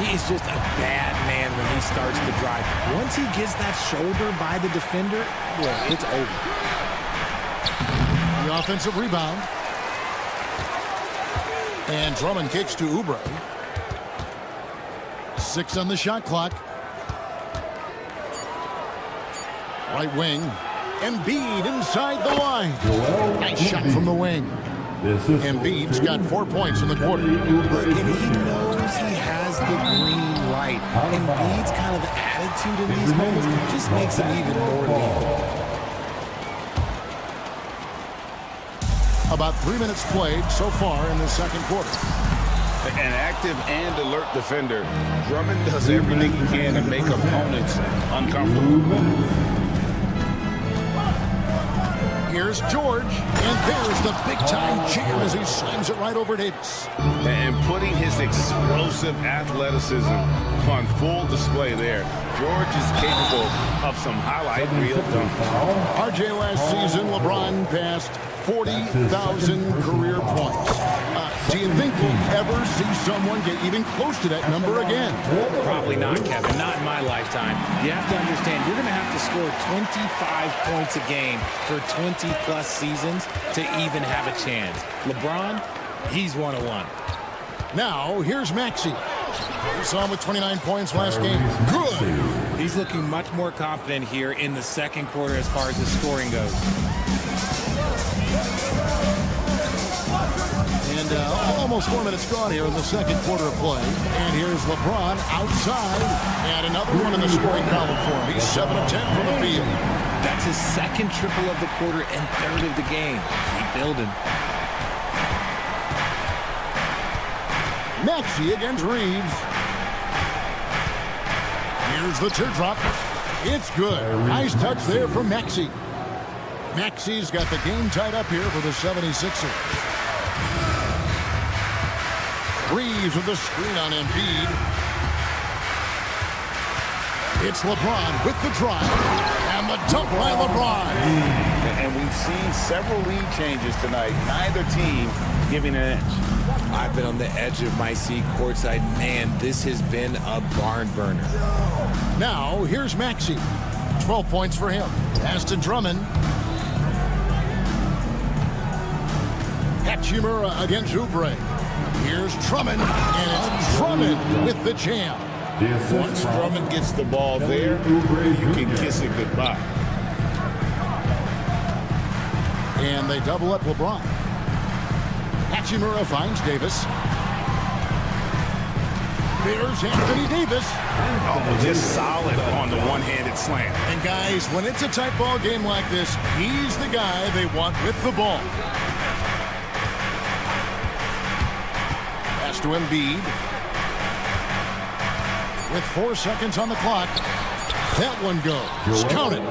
[SPEAKER 3] He is just a bad man when he starts to drive. Once he gets that shoulder by the defender, well, it's over.
[SPEAKER 1] The offensive rebound. And Drummond kicks to Oubre. 6 on the shot clock. Right wing. Embiid inside the line. Nice shot from the wing. Embiid's got 4 points in the quarter.
[SPEAKER 3] And he knows he has the green light. Embiid's kind of attitude in these moments just makes him even more lethal.
[SPEAKER 1] About 3 minutes played so far in the second quarter.
[SPEAKER 2] An active and alert defender, Drummond does everything he can to make opponents uncomfortable.
[SPEAKER 1] Here's George, and there's the big-time jam as he slams it right over Davis.
[SPEAKER 2] And putting his explosive athleticism on full display there. George is capable of some highlight reel dunks.
[SPEAKER 1] RJ last season, LeBron passed 40,000 career points. Do you think we'll ever see someone get even close to that number again?
[SPEAKER 3] Probably not, Kevin. Not in my lifetime. You have to understand, you're going to have to score 25 points a game for 20-plus seasons to even have a chance. LeBron, he's 101.
[SPEAKER 1] Now, here's Maxey. We saw him with 29 points last game. Good.
[SPEAKER 3] He's looking much more confident here in the second quarter as far as his scoring goes.
[SPEAKER 1] And almost 4 minutes gone here in the second quarter of play. And here's LeBron outside. And another one in the scoring column for him. He's 7 of 10 from the field.
[SPEAKER 3] That's his second triple of the quarter and third of the game. Keep building.
[SPEAKER 1] Maxey against Reeves. Here's the teardrop. It's good. Nice touch there from Maxey. Maxey's got the game tied up here for the 76ers. Reeves with the screen on Embiid. It's LeBron with the drive. And the dunk by LeBron.
[SPEAKER 2] And we've seen several lead changes tonight. Neither team giving an inch.
[SPEAKER 3] I've been on the edge of my seat courtside. Man, this has been a barn burner.
[SPEAKER 1] Now, here's Maxey. 12 points for him. Pass to Drummond. Hachimura against Oubre. Here's Drummond, and it's Drummond with the jam.
[SPEAKER 2] Once Drummond gets the ball there, you can kiss it goodbye.
[SPEAKER 1] And they double up LeBron. Hachimura finds Davis. There's Anthony Davis.
[SPEAKER 2] Oh, just solid on the one-handed slam.
[SPEAKER 1] And guys, when it's a tight ball game like this, he's the guy they want with the ball. Pass to Embiid. With 4 seconds on the clock. That one goes. Count it.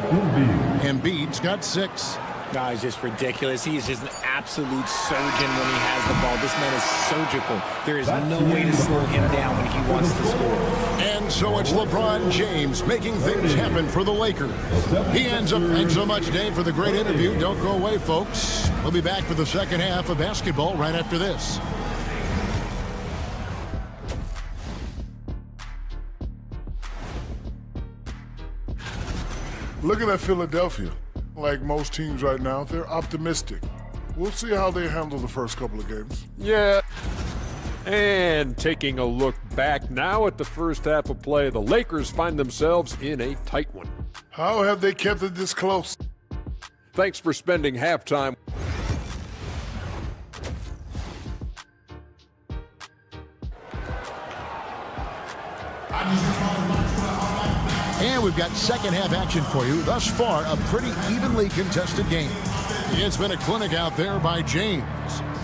[SPEAKER 1] Embiid's got 6.
[SPEAKER 3] Guys, just ridiculous. He is just an absolute surgeon when he has the ball. This man is surgical. There is no way to slow him down when he wants to score.
[SPEAKER 1] And so it's LeBron James making things happen for the Lakers. He ends up. Thanks so much, Dave, for the great interview. Don't go away, folks. We'll be back for the second half of basketball right after this.
[SPEAKER 14] Looking at Philadelphia, like most teams right now, they're optimistic. We'll see how they handle the first couple of games.
[SPEAKER 6] Yeah. And taking a look back now at the first half of play, the Lakers find themselves in a tight one.
[SPEAKER 14] How have they kept it this close?
[SPEAKER 6] Thanks for spending halftime.
[SPEAKER 1] And we've got second half action for you. Thus far, a pretty evenly contested game. It's been a clinic out there by James.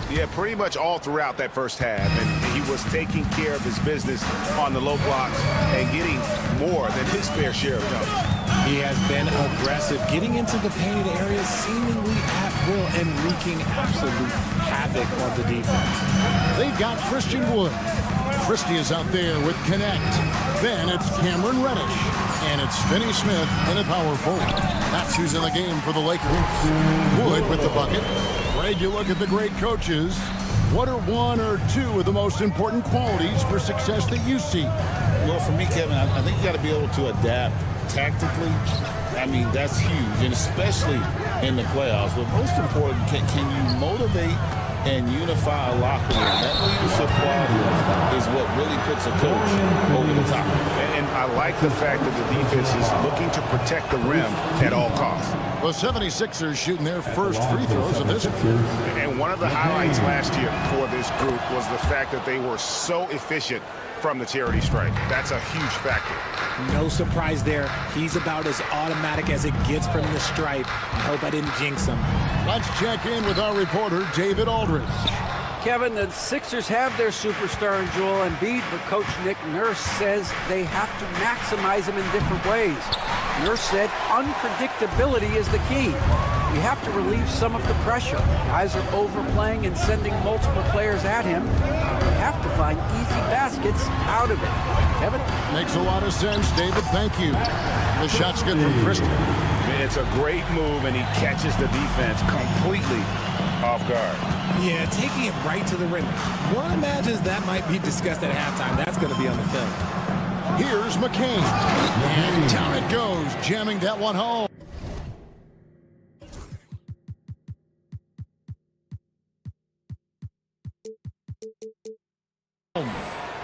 [SPEAKER 2] Yeah, pretty much all throughout that first half. And he was taking care of his business on the low blocks and getting more than his fair share of dunks.
[SPEAKER 3] He has been aggressive, getting into the painted areas seemingly at will and wreaking absolute havoc on the defense.
[SPEAKER 1] They've got Christian Wood. Christie is out there with Connect. Then it's Cameron Reddish. And it's Finney Smith in a power forward. That's who's in the game for the Lakers. Wood with the bucket. Greg, you look at the great coaches. What are one or two of the most important qualities for success that you see?
[SPEAKER 8] Well, for me, Kevin, I think you got to be able to adapt tactically. I mean, that's huge, and especially in the playoffs. But most important, can you motivate and unify a locker room? That leadership quality is what really puts a coach over the top.
[SPEAKER 2] And I like the fact that the defense is looking to protect the rim at all costs.
[SPEAKER 1] The 76ers shooting their first free throws of this.
[SPEAKER 2] And one of the highlights last year for this group was the fact that they were so efficient from the charity stripe. That's a huge factor.
[SPEAKER 3] No surprise there. He's about as automatic as it gets from the stripe. I hope I didn't jinx him.
[SPEAKER 1] Let's check in with our reporter, David Aldridge.
[SPEAKER 4] Kevin, the Sixers have their superstar in Joel Embiid, but Coach Nick Nurse says they have to maximize him in different ways. Nurse said unpredictability is the key. We have to relieve some of the pressure. Guys are overplaying and sending multiple players at him. We have to find easy baskets out of it. Kevin?
[SPEAKER 1] Makes a lot of sense, David. Thank you. The shot's good from Christie.
[SPEAKER 2] It's a great move, and he catches the defense completely off guard.
[SPEAKER 3] Yeah, taking it right to the rim. One imagines that might be discussed at halftime. That's going to be on the film.
[SPEAKER 1] Here's McCain. And down it goes, jamming that one home.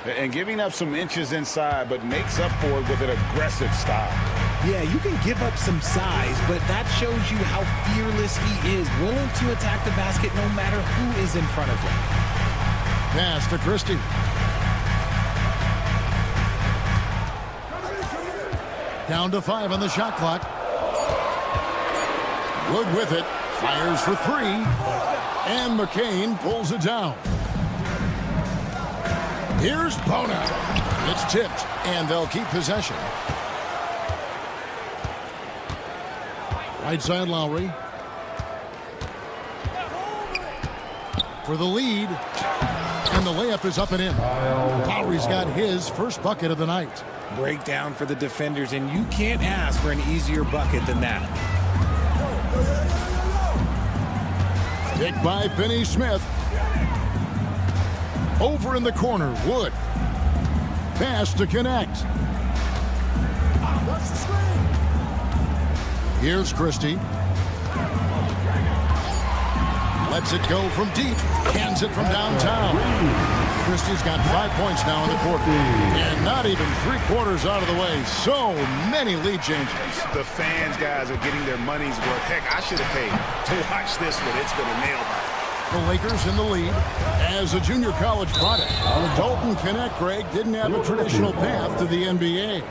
[SPEAKER 2] And giving up some inches inside, but makes up for it with an aggressive style.
[SPEAKER 3] Yeah, you can give up some size, but that shows you how fearless he is, willing to attack the basket no matter who is in front of him.
[SPEAKER 1] Pass to Christie. Down to 5 on the shot clock. Wood with it. Fires for 3. And McCain pulls it down. Here's Bona. It's tipped, and they'll keep possession. Right side, Lowry. For the lead. And the layup is up and in. Lowry's got his first bucket of the night.
[SPEAKER 3] Breakdown for the defenders, and you can't ask for an easier bucket than that.
[SPEAKER 1] Pick by Finney Smith. Over in the corner, Wood. Pass to Connect. Here's Christie. Lets it go from deep. Hands it from downtown. Christie's got 5 points now in the quarter. And not even 3/4 out of the way. So many lead changes.
[SPEAKER 2] The fans, guys, are getting their money's worth. Heck, I should have paid to watch this one. It's been a nail biter.
[SPEAKER 1] The Lakers in the lead as a junior college product. Dalton Connect, Greg, didn't have a traditional path to the NBA.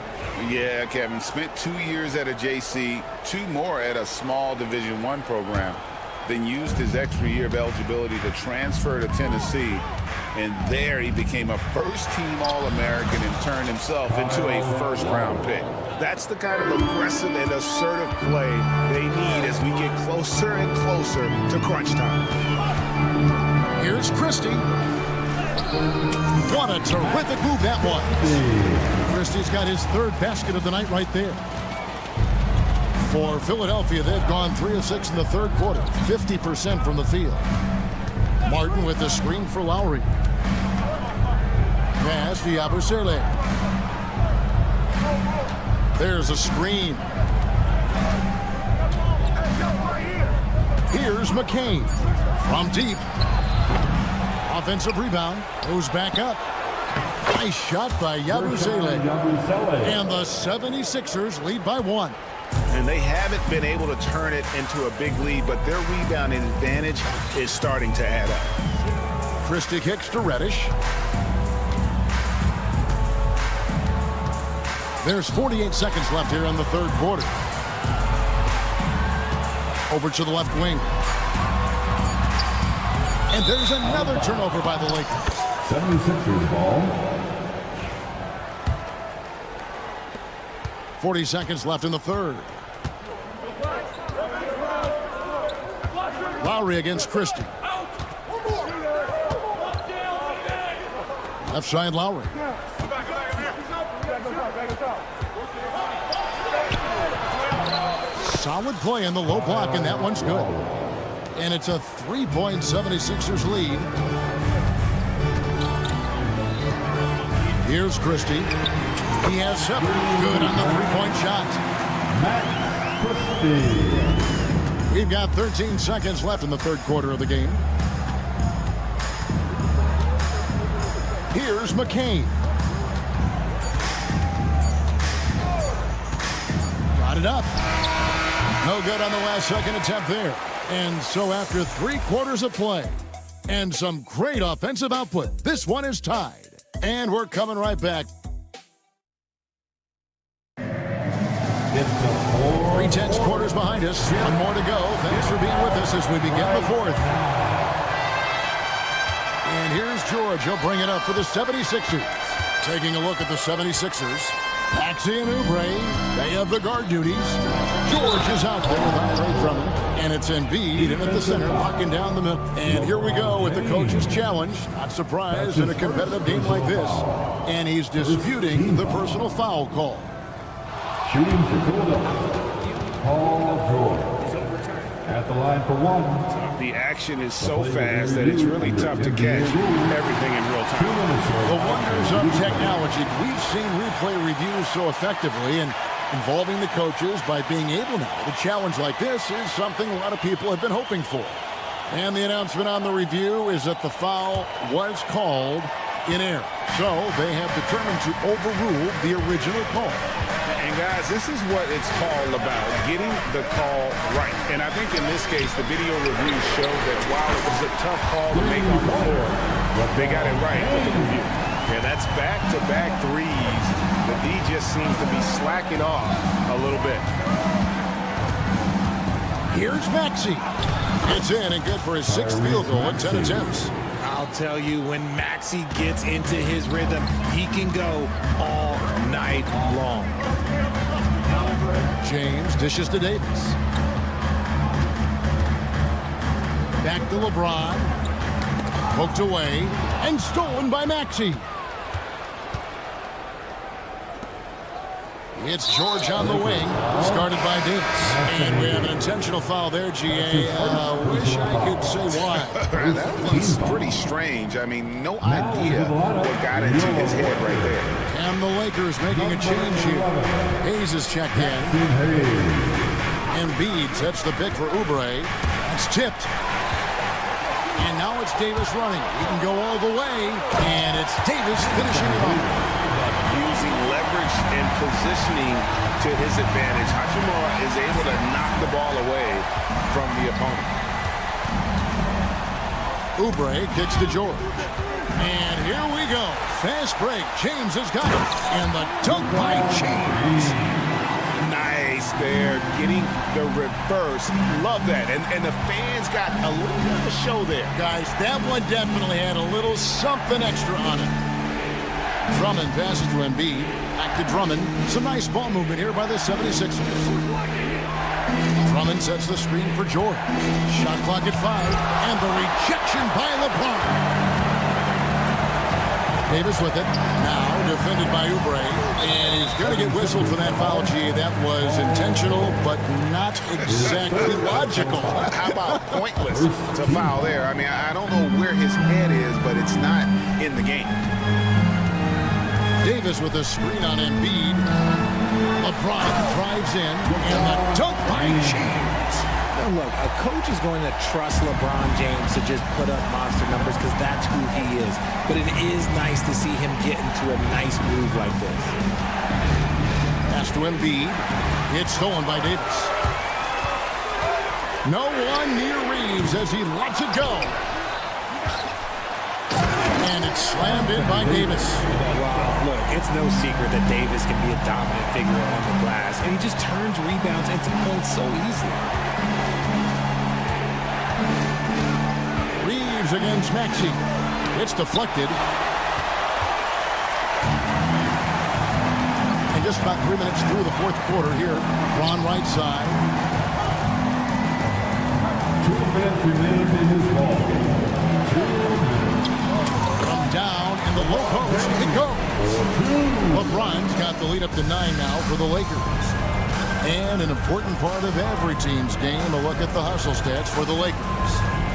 [SPEAKER 2] Yeah, Kevin, spent 2 years at a JC, 2 more at a small Division I program, then used his extra year of eligibility to transfer to Tennessee. And there he became a first-team All-American and turned himself into a first-round pick. That's the kind of aggressive and assertive play they need as we get closer and closer to crunch time.
[SPEAKER 1] Here's Christie. What a terrific move that was. Christie's got his 3rd basket of the night right there. For Philadelphia, they've gone 3 of 6 in the 3rd quarter, 50% from the field. Martin with the screen for Lowry. Pass to Yabusele. There's a screen. Here's McCain from deep. Offensive rebound. Goes back up. Nice shot by Yabusele. And the 76ers lead by 1.
[SPEAKER 2] And they haven't been able to turn it into a big lead, but their rebounding advantage is starting to add up.
[SPEAKER 1] Christie kicks to Reddish. There's 48 seconds left here in the 3rd quarter. Over to the left wing. And there's another turnover by the Lakers.
[SPEAKER 5] 76ers ball.
[SPEAKER 1] 40 seconds left in the third. Lowry against Christie. Left side Lowry. Solid play in the low block, and that one's good. And it's a 3-point 76ers lead. Here's Christie. He has 7. Good on the 3-point shot. We've got 13 seconds left in the third quarter of the game. Here's McCain. Got it up. No good on the last second attempt there. And so after 3 quarters of play and some great offensive output, this one is tied. And we're coming right back. 3 quarters behind us. 1 more to go. Thanks for being with us as we begin the fourth. And here's George. He'll bring it up for the 76ers. Taking a look at the 76ers. Maxey and Oubre, they have the guard duties. George is out there with Andre Drummond. And it's Embiid in at the center, locking down the middle. And here we go with the coach's challenge. Not surprised in a competitive game like this. And he's disputing the personal foul call.
[SPEAKER 5] Shooting for Philadelphia, Paul George. At the line for 1.
[SPEAKER 2] The action is so fast that it's really tough to catch everything in real time.
[SPEAKER 1] The wonders of technology. We've seen replay reviews so effectively and involving the coaches by being able now to challenge like this is something a lot of people have been hoping for. And the announcement on the review is that the foul was called in error. So they have determined to overrule the original call.
[SPEAKER 2] And guys, this is what it's all about, getting the call right. And I think in this case, the video review showed that while it was a tough call to make on the floor, they got it right with the review. And that's back-to-back threes. The D just seems to be slacking off a little bit.
[SPEAKER 1] Here's Maxey. It's in and good for his 6th field goal in 10 attempts.
[SPEAKER 3] I'll tell you, when Maxey gets into his rhythm, he can go all night long.
[SPEAKER 1] James dishes to Davis. Back to LeBron. Poked away and stolen by Maxey. It's George on the wing, started by Davis. And we have an intentional foul there, GA. Wish I could say why.
[SPEAKER 2] That was pretty strange. I mean, no idea what got into his head right there.
[SPEAKER 1] And the Lakers making a change here. Hayes is checked in. Embiid sets the pick for Oubre. That's tipped. And now it's Davis running. He can go all the way. And it's Davis finishing it off.
[SPEAKER 2] Using leverage and positioning to his advantage, Hachimura is able to knock the ball away from the opponent.
[SPEAKER 1] Oubre kicks to George. And here we go. Fast break. James has got it. And the dunk by James.
[SPEAKER 2] Nice there. Getting the reverse. Love that. And the fans got a little bit of a show there.
[SPEAKER 1] Guys, that one definitely had a little something extra on it. Drummond passes to Embiid. Back to Drummond. Some nice ball movement here by the 76ers. Drummond sets the screen for George. Shot clock at 5. And the rejection by LeBron. Davis with it. Now defended by Oubre. And he's going to get whistled for that foul, G. That was intentional, but not exactly logical.
[SPEAKER 2] How about pointless to foul there? I mean, I don't know where his head is, but it's not in the game.
[SPEAKER 1] Davis with a screen on Embiid. LeBron drives in, and the dunk by James.
[SPEAKER 3] Now look, a coach is going to trust LeBron James to just put up monster numbers because that's who he is. But it is nice to see him get into a nice groove like this.
[SPEAKER 1] Pass to Embiid. It's stolen by Davis. No one near Reeves as he lets it go. And it's slammed in by Davis.
[SPEAKER 3] Wow, look, it's no secret that Davis can be a dominant figure on the glass, and he just turns rebounds into points so easily.
[SPEAKER 1] Reeves Reeves against Maxey. It's deflected. And just about 3 minutes through the fourth quarter here. Braun right side.
[SPEAKER 5] 2 minutes remain in this ball game. 2 minutes.
[SPEAKER 1] From down in the low post, it goes. LeBron's got the lead up to 9 now for the Lakers. And an important part of every team's game, a look at the hustle stats for the Lakers.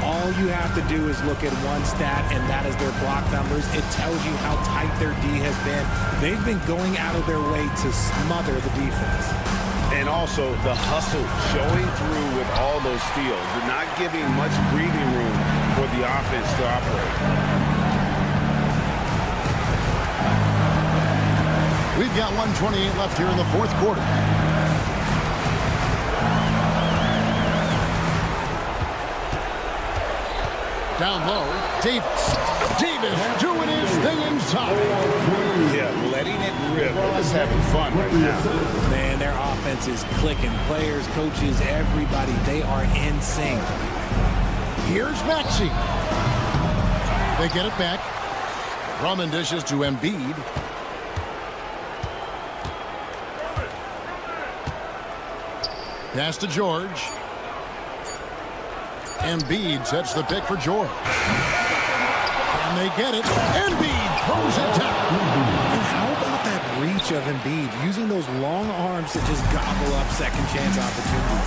[SPEAKER 3] All you have to do is look at one stat, and that is their block numbers. It tells you how tight their D has been. They've been going out of their way to smother the defense.
[SPEAKER 2] And also the hustle showing through with all those steals, not giving much breathing room for the offense to operate.
[SPEAKER 1] We've got 1:28 left here in the fourth quarter. Down low, Davis doing his thing inside.
[SPEAKER 2] Yeah, letting it rip. They're just having fun right now.
[SPEAKER 3] Man, their offense is clicking. Players, coaches, everybody, they are in sync.
[SPEAKER 1] Here's Maxey. They get it back. Drummond dishes to Embiid. Pass to George. Embiid sets the pick for George. And they get it. Embiid throws it down.
[SPEAKER 3] And how about that reach of Embiid, using those long arms to just gobble up second chance opportunities.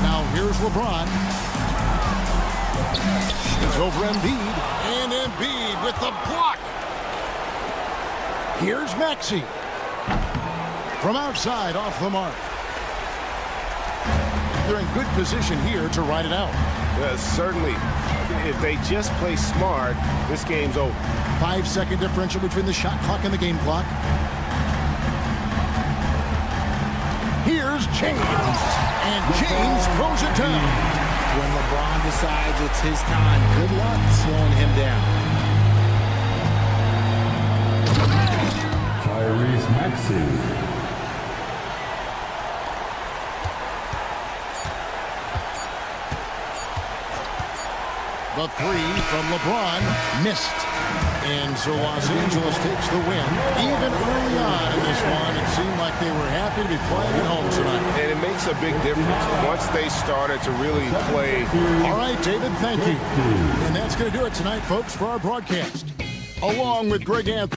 [SPEAKER 1] Now here's LeBron. It's over Embiid. And Embiid with the block. Here's Maxey. From outside off the mark. They're in good position here to ride it out.
[SPEAKER 2] Certainly. If they just play smart, this game's over.
[SPEAKER 1] 5-second differential between the shot clock and the game clock. Here's James. And James throws it down.
[SPEAKER 3] When LeBron decides it's his time, good luck slowing him down.
[SPEAKER 5] Tyrese Maxey.
[SPEAKER 1] The three from LeBron missed. And so Los Angeles takes the win. Even early on in this one, it seemed like they were happy to be playing at home tonight.
[SPEAKER 2] And it makes a big difference once they started to really play.
[SPEAKER 1] All right, David, thank you. And that's going to do it tonight, folks, for our broadcast. Along with Greg Anthony.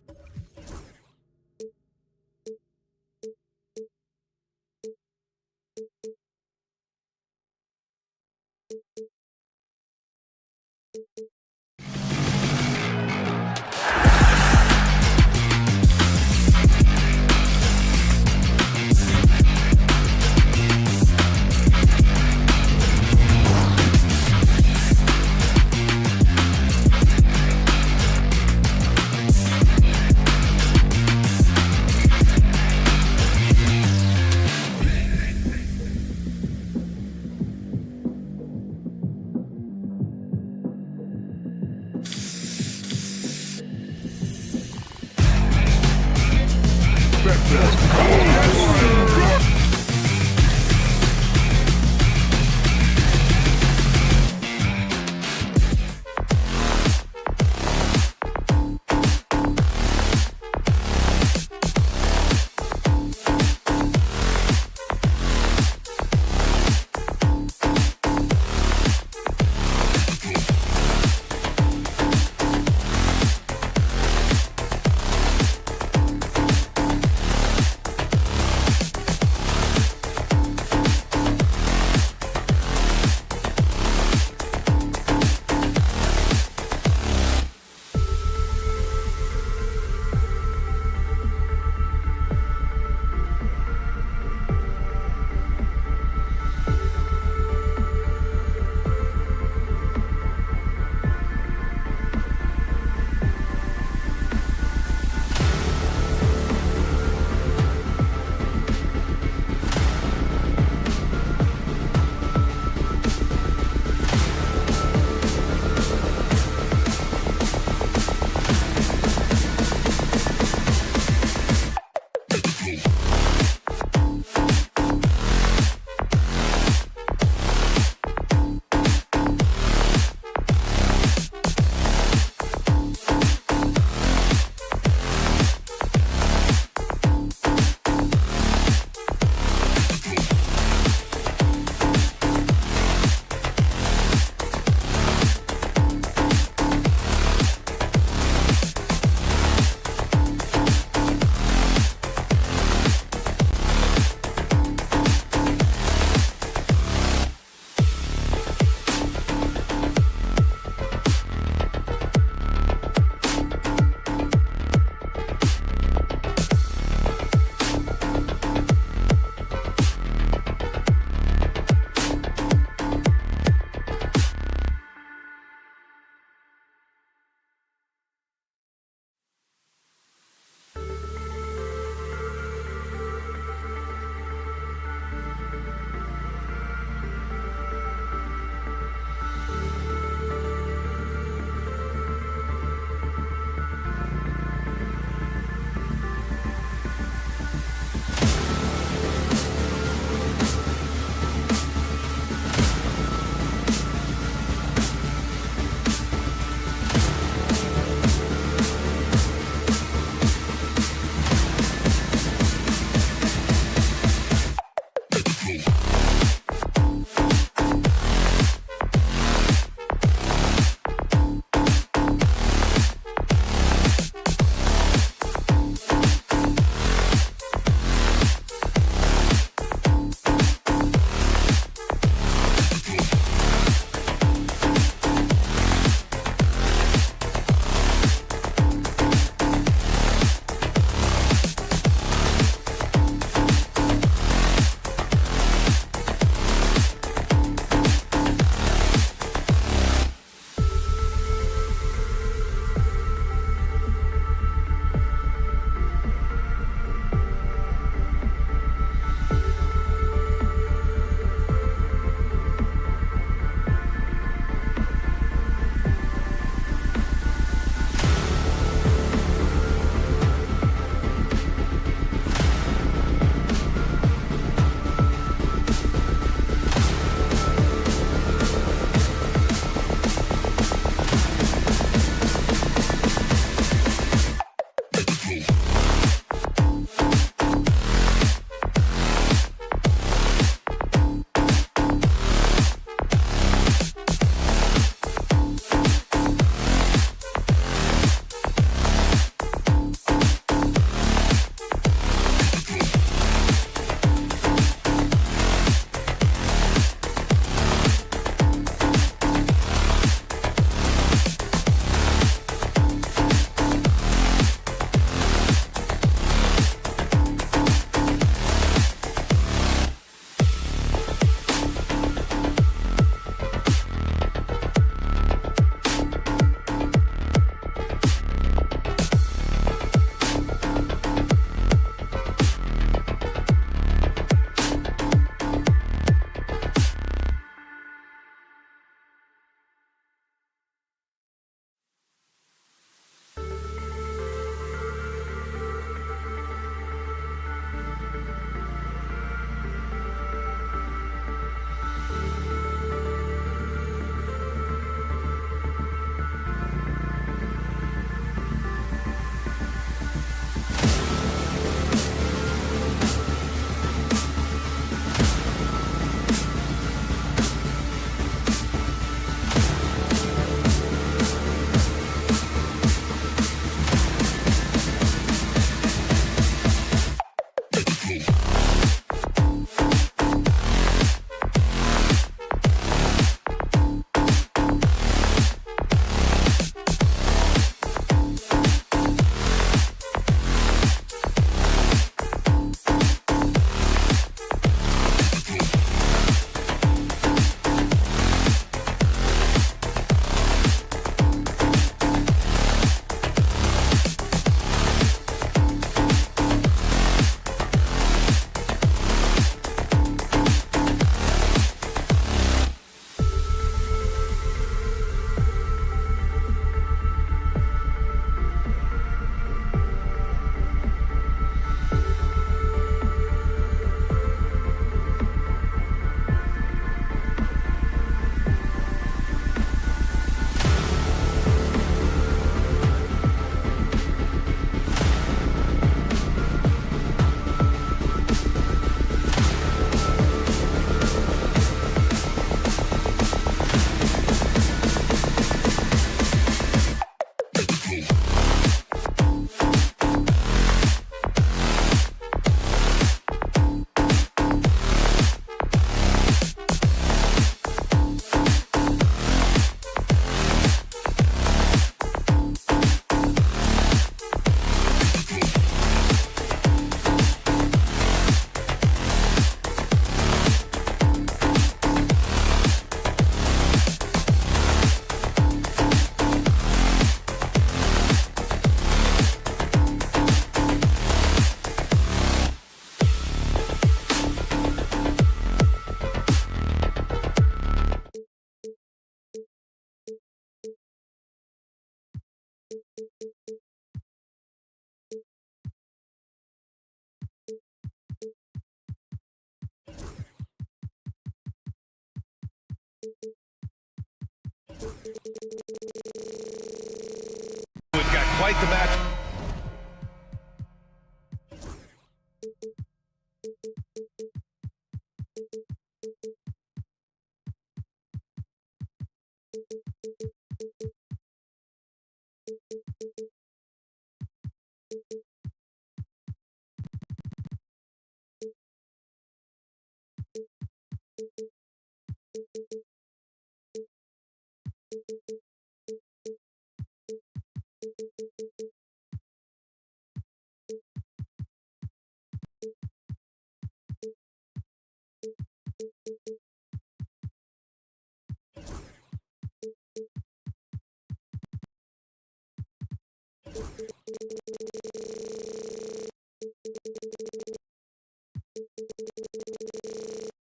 [SPEAKER 9] quite the match.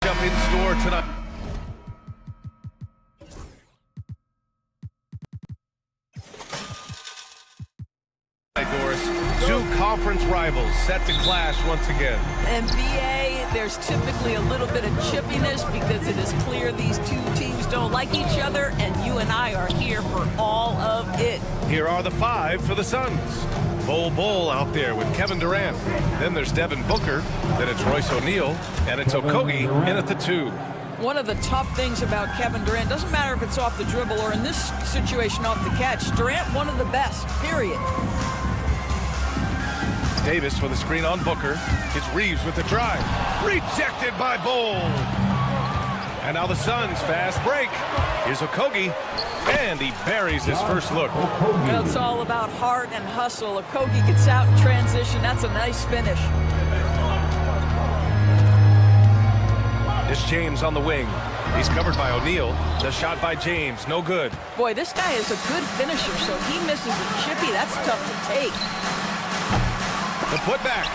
[SPEAKER 9] Jump in store tonight. Doris, two conference rivals set to clash once again.
[SPEAKER 15] NBA, there's typically a little bit of chippiness because it is clear these two teams don't like each other, and you and I are here for all of it.
[SPEAKER 9] Here are the five for the Suns. Bol out there with Kevin Durant. Then there's Devin Booker. Then it's Royce O'Neal. And it's Okogie in at the 2.
[SPEAKER 15] One of the tough things about Kevin Durant, doesn't matter if it's off the dribble or in this situation off the catch, Durant one of the best, period.
[SPEAKER 9] Davis with a screen on Booker. It's Reeves with the drive. Rejected by Bol. And now the Suns fast break. Here's Okogie. And he buries his first look.
[SPEAKER 15] Well, it's all about heart and hustle. Okogie gets out in transition. That's a nice finish.
[SPEAKER 9] It's James on the wing. He's covered by O'Neal. The shot by James, no good.
[SPEAKER 15] Boy, this guy is a good finisher, so he misses a chippy. That's tough to take.
[SPEAKER 9] The putback.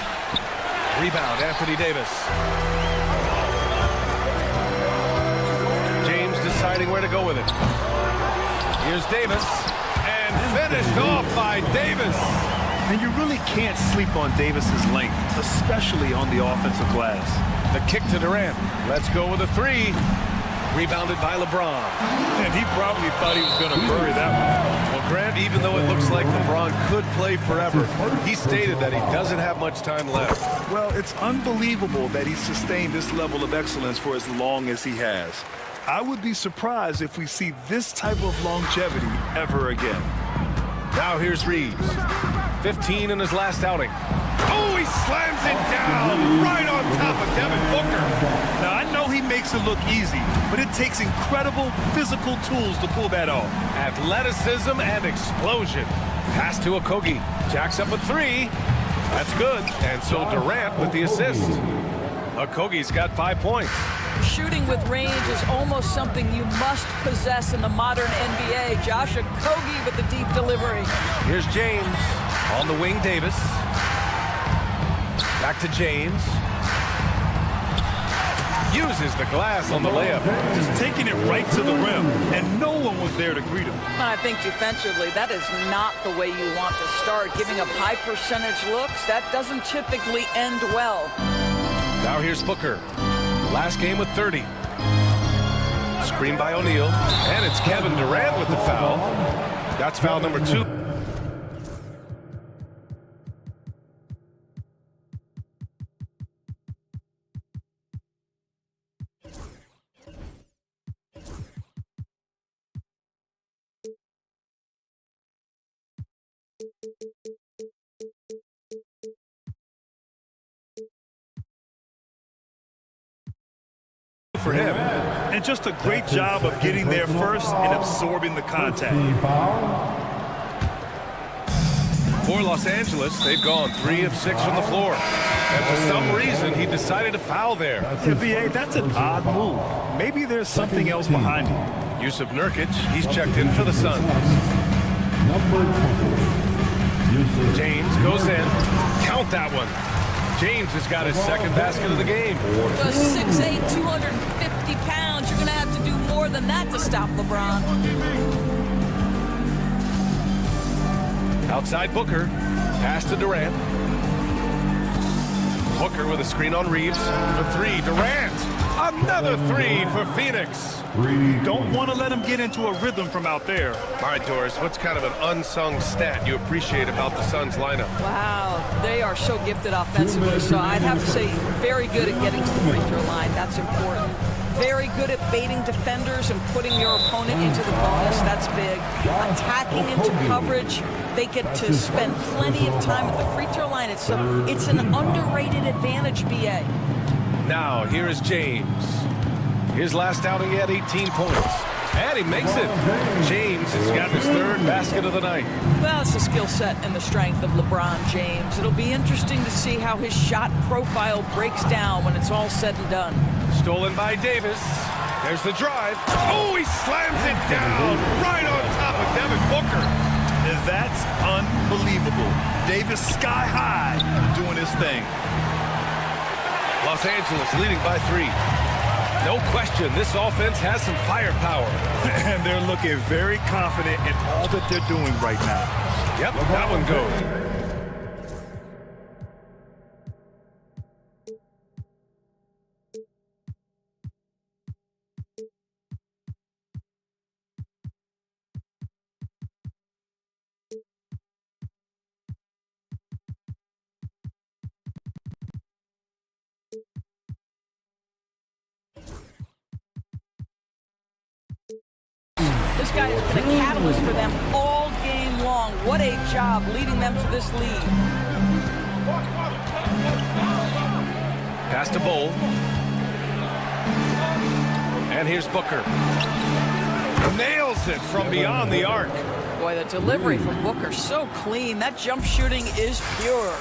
[SPEAKER 9] Rebound, Anthony Davis. James deciding where to go with it. Here's Davis, and finished off by Davis.
[SPEAKER 10] And you really can't sleep on Davis's length, especially on the offensive glass.
[SPEAKER 9] The kick to Durant. Let's go with a 3. Rebounded by LeBron.
[SPEAKER 10] And he probably thought he was going to bury that one.
[SPEAKER 9] Well, Grant, even though it looks like LeBron could play forever, he stated that he doesn't have much time left.
[SPEAKER 10] Well, it's unbelievable that he sustained this level of excellence for as long as he has. I would be surprised if we see this type of longevity ever again.
[SPEAKER 9] Now here's Reeves. 15 in his last outing. Oh, he slams it down right on top of Devin Booker.
[SPEAKER 10] Now, I know he makes it look easy, but it takes incredible physical tools to pull that off.
[SPEAKER 9] Athleticism and explosion. Pass to Okogie. Jacks up a 3. That's good. And so Durant with the assist. Okogie's got 5 points.
[SPEAKER 15] Shooting with range is almost something you must possess in the modern NBA. Josh Okogie with the deep delivery.
[SPEAKER 9] Here's James. On the wing, Davis. Back to James. Uses the glass on the layup.
[SPEAKER 10] Just taking it right to the rim, and no one was there to greet him.
[SPEAKER 15] I think defensively, that is not the way you want to start. Giving up high percentage looks, that doesn't typically end well.
[SPEAKER 9] Now here's Booker. Last game with 30. Screen by O'Neal. And it's Kevin Durant with the foul. That's foul number 2. For him.
[SPEAKER 10] And just a great job of getting there first and absorbing the contact.
[SPEAKER 9] For Los Angeles, they've gone 3 of 6 from the floor. And for some reason, he decided to foul there.
[SPEAKER 10] Yeah, B.A., that's an odd move. Maybe there's something else behind it.
[SPEAKER 9] Yusuf Nurkic, he's checked in for the Suns. James goes in. Count that one. James has got his second basket of the game.
[SPEAKER 15] 6'8", 250 pounds. You're going to have to do more than that to stop LeBron.
[SPEAKER 9] Outside Booker. Pass to Durant. Booker with a screen on Reeves. For 3, Durant. Another three for Phoenix.
[SPEAKER 10] Don't want to let him get into a rhythm from out there.
[SPEAKER 9] All right, Doris, what's kind of an unsung stat you appreciate about the Suns lineup?
[SPEAKER 15] Wow, they are so gifted offensively, so I'd have to say very good at getting to the free throw line. That's important. Very good at baiting defenders and putting your opponent into the bonus. That's big. Attacking into coverage. They get to spend plenty of time at the free throw line. It's an underrated advantage, BA.
[SPEAKER 9] Now, here is James. His last outing, he had 18 points. And he makes it. James has got his third basket of the night.
[SPEAKER 15] Well, it's the skill set and the strength of LeBron James. It'll be interesting to see how his shot profile breaks down when it's all said and done.
[SPEAKER 9] Stolen by Davis. There's the drive. Oh, he slams it down right on top of Devin Booker.
[SPEAKER 10] And that's unbelievable. Davis sky high doing his thing.
[SPEAKER 9] Los Angeles leading by 3. No question, this offense has some firepower.
[SPEAKER 10] And they're looking very confident in all that they're doing right now.
[SPEAKER 9] Yep, that one goes.
[SPEAKER 15] This guy has been a catalyst for them all game long. What a job leading them to this lead.
[SPEAKER 9] Pass to Bowl. And here's Booker. Nails it from beyond the arc.
[SPEAKER 15] Boy, the delivery from Booker, so clean. That jump shooting is pure.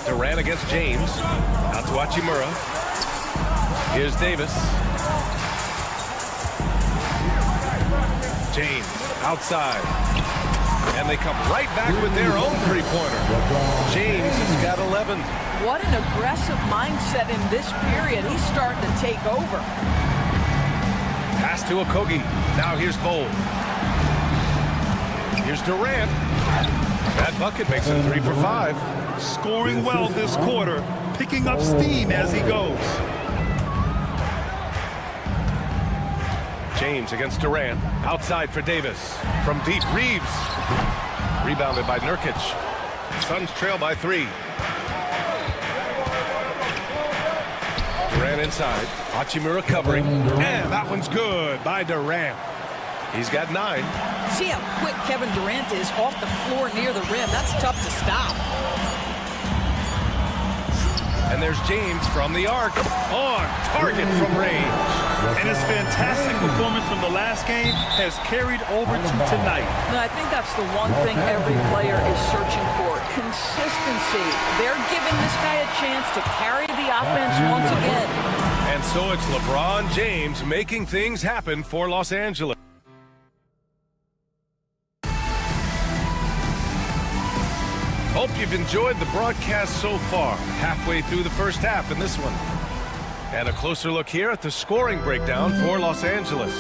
[SPEAKER 9] Durant against James. Out to Hachimura. Here's Davis. James outside. And they come right back with their own three-pointer. James has got 11.
[SPEAKER 15] What an aggressive mindset in this period. He's starting to take over.
[SPEAKER 9] Pass to Okogie. Now here's Bowl. Here's Durant. That bucket makes it 3 for 5.
[SPEAKER 10] Scoring well this quarter, picking up steam as he goes.
[SPEAKER 9] James against Durant. Outside for Davis. From deep, Reeves. Rebounded by Nurkic. Suns trail by 3. Durant inside. Hachimura covering. And that one's good by Durant. He's got 9.
[SPEAKER 15] See how quick Kevin Durant is off the floor near the rim. That's tough to stop.
[SPEAKER 9] And there's James from the arc. On target from range.
[SPEAKER 10] And his fantastic performance from the last game has carried over to tonight.
[SPEAKER 15] And I think that's the one thing every player is searching for. Consistency. They're giving this guy a chance to carry the offense once again.
[SPEAKER 9] And so it's LeBron James making things happen for Los Angeles. Hope you've enjoyed the broadcast so far. Halfway through the first half in this one. And a closer look here at the scoring breakdown for Los Angeles.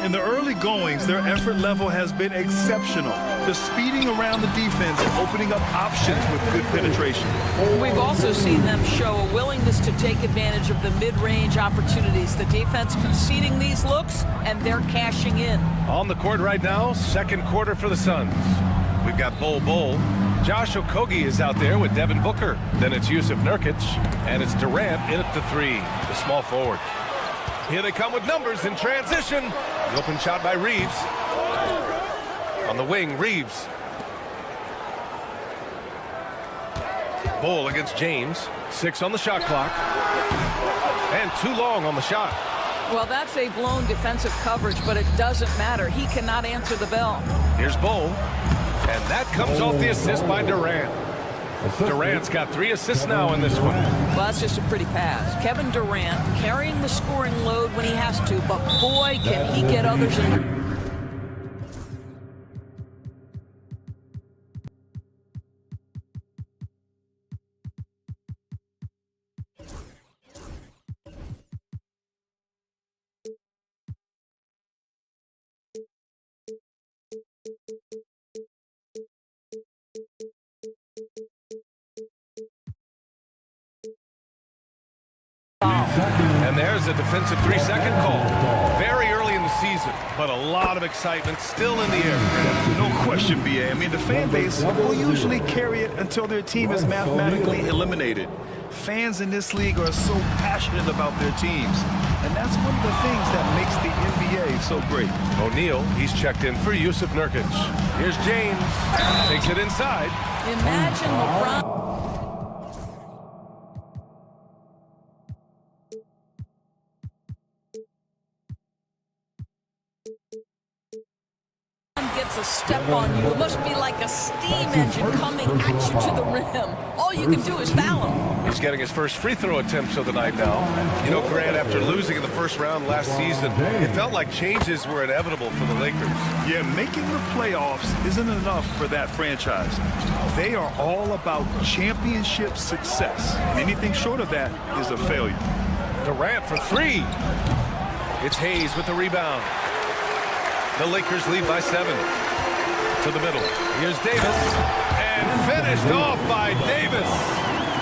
[SPEAKER 10] In the early goings, their effort level has been exceptional. The speeding around the defense and opening up options with good penetration.
[SPEAKER 15] We've also seen them show a willingness to take advantage of the mid-range opportunities. The defense conceding these looks, and they're cashing in.
[SPEAKER 9] On the court right now, second quarter for the Suns. We've got Bowl. Josh Okogie is out there with Devin Booker. Then it's Yusuf Nurkic, and it's Durant in at the 3, the small forward. Here they come with numbers in transition. The open shot by Reeves. On the wing, Reeves. Bowl against James. 6 on the shot clock. And too long on the shot.
[SPEAKER 15] Well, that's a blown defensive coverage, but it doesn't matter. He cannot answer the bell.
[SPEAKER 9] Here's Bowl. And that comes off the assist by Durant. Durant's got 3 assists now in this one.
[SPEAKER 15] Well, that's just a pretty pass. Kevin Durant carrying the scoring load when he has to, but boy, can he get others in.
[SPEAKER 9] And there's a defensive 3-second call. Very early in the season, but a lot of excitement still in the air.
[SPEAKER 10] No question, BA. I mean, the fan base will usually carry it until their team is mathematically eliminated. Fans in this league are so passionate about their teams. And that's one of the things that makes the NBA so great.
[SPEAKER 9] O'Neal, he's checked in for Yusuf Nurkic. Here's James. Takes it inside.
[SPEAKER 15] Imagine LeBron gets a step on you. It must be like a steam engine coming at you to the rim. All you can do is foul him.
[SPEAKER 9] He's getting his first free throw attempts of the night now. You know, Grant, after losing in the first round last season, it felt like changes were inevitable for the Lakers.
[SPEAKER 10] Yeah, making the playoffs isn't enough for that franchise. They are all about championship success. Anything short of that is a failure.
[SPEAKER 9] Durant for three. It's Hayes with the rebound. The Lakers lead by 7. To the middle. Here's Davis. And finished off by Davis.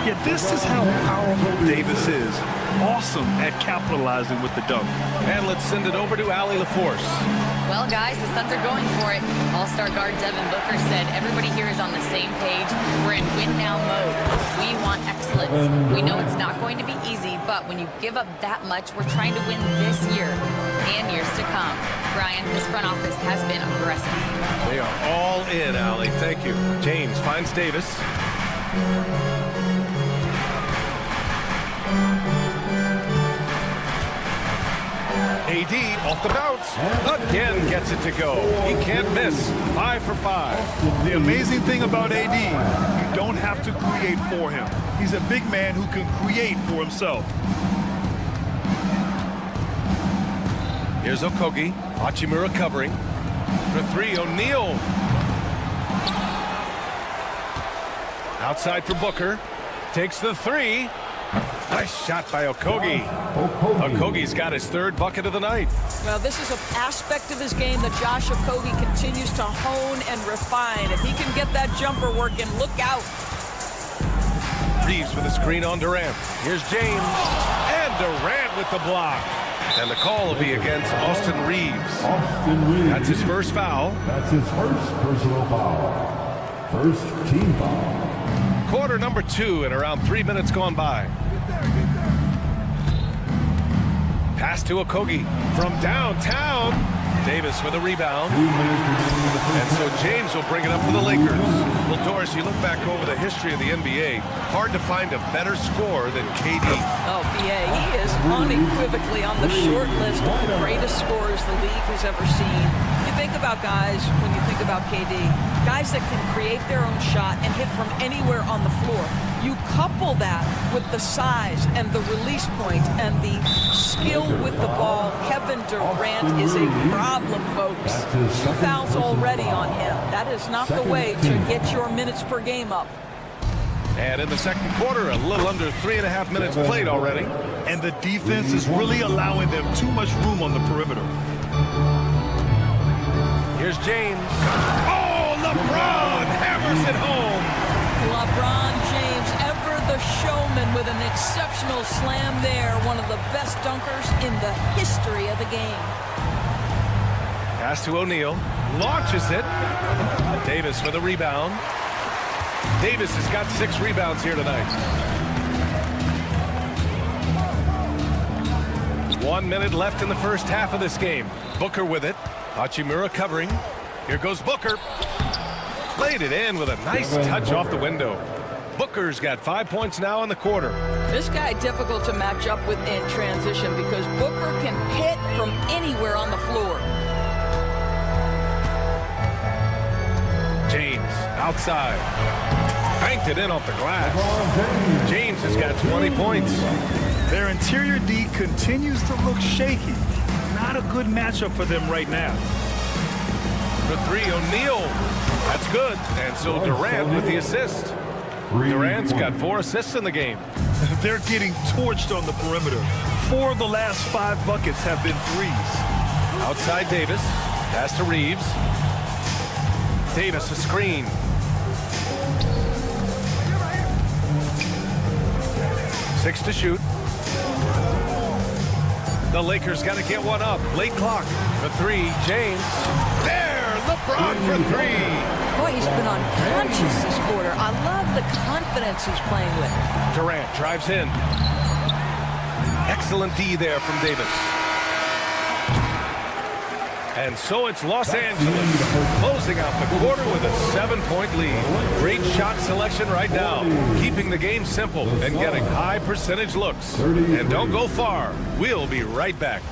[SPEAKER 10] Yeah, this is how powerful Davis is. Awesome at capitalizing with the dunk.
[SPEAKER 9] And let's send it over to Allie LaForce.
[SPEAKER 11] Well, guys, the Suns are going for it. All-star guard Devin Booker said everybody here is on the same page. We're in win-now mode. We want excellence. We know it's not going to be easy, but when you give up that much, we're trying to win this year and years to come. Brian, this front office has been aggressive.
[SPEAKER 9] They are all in, Allie. Thank you. James finds Davis. AD off the bounce. Again gets it to go. He can't miss. 5 for 5.
[SPEAKER 10] The amazing thing about AD, you don't have to create for him. He's a big man who can create for himself.
[SPEAKER 9] Here's Okogie. Hachimura covering. For 3, O'Neal. Outside for Booker. Takes the 3. Nice shot by Okogie. Okogie's got his 3rd bucket of the night.
[SPEAKER 15] Well, this is an aspect of his game that Josh Okogie continues to hone and refine. If he can get that jumper working, look out.
[SPEAKER 9] Reeves with a screen on Durant. Here's James. And Durant with the block. And the call will be against Austin Reeves. That's his first foul.
[SPEAKER 5] That's his first personal foul. First team foul.
[SPEAKER 9] Quarter number 2 and around 3 minutes gone by. Pass to Okogie from downtown. Davis with a rebound. And so James will bring it up for the Lakers. Well, Doris, you look back over the history of the NBA, hard to find a better scorer than KD.
[SPEAKER 15] Oh, BA, he is unequivocally on the short list of the greatest scorers the league has ever seen. You think about guys, when you think about KD, guys that can create their own shot and hit from anywhere on the floor. You couple that with the size and the release point and the skill with the ball. Kevin Durant is a problem, folks. 2 fouls already on him. That is not the way to get your minutes per game up.
[SPEAKER 9] And in the second quarter, a little under 3.5 minutes played already.
[SPEAKER 10] And the defense is really allowing them too much room on the perimeter.
[SPEAKER 9] Here's James. Oh, LeBron hammers it home.
[SPEAKER 15] LeBron James, ever the showman, with an exceptional slam there. One of the best dunkers in the history of the game.
[SPEAKER 9] Pass to O'Neal. Launches it. Davis with a rebound. Davis has got 6 rebounds here tonight. 1 minute left in the first half of this game. Booker with it. Hachimura covering. Here goes Booker. Played it in with a nice touch off the window. Booker's got 5 points now in the quarter.
[SPEAKER 15] This guy difficult to match up with in transition because Booker can hit from anywhere on the floor.
[SPEAKER 9] James outside. Banked it in off the glass. James has got 20 points.
[SPEAKER 10] Their interior D continues to look shaky. Not a good matchup for them right now.
[SPEAKER 9] For 3, O'Neal. That's good. And so Durant with the assist. Durant's got 4 assists in the game.
[SPEAKER 10] They're getting torched on the perimeter. 4 of the last 5 buckets have been threes.
[SPEAKER 9] Outside Davis. Pass to Reeves. Davis a screen. Six to shoot. The Lakers got to get one up. Late clock. For three, James. There, LeBron for three.
[SPEAKER 15] Boy, he's been unconscious this quarter. I love the confidence he's playing with.
[SPEAKER 9] Durant drives in. Excellent D there from Davis. And so it's Los Angeles closing out the quarter with a 7-point lead. Great shot selection right now, keeping the game simple and getting high percentage looks. And don't go far. We'll be right back.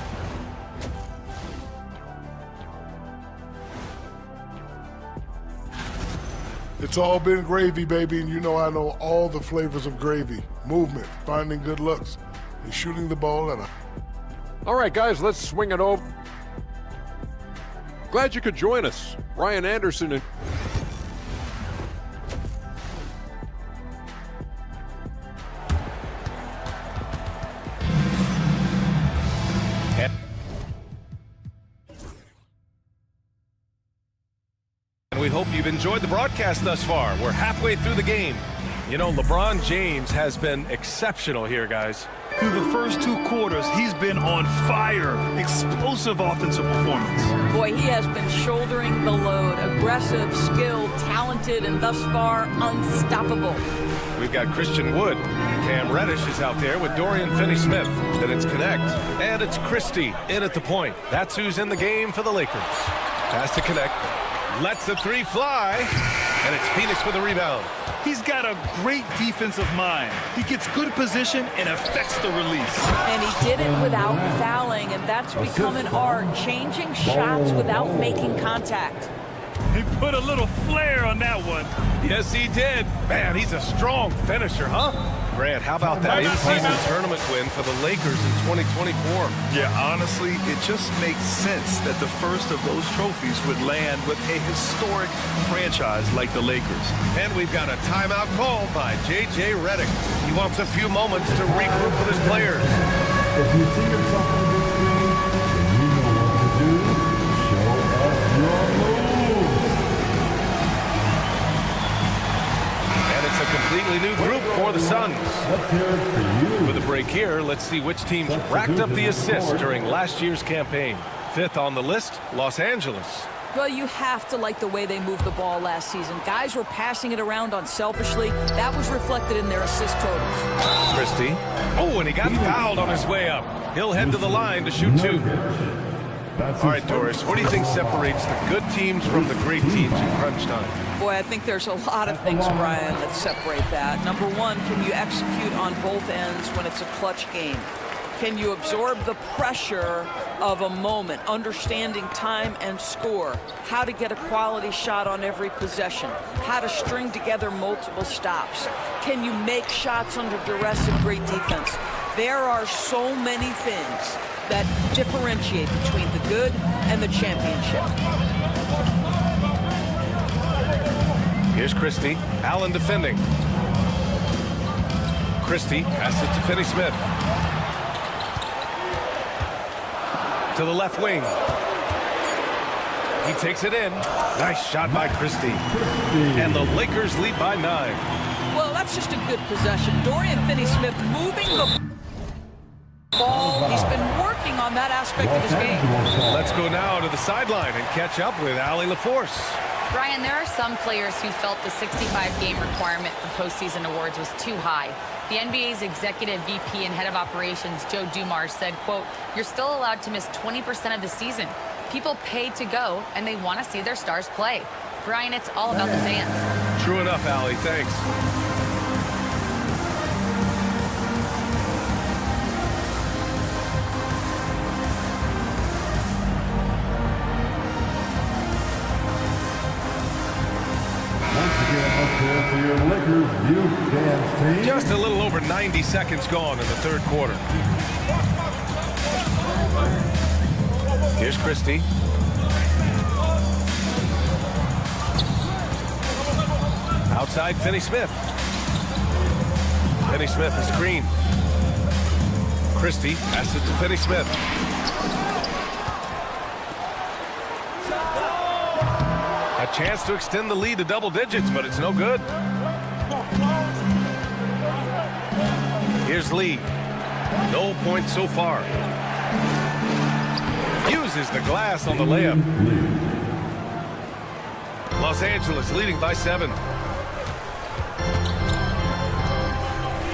[SPEAKER 14] It's all been gravy, baby, and you know I know all the flavors of gravy. Movement, finding good looks, and shooting the ball at a...
[SPEAKER 6] All right, guys, let's swing it over. Glad you could join us. Ryan Anderson and...
[SPEAKER 9] And we hope you've enjoyed the broadcast thus far. We're halfway through the game. You know, LeBron James has been exceptional here, guys.
[SPEAKER 10] Through the first 2 quarters, he's been on fire. Explosive offensive performance.
[SPEAKER 15] Boy, he has been shouldering the load. Aggressive, skilled, talented, and thus far, unstoppable.
[SPEAKER 9] We've got Christian Wood. Cam Reddish is out there with Dorian Finney-Smith. Then it's Connect. And it's Christie in at the point. That's who's in the game for the Lakers. Pass to Connect. Lets the three fly. And it's Phoenix with a rebound.
[SPEAKER 10] He's got a great defensive mind. He gets good position and affects the release.
[SPEAKER 15] And he did it without fouling, and that's become an art, changing shots without making contact.
[SPEAKER 10] He put a little flair on that one.
[SPEAKER 9] Yes, he did. Man, he's a strong finisher, huh? Grant, how about that in-season tournament win for the Lakers in 2024?
[SPEAKER 10] Yeah, honestly, it just makes sense that the first of those trophies would land with a historic franchise like the Lakers.
[SPEAKER 9] And we've got a timeout call by J.J. Redick. He wants a few moments to regroup with his players.
[SPEAKER 5] If you see yourself in this game, then you know what to do. Show us your moves.
[SPEAKER 9] It's a completely new group for the Suns.
[SPEAKER 5] Let's hear it for you.
[SPEAKER 9] With a break here, let's see which teams racked up the assists during last year's campaign. 5th on the list, Los Angeles.
[SPEAKER 15] Well, you have to like the way they moved the ball last season. Guys were passing it around unselfishly. That was reflected in their assist totals.
[SPEAKER 9] Christie. Oh, and he got fouled on his way up. He'll head to the line to shoot 2. All right, Doris, what do you think separates the good teams from the great teams in crunch time?
[SPEAKER 15] Boy, I think there's a lot of things, Brian, that separate that. Number one, can you execute on both ends when it's a clutch game? Can you absorb the pressure of a moment, understanding time and score, how to get a quality shot on every possession, how to string together multiple stops? Can you make shots under duress and great defense? There are so many things that differentiate between the good and the championship.
[SPEAKER 9] Here's Christie. Allen defending. Christie passes it to Finney-Smith. To the left wing. He takes it in. Nice shot by Christie. And the Lakers lead by 9.
[SPEAKER 15] Well, that's just a good possession. Dorian Finney-Smith moving the ball. He's been working on that aspect of his game.
[SPEAKER 9] Let's go now to the sideline and catch up with Allie LaForce.
[SPEAKER 11] Brian, there are some players who felt the 65-game requirement for postseason awards was too high. The NBA's executive VP and head of operations, Joe Dumars, said, quote, "You're still allowed to miss 20% of the season. People pay to go, and they want to see their stars play." Brian, it's all about the fans.
[SPEAKER 9] True enough, Allie. Thanks.
[SPEAKER 5] For your Lakers youth dance team.
[SPEAKER 9] Just a little over 90 seconds gone in the 3rd quarter. Here's Christie. Outside Finney-Smith. Finney-Smith is screen. Christie passes to Finney-Smith. A chance to extend the lead to double digits, but it's no good. Here's Lee. No points so far. Uses the glass on the layup. Los Angeles leading by 7.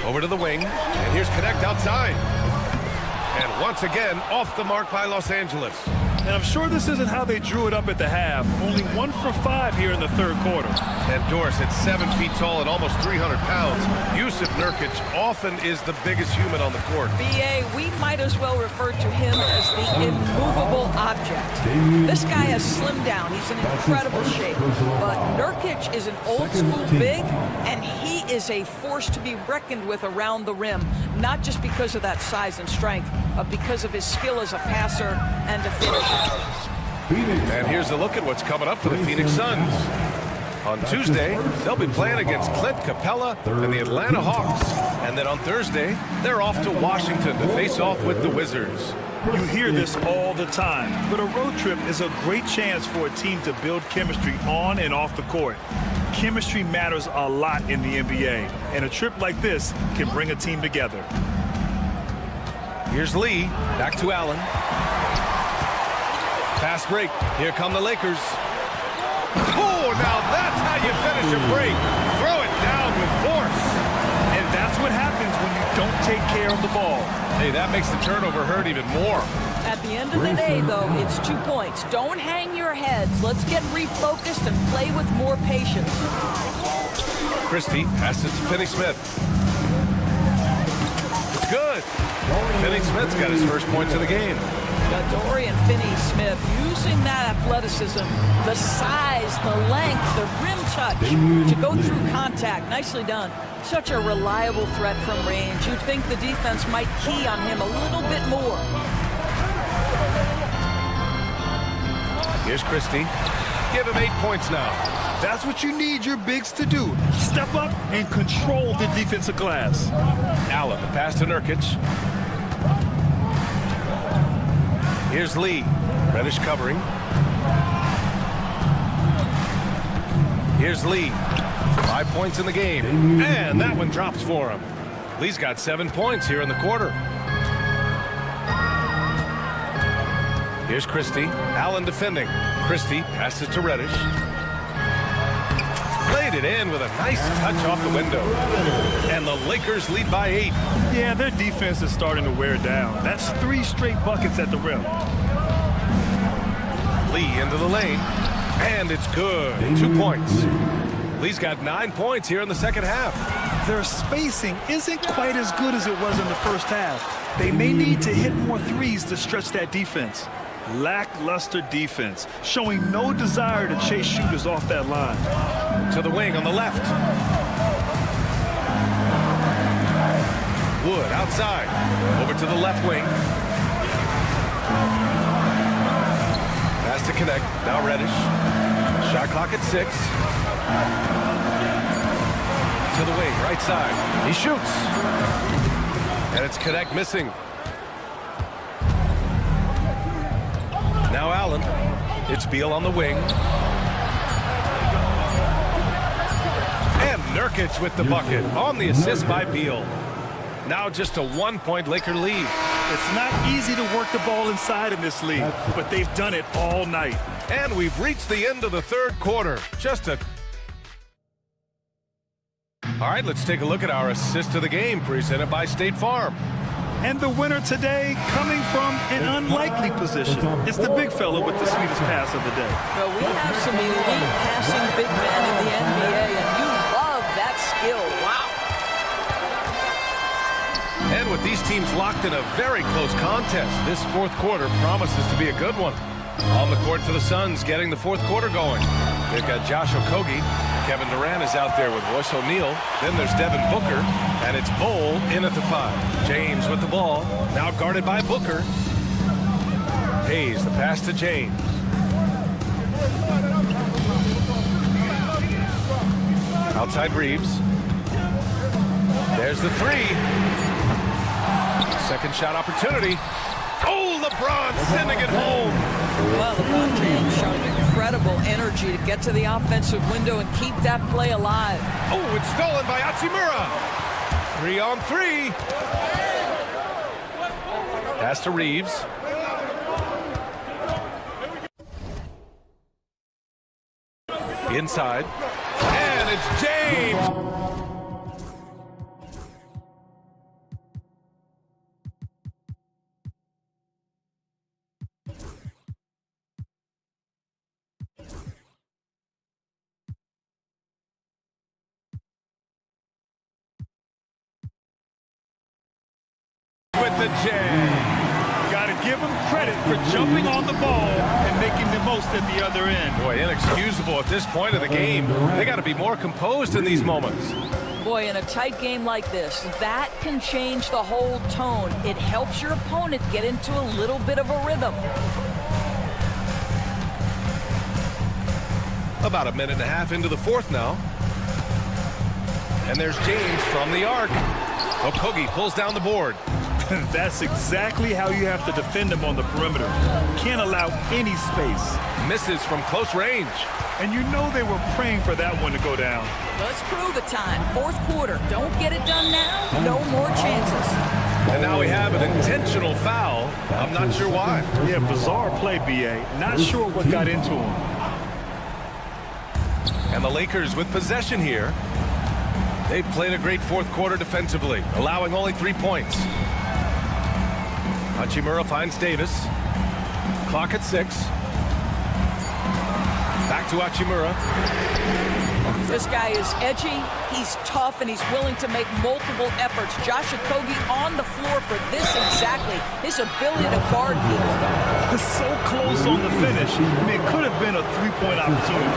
[SPEAKER 9] Over to the wing, and here's Connect outside. And once again, off the mark by Los Angeles.
[SPEAKER 10] And I'm sure this isn't how they drew it up at the half. Only 1 for 5 here in the third quarter.
[SPEAKER 9] And Dorsett, 7 feet tall and almost 300 pounds. Yusuf Nurkic often is the biggest human on the court.
[SPEAKER 15] BA, we might as well refer to him as the immovable object. This guy has slimmed down. He's in incredible shape. But Nurkic is an old-school big, and he is a force to be reckoned with around the rim, not just because of that size and strength, but because of his skill as a passer and a finisher.
[SPEAKER 9] And here's a look at what's coming up for the Phoenix Suns. On Tuesday, they'll be playing against Clint Capella and the Atlanta Hawks. And then on Thursday, they're off to Washington to face off with the Wizards.
[SPEAKER 10] You hear this all the time, but a road trip is a great chance for a team to build chemistry on and off the court. Chemistry matters a lot in the NBA, and a trip like this can bring a team together.
[SPEAKER 9] Here's Lee, back to Allen. Fast break. Here come the Lakers. Oh, now that's how you finish a break. Throw it down with force.
[SPEAKER 10] And that's what happens when you don't take care of the ball.
[SPEAKER 9] Hey, that makes the turnover hurt even more.
[SPEAKER 15] At the end of the day, though, it's 2 points. Don't hang your heads. Let's get refocused and play with more patience.
[SPEAKER 9] Christie passes to Finney-Smith. It's good. Finney-Smith's got his first points of the game.
[SPEAKER 15] Dorian Finney-Smith using that athleticism, the size, the length, the rim touch to go through contact. Nicely done. Such a reliable threat from range. You'd think the defense might key on him a little bit more.
[SPEAKER 9] Here's Christie. Give him 8 points now.
[SPEAKER 10] That's what you need your bigs to do. Step up and control the defensive glass.
[SPEAKER 9] Allen, the pass to Nurkic. Here's Lee. Reddish covering. Here's Lee. 5 points in the game. And that one drops for him. Lee's got 7 points here in the quarter. Here's Christie. Allen defending. Christie passes to Reddish. Laid it in with a nice touch off the window. And the Lakers lead by 8.
[SPEAKER 10] Yeah, their defense is starting to wear down. That's 3 straight buckets at the rim.
[SPEAKER 9] Lee into the lane. And it's good. 2 points. Lee's got 9 points here in the second half.
[SPEAKER 10] Their spacing isn't quite as good as it was in the first half. They may need to hit more threes to stretch that defense. Lackluster defense, showing no desire to chase shooters off that line.
[SPEAKER 9] To the wing on the left. Wood outside. Over to the left wing. Pass to Connect. Now Reddish. Shot clock at 6. To the wing, right side. He shoots. And it's Connect missing. Now Allen. It's Beal on the wing. And Nurkic with the bucket on the assist by Beal. Now just a 1-point Laker lead.
[SPEAKER 10] It's not easy to work the ball inside in this league, but they've done it all night.
[SPEAKER 9] And we've reached the end of the third quarter. All right, let's take a look at our assist of the game presented by State Farm.
[SPEAKER 10] And the winner today coming from an unlikely position. It's the big fella with the sweetest pass of the day.
[SPEAKER 15] Well, we have some elite passing big men in the NBA, and you love that skill. Wow.
[SPEAKER 9] And with these teams locked in a very close contest, this fourth quarter promises to be a good one. On the court for the Suns, getting the fourth quarter going. They've got Josh Okogie. Kevin Durant is out there with Royce O'Neal. Then there's Devin Booker, and it's Bol in at the 5. James with the ball, now guarded by Booker. Hayes, the pass to James. Outside Reeves. There's the 3. Second shot opportunity. Oh, LeBron sending it home.
[SPEAKER 15] Well, LeBron James showing incredible energy to get to the offensive window and keep that play alive.
[SPEAKER 9] Oh, it's stolen by Hachimura. 3-on-3. Pass to Reeves. Inside. And it's James. With the jam.
[SPEAKER 10] Got to give them credit for jumping on the ball and making the most at the other end.
[SPEAKER 9] Boy, inexcusable at this point of the game. They got to be more composed in these moments.
[SPEAKER 15] Boy, in a tight game like this, that can change the whole tone. It helps your opponent get into a little bit of a rhythm.
[SPEAKER 9] About a minute and a half into the fourth now. And there's James from the arc. Okogie pulls down the board.
[SPEAKER 10] That's exactly how you have to defend him on the perimeter. Can't allow any space.
[SPEAKER 9] Misses from close range.
[SPEAKER 10] And you know they were praying for that one to go down.
[SPEAKER 15] Let's prove it time. Fourth quarter. Don't get it done now. No more chances.
[SPEAKER 9] And now we have an intentional foul. I'm not sure why.
[SPEAKER 10] Yeah, bizarre play, B.A. Not sure what got into him.
[SPEAKER 9] And the Lakers with possession here. They've played a great fourth quarter defensively, allowing only 3 points. Hachimura finds Davis. Clock at 6. Back to Hachimura.
[SPEAKER 15] This guy is edgy, he's tough, and he's willing to make multiple efforts. Josh Okogie on the floor for this exactly. His ability to guard people.
[SPEAKER 10] It's so close on the finish. I mean, it could have been a three-point opportunity.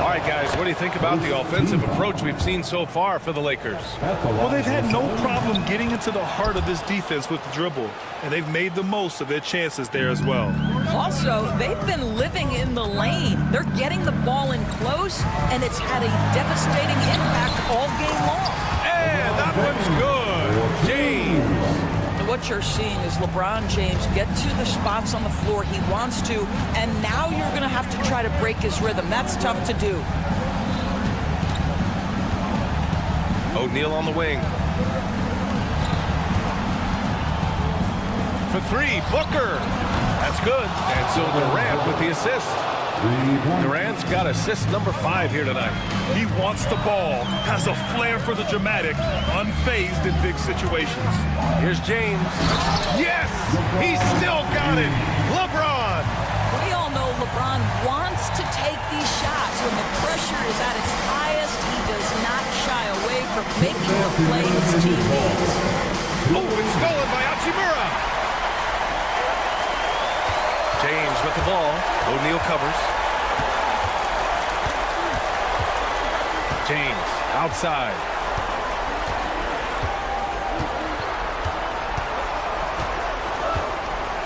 [SPEAKER 9] All right, guys, what do you think about the offensive approach we've seen so far for the Lakers?
[SPEAKER 10] Well, they've had no problem getting into the heart of this defense with the dribble, and they've made the most of their chances there as well.
[SPEAKER 15] Also, they've been living in the lane. They're getting the ball in close, and it's had a devastating impact all game long.
[SPEAKER 9] And that one's good. James.
[SPEAKER 15] What you're seeing is LeBron James get to the spots on the floor he wants to, and now you're going to have to try to break his rhythm. That's tough to do.
[SPEAKER 9] O'Neal on the wing. For 3, Booker. That's good. And so Durant with the assist. Durant's got assist number 5 here tonight.
[SPEAKER 10] He wants the ball, has a flair for the dramatic, unfazed in big situations.
[SPEAKER 9] Here's James. Yes! He's still got it! LeBron!
[SPEAKER 15] We all know LeBron wants to take these shots. When the pressure is at its highest, he does not shy away from making the play his team needs.
[SPEAKER 9] Oh, it's stolen by Hachimura! James with the ball. O'Neal covers. James outside.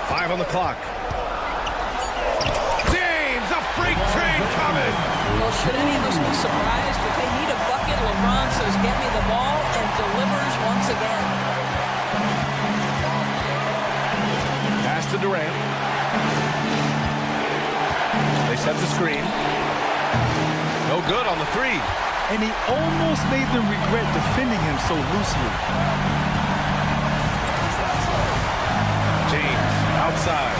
[SPEAKER 9] Five on the clock. James, a freight train coming.
[SPEAKER 15] Well, should any of us be surprised? If they need a bucket, LeBron says, get me the ball, and delivers once again.
[SPEAKER 9] Pass to Durant. They set the screen. No good on the 3.
[SPEAKER 10] And he almost made them regret defending him so loosely.
[SPEAKER 9] James outside.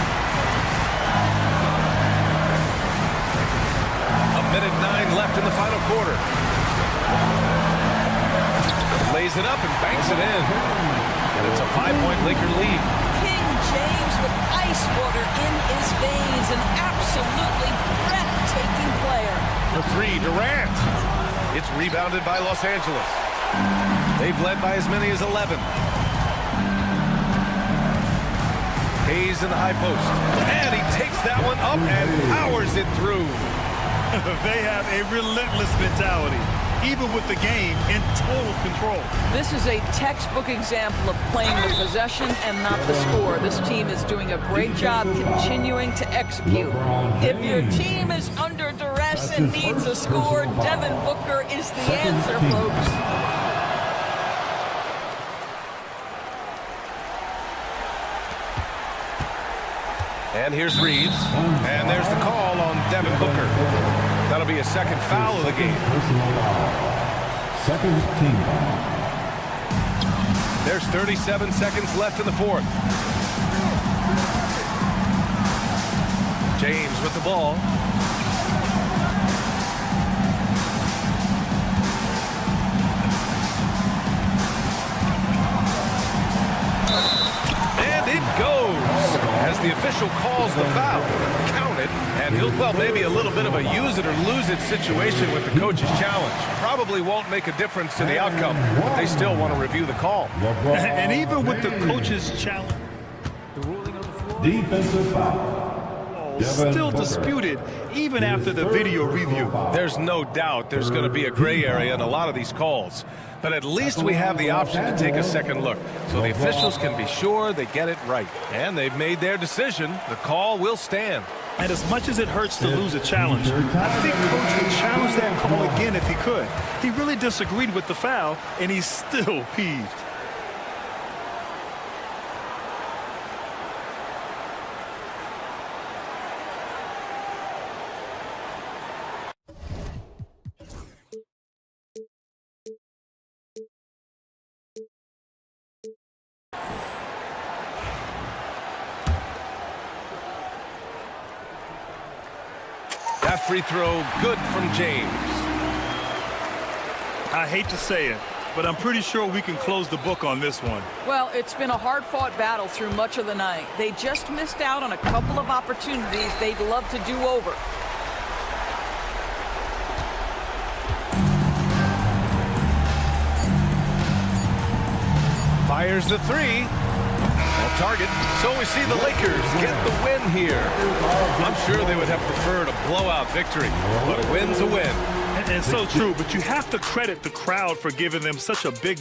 [SPEAKER 9] A minute 9 left in the final quarter. Lays it up and banks it in. And it's a 5-point Laker lead.
[SPEAKER 15] King James with ice water in his veins. An absolutely breathtaking player.
[SPEAKER 9] For 3, Durant. It's rebounded by Los Angeles. They've led by as many as 11. Hayes in the high post. And he takes that one up and powers it through.
[SPEAKER 10] They have a relentless mentality, even with the game in total control.
[SPEAKER 15] This is a textbook example of playing the possession and not the score. This team is doing a great job continuing to execute. If your team is under duress and needs a score, Devin Booker is the answer, folks.
[SPEAKER 9] And here's Reeves. And there's the call on Devin Booker. That'll be a second foul of the game.
[SPEAKER 5] Second team.
[SPEAKER 9] There's 37 seconds left in the fourth. James with the ball. And he'll, well, maybe a little bit of a use it or lose it situation with the coach's challenge. Probably won't make a difference to the outcome, but they still want to review the call.
[SPEAKER 10] And even with the coach's challenge, the ruling on the floor,
[SPEAKER 5] Defensive foul.
[SPEAKER 10] still disputed even after the video review.
[SPEAKER 9] There's no doubt there's going to be a gray area in a lot of these calls. But at least we have the option to take a second look, so the officials can be sure they get it right. And they've made their decision. The call will stand.
[SPEAKER 10] And as much as it hurts to lose a challenge, I think Coach would challenge that call again if he could. He really disagreed with the foul, and he's still peeved.
[SPEAKER 9] That free throw good from James.
[SPEAKER 10] I hate to say it, but I'm pretty sure we can close the book on this one.
[SPEAKER 15] Well, it's been a hard-fought battle through much of the night. They just missed out on a couple of opportunities they'd love to do over.
[SPEAKER 9] Fires the three. Off target. So we see the Lakers get the win here. I'm sure they would have preferred a blowout victory, but a win's a win.
[SPEAKER 10] And so true, but you have to credit the crowd for giving them such a big...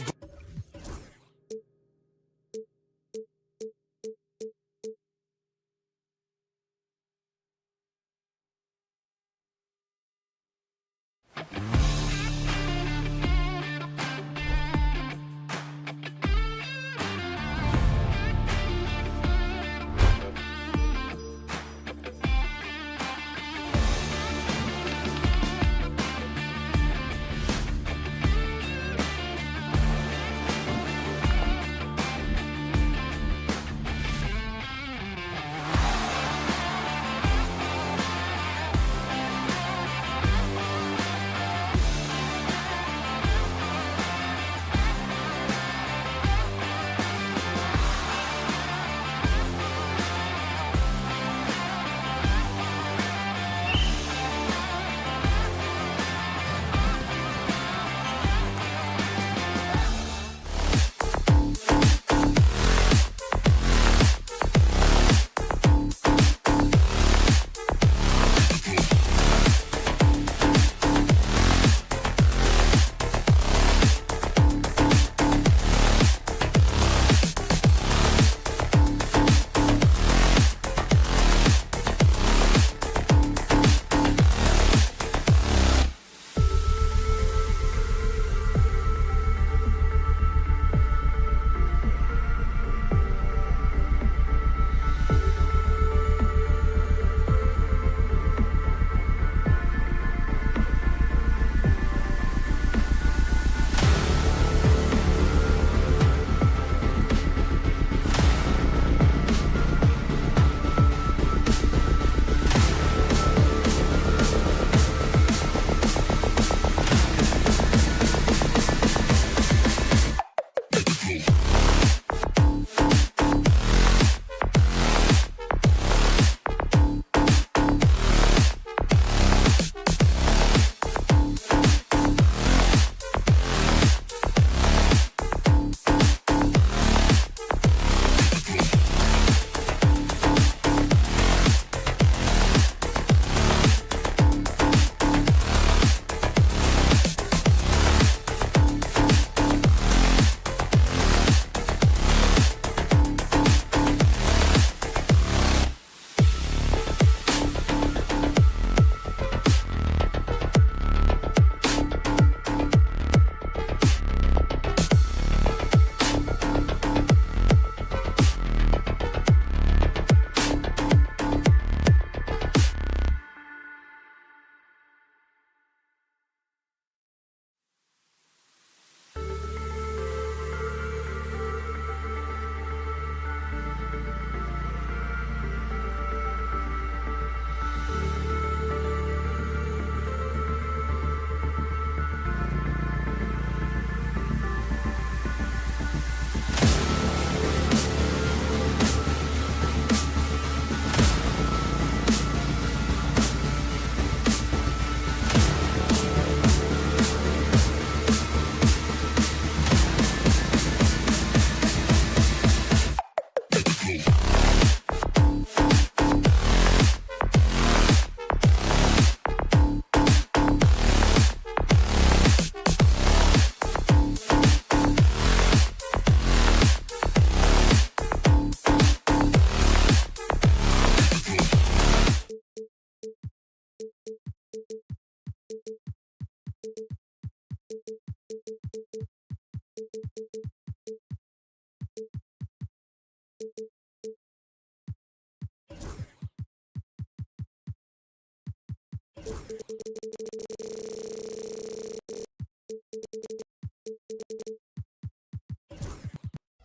[SPEAKER 1] The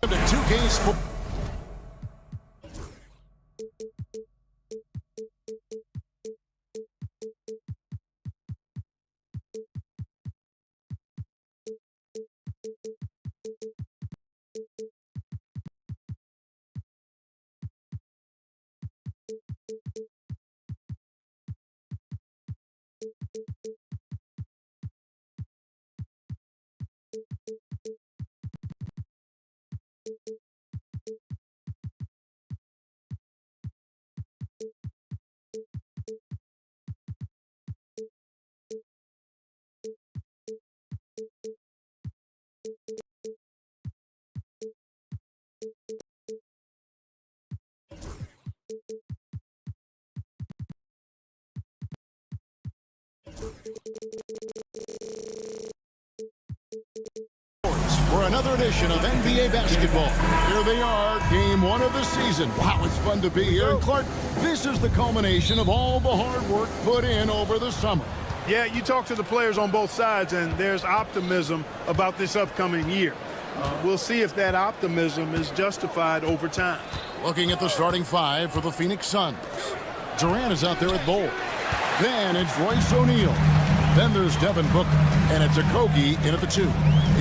[SPEAKER 1] 2K Sports. For another edition of NBA basketball. Here they are, game one of the season. Wow, it's fun to be here. And Clark, this is the culmination of all the hard work put in over the summer.
[SPEAKER 7] Yeah, you talk to the players on both sides, and there's optimism about this upcoming year. We'll see if that optimism is justified over time.
[SPEAKER 1] Looking at the starting five for the Phoenix Suns. Durant is out there with Bol. Then it's Royce O'Neal. Then there's Devin Booker. And it's Okogie in at the 2.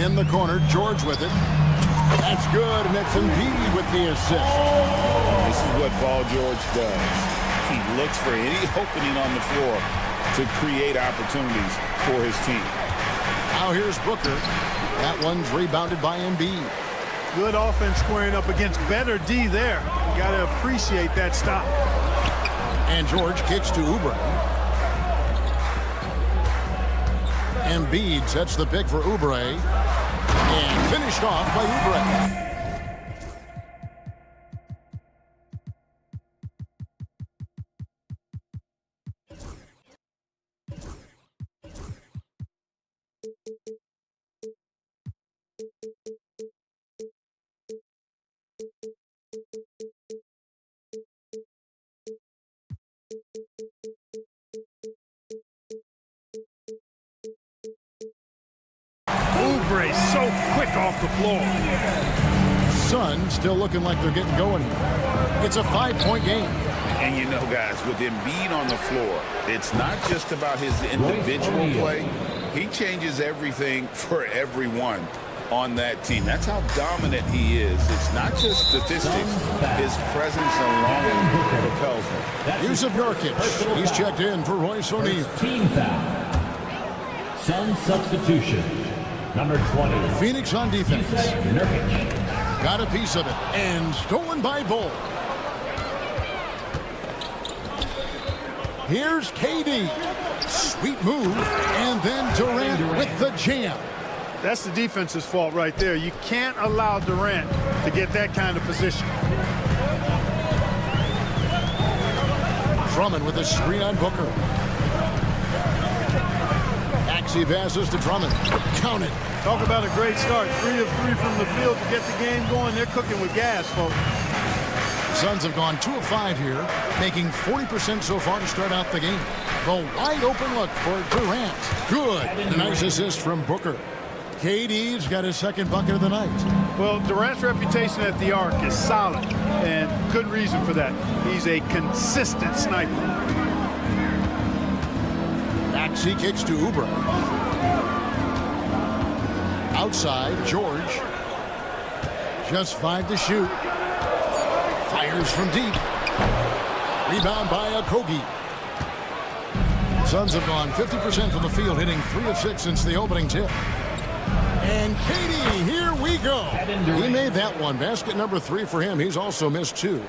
[SPEAKER 1] In the corner, George with it. That's good, and it's Embiid with the assist.
[SPEAKER 8] This is what Paul George does. He looks for any opening on the floor to create opportunities for his team.
[SPEAKER 1] Now here's Booker. That one's rebounded by Embiid.
[SPEAKER 7] Good offense squaring up against better D there. You got to appreciate that stop.
[SPEAKER 1] And George kicks to Oubre. Embiid sets the pick for Oubre. And finished off by Oubre.
[SPEAKER 7] Oubre so quick off the floor.
[SPEAKER 1] Suns still looking like they're getting going here. It's a 5-point game.
[SPEAKER 8] And you know, guys, with Embiid on the floor, it's not just about his individual play. He changes everything for everyone on that team. That's how dominant he is. It's not just statistics. His presence alone propels him.
[SPEAKER 1] Here's Nurkic. He's checked in for Royce O'Neal.
[SPEAKER 5] Team foul. Sun substitution. Number 20.
[SPEAKER 1] Phoenix on defense.
[SPEAKER 5] Nurkic.
[SPEAKER 1] Got a piece of it. And stolen by Bol. Here's KD. Sweet move. And then Durant with the jam.
[SPEAKER 7] That's the defense's fault right there. You can't allow Durant to get that kind of position.
[SPEAKER 1] Drummond with a screen on Booker. Maxey passes to Drummond. Count it.
[SPEAKER 7] Talk about a great start. 3 of 3 from the field to get the game going. They're cooking with gas, folks.
[SPEAKER 1] The Suns have gone 2 of 5 here, making 40% so far to start out the game. The wide open look for Durant. Good. A nice assist from Booker. KD's got his second bucket of the night.
[SPEAKER 7] Well, Durant's reputation at the arc is solid, and good reason for that. He's a consistent sniper.
[SPEAKER 1] Maxey kicks to Oubre. Outside, George. Just 5 to shoot. Fires from deep. Rebound by Okogie. The Suns have gone 50% from the field, hitting 3 of 6 since the opening tip. And KD, here we go. He made that one. Basket number 3 for him. He's also missed 2.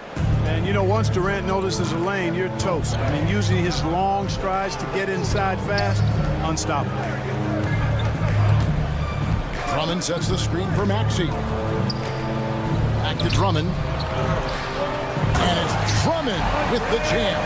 [SPEAKER 7] And, you know, once Durant notices a lane, you're toast. I mean, using his long strides to get inside fast, unstoppable.
[SPEAKER 1] Drummond sets the screen for Maxey. Back to Drummond. And it's Drummond with the jam.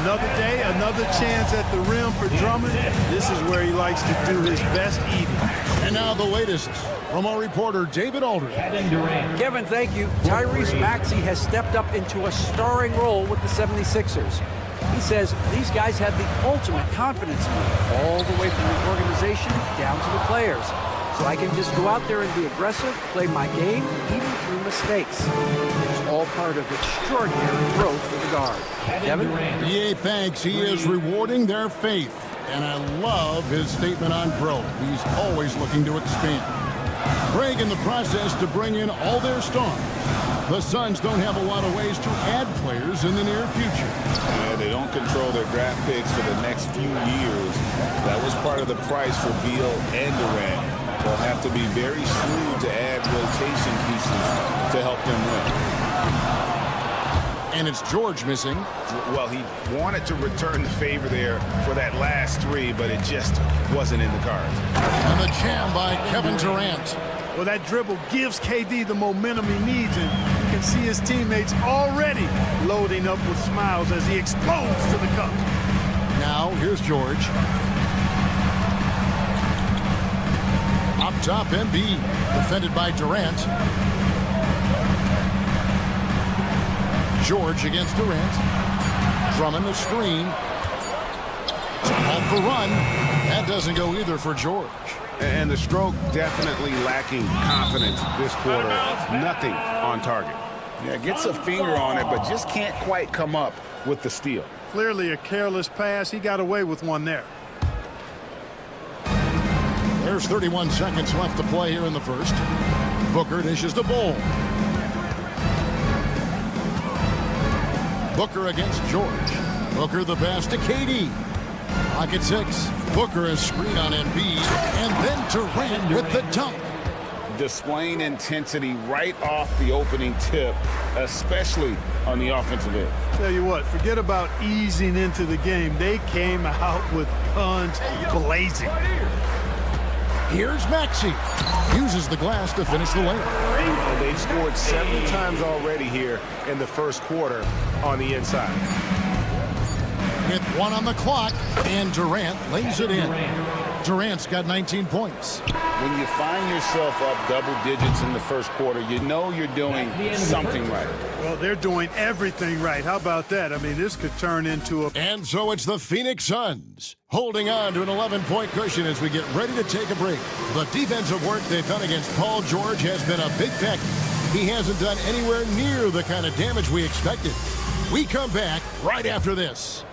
[SPEAKER 7] Another day, another chance at the rim for Drummond. This is where he likes to do his best eating.
[SPEAKER 1] And now the latest from our reporter, David Aldridge.
[SPEAKER 4] Kevin, thank you. Tyrese Maxey has stepped up into a starring role with the 76ers. He says these guys have the ultimate confidence in me, all the way from the organization down to the players. So I can just go out there and be aggressive, play my game, even through mistakes. It's all part of extraordinary growth for the guard. Kevin?
[SPEAKER 1] EA thanks. He is rewarding their faith. And I love his statement on growth. He's always looking to expand. Craig in the process to bring in all their stars. The Suns don't have a lot of ways to add players in the near future.
[SPEAKER 8] Yeah, they don't control their draft picks for the next few years. That was part of the price for Beal and Durant. They'll have to be very shrewd to add rotation pieces to help them win.
[SPEAKER 1] And it's George missing.
[SPEAKER 2] Well, he wanted to return the favor there for that last three, but it just wasn't in the cards.
[SPEAKER 1] And the jam by Kevin Durant.
[SPEAKER 7] Well, that dribble gives KD the momentum he needs, and you can see his teammates already loading up with smiles as he explodes to the cup.
[SPEAKER 1] Now, here's George. Up top, Embiid, defended by Durant. George against Durant. Drummond the screen. Off the run. That doesn't go either for George.
[SPEAKER 2] And the stroke definitely lacking confidence this quarter. Nothing on target. Yeah, gets a finger on it, but just can't quite come up with the steal.
[SPEAKER 7] Clearly a careless pass. He got away with one there.
[SPEAKER 1] There's 31 seconds left to play here in the first. Booker dishes the ball. Booker against George. Booker the pass to KD. Pocket 6. Booker a screen on Embiid. And then Durant with the dunk.
[SPEAKER 2] Displaying intensity right off the opening tip, especially on the offensive end.
[SPEAKER 7] Tell you what, forget about easing into the game. They came out with guns blazing.
[SPEAKER 1] Here's Maxey. Uses the glass to finish the layup.
[SPEAKER 2] And they've scored 7 times already here in the first quarter on the inside.
[SPEAKER 1] With 1 on the clock, and Durant lays it in. Durant's got 19 points.
[SPEAKER 2] When you find yourself up double digits in the first quarter, you know you're doing something right.
[SPEAKER 7] Well, they're doing everything right. How about that? I mean, this could turn into a...
[SPEAKER 1] And so it's the Phoenix Suns holding on to an 11-point cushion as we get ready to take a break. The defensive work they've done against Paul George has been a big factor. He hasn't done anywhere near the kind of damage we expected. We come back right after this.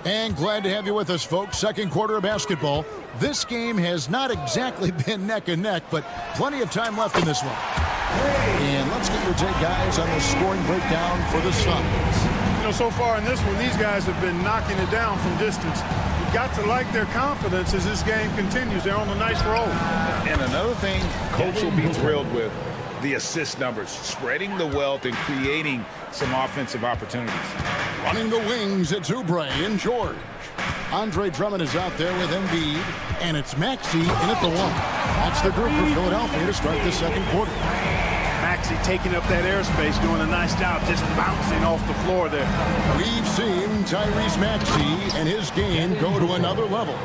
[SPEAKER 1] And glad to have you with us, folks. Second quarter of basketball. This game has not exactly been neck and neck, but plenty of time left in this one. And let's get your take, guys, on the scoring breakdown for the Suns.
[SPEAKER 7] You know, so far in this one, these guys have been knocking it down from distance. You've got to like their confidence as this game continues. They're on a nice roll.
[SPEAKER 2] And another thing Coach will be thrilled with, the assist numbers, spreading the wealth and creating some offensive opportunities.
[SPEAKER 1] Running the wings, it's Oubre and George. Andre Drummond is out there with Embiid, and it's Maxey in at the 1. That's the group for Philadelphia to start the second quarter.
[SPEAKER 7] Maxey taking up that airspace, doing a nice job just bouncing off the floor there.
[SPEAKER 1] We've seen Tyrese Maxey and his game go to another level.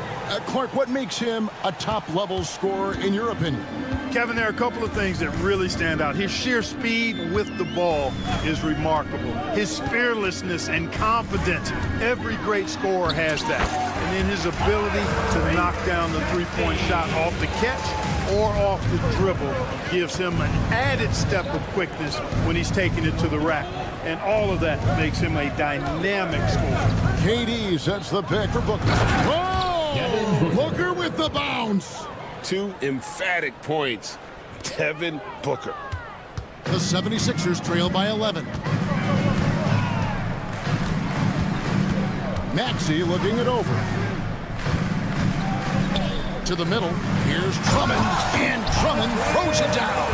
[SPEAKER 1] Clark, what makes him a top-level scorer in your opinion?
[SPEAKER 7] Kevin, there are a couple of things that really stand out. His sheer speed with the ball is remarkable. His fearlessness and confidence, every great scorer has that. And then his ability to knock down the three-point shot off the catch or off the dribble gives him an added step of quickness when he's taking it to the rack. And all of that makes him a dynamic scorer.
[SPEAKER 1] KD sets the pick for Booker. Oh! Booker with the bounce.
[SPEAKER 2] 2 emphatic points. Devin Booker.
[SPEAKER 1] The 76ers trail by 11. Maxey looking it over. To the middle. Here's Drummond. And Drummond throws it down.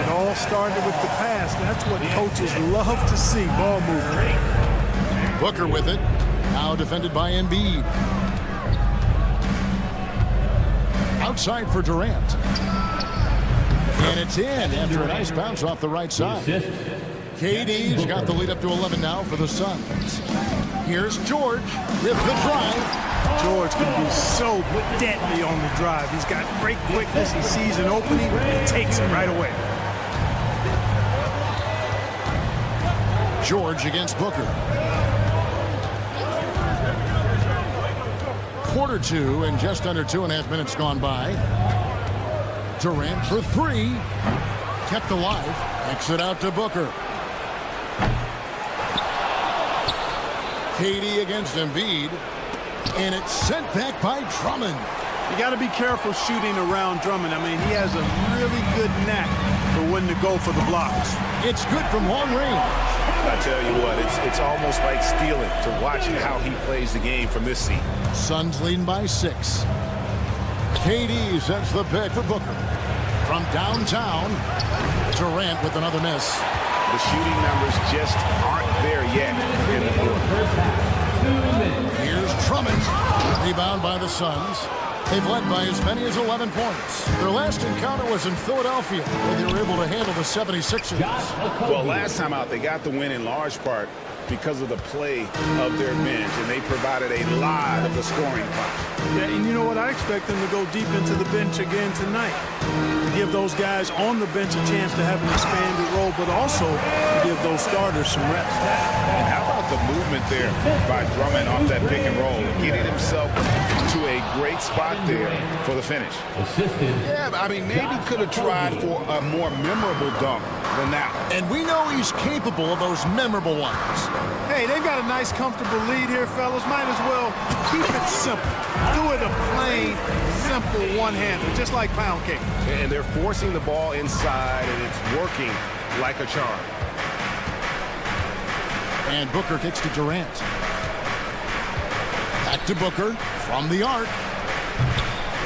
[SPEAKER 7] It all started with the pass. That's what coaches love to see, ball movement.
[SPEAKER 1] Booker with it. Now defended by Embiid. Outside for Durant. And it's in after a nice bounce off the right side. KD's got the lead up to 11 now for the Suns. Here's George with the drive.
[SPEAKER 7] George can be so deadly on the drive. He's got great quickness. He sees an opening and takes it right away.
[SPEAKER 1] George against Booker. Quarter two and just under 2.5 minutes gone by. Durant for three. Kept alive. Exit out to Booker. KD against Embiid. And it's sent back by Drummond.
[SPEAKER 7] You got to be careful shooting around Drummond. I mean, he has a really good knack for when to go for the blocks.
[SPEAKER 1] It's good from long range.
[SPEAKER 2] I tell you what, it's almost like stealing to watch how he plays the game from this seat.
[SPEAKER 1] Suns leading by 6. KD sets the pick for Booker. From downtown, Durant with another miss.
[SPEAKER 2] The shooting numbers just aren't there yet in the quarter.
[SPEAKER 1] Here's Drummond. Rebound by the Suns. They've led by as many as 11 points. Their last encounter was in Philadelphia, where they were able to handle the 76ers.
[SPEAKER 2] Well, last time out, they got the win in large part because of the play of their bench, and they provided a lot of the scoring punch.
[SPEAKER 7] Yeah, and you know what? I expect them to go deep into the bench again tonight. To give those guys on the bench a chance to have an expanded role, but also to give those starters some rest.
[SPEAKER 2] And how about the movement there by Drummond off that pick and roll, getting himself to a great spot there for the finish. Yeah, I mean, maybe could have tried for a more memorable dunk than that.
[SPEAKER 1] And we know he's capable of those memorable ones.
[SPEAKER 7] Hey, they've got a nice, comfortable lead here, fellas. Might as well keep it simple. Do it a plain, simple one-hander, just like pound cake.
[SPEAKER 2] And they're forcing the ball inside, and it's working like a charm.
[SPEAKER 1] And Booker kicks to Durant. Back to Booker from the arc.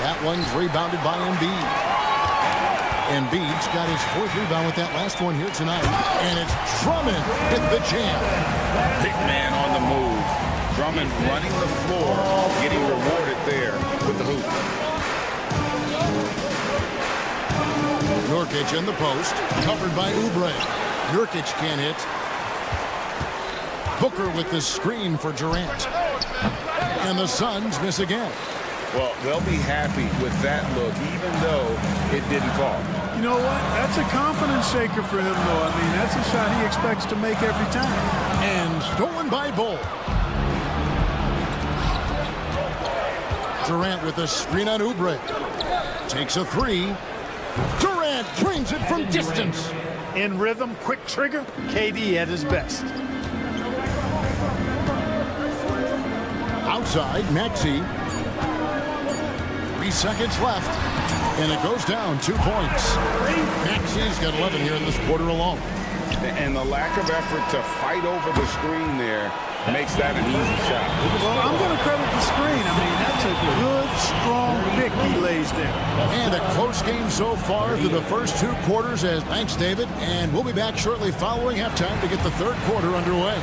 [SPEAKER 1] That one's rebounded by Embiid. Embiid's got his 4th rebound with that last one here tonight. And it's Drummond with the jam.
[SPEAKER 2] Big man on the move. Drummond running the floor, getting rewarded there with the hoop.
[SPEAKER 1] Nurkic in the post, covered by Oubre. Nurkic can't hit. Booker with the screen for Durant. And the Suns miss again.
[SPEAKER 2] Well, they'll be happy with that look, even though it didn't fall.
[SPEAKER 7] You know what? That's a confidence shaker for him, though. I mean, that's a shot he expects to make every time.
[SPEAKER 1] And stolen by Bull. Durant with the screen on Oubre. Takes a three. Durant brings it from distance.
[SPEAKER 7] In rhythm, quick trigger, KD at his best.
[SPEAKER 1] Outside, Maxey. 3 seconds left. And it goes down 2 points. Maxey's got 11 here in this quarter alone.
[SPEAKER 2] And the lack of effort to fight over the screen there makes that an easy shot.
[SPEAKER 7] Well, I'm going to credit the screen. I mean, that's a good, strong pick he lays there.
[SPEAKER 1] And a close game so far through the first 2 quarters. As thanks, David. And we'll be back shortly following halftime to get the 3rd quarter underway.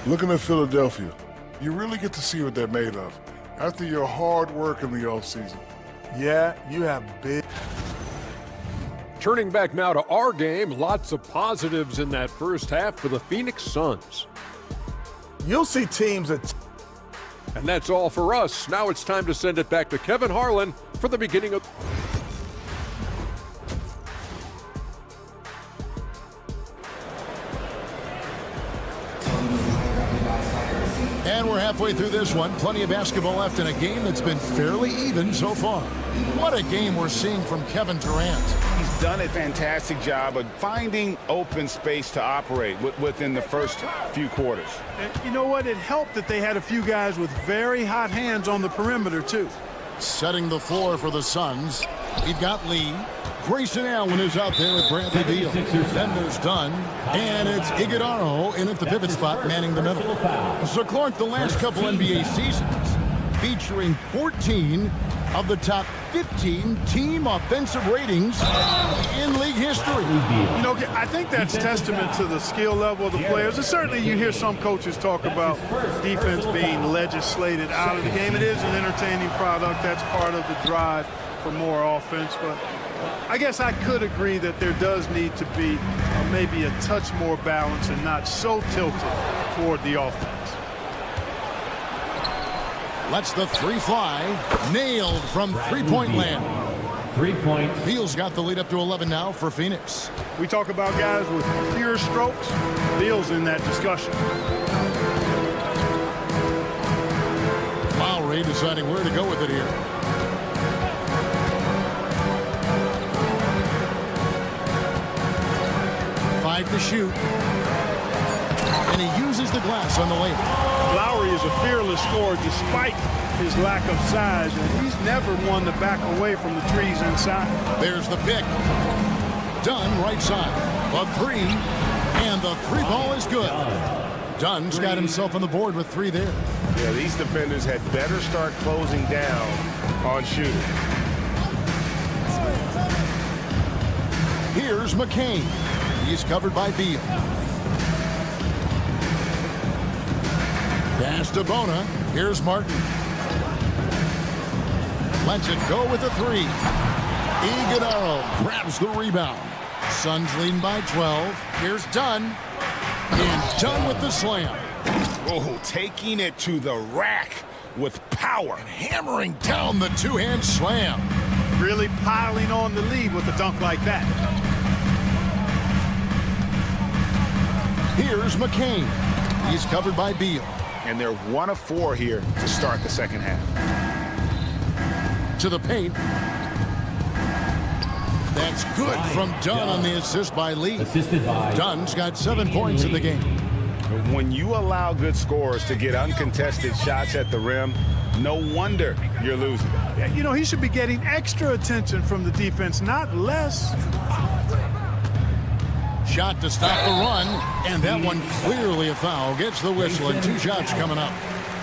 [SPEAKER 14] Looking at Philadelphia, you really get to see what they're made of after your hard work in the offseason.
[SPEAKER 12] Yeah, you have big.
[SPEAKER 6] Turning back now to our game, lots of positives in that first half for the Phoenix Suns.
[SPEAKER 12] You'll see teams that.
[SPEAKER 6] And that's all for us. Now it's time to send it back to Kevin Harlan for the beginning of...
[SPEAKER 1] And we're halfway through this one. Plenty of basketball left in a game that's been fairly even so far. What a game we're seeing from Kevin Durant.
[SPEAKER 2] He's done a fantastic job of finding open space to operate within the first few quarters.
[SPEAKER 7] And you know what? It helped that they had a few guys with very hot hands on the perimeter, too.
[SPEAKER 1] Setting the floor for the Suns. We've got Lee. Grayson Allen is out there with Bradley Beal. Defender's done. And it's Iguodala in at the pivot spot, manning the middle. So, Clark, the last couple NBA seasons featuring 14 of the top 15 team offensive ratings in league history.
[SPEAKER 7] You know, I think that's testament to the skill level of the players. And certainly you hear some coaches talk about defense being legislated out of the game. It is an entertaining product. That's part of the drive for more offense. But I guess I could agree that there does need to be maybe a touch more balance and not so tilted toward the offense.
[SPEAKER 1] Lets the three fly. Nailed from three-point land.
[SPEAKER 5] 3 points.
[SPEAKER 1] Beal's got the lead up to 11 now for Phoenix.
[SPEAKER 7] We talk about guys with fewer strokes. Beal's in that discussion.
[SPEAKER 1] Lowry deciding where to go with it here. Five to shoot. And he uses the glass on the layup.
[SPEAKER 7] Lowry is a fearless scorer despite his lack of size, and he's never one to back away from the trees inside.
[SPEAKER 1] There's the pick. Dunn right side. The three. And the three ball is good. Dunn's got himself on the board with three there.
[SPEAKER 2] Yeah, these defenders had better start closing down on shooting.
[SPEAKER 1] Here's McCain. He's covered by Beal. Pass to Bona. Here's Martin. Lets it go with a three. Iguodala grabs the rebound. Suns leading by 12. Here's Dunn. And Dunn with the slam.
[SPEAKER 2] Oh, taking it to the rack with power.
[SPEAKER 1] And hammering down the two-hand slam.
[SPEAKER 7] Really piling on the lead with a dunk like that.
[SPEAKER 1] Here's McCain. He's covered by Beal.
[SPEAKER 2] And they're 1 of 4 here to start the second half.
[SPEAKER 1] To the paint. That's good from Dunn on the assist by Lee.
[SPEAKER 5] Assisted by
[SPEAKER 1] Dunn's got 7 points in the game.
[SPEAKER 2] When you allow good scorers to get uncontested shots at the rim, no wonder you're losing.
[SPEAKER 7] You know, he should be getting extra attention from the defense, not less.
[SPEAKER 1] Shot to stop the run, and that one clearly a foul. Gets the whistle, and 2 shots coming up.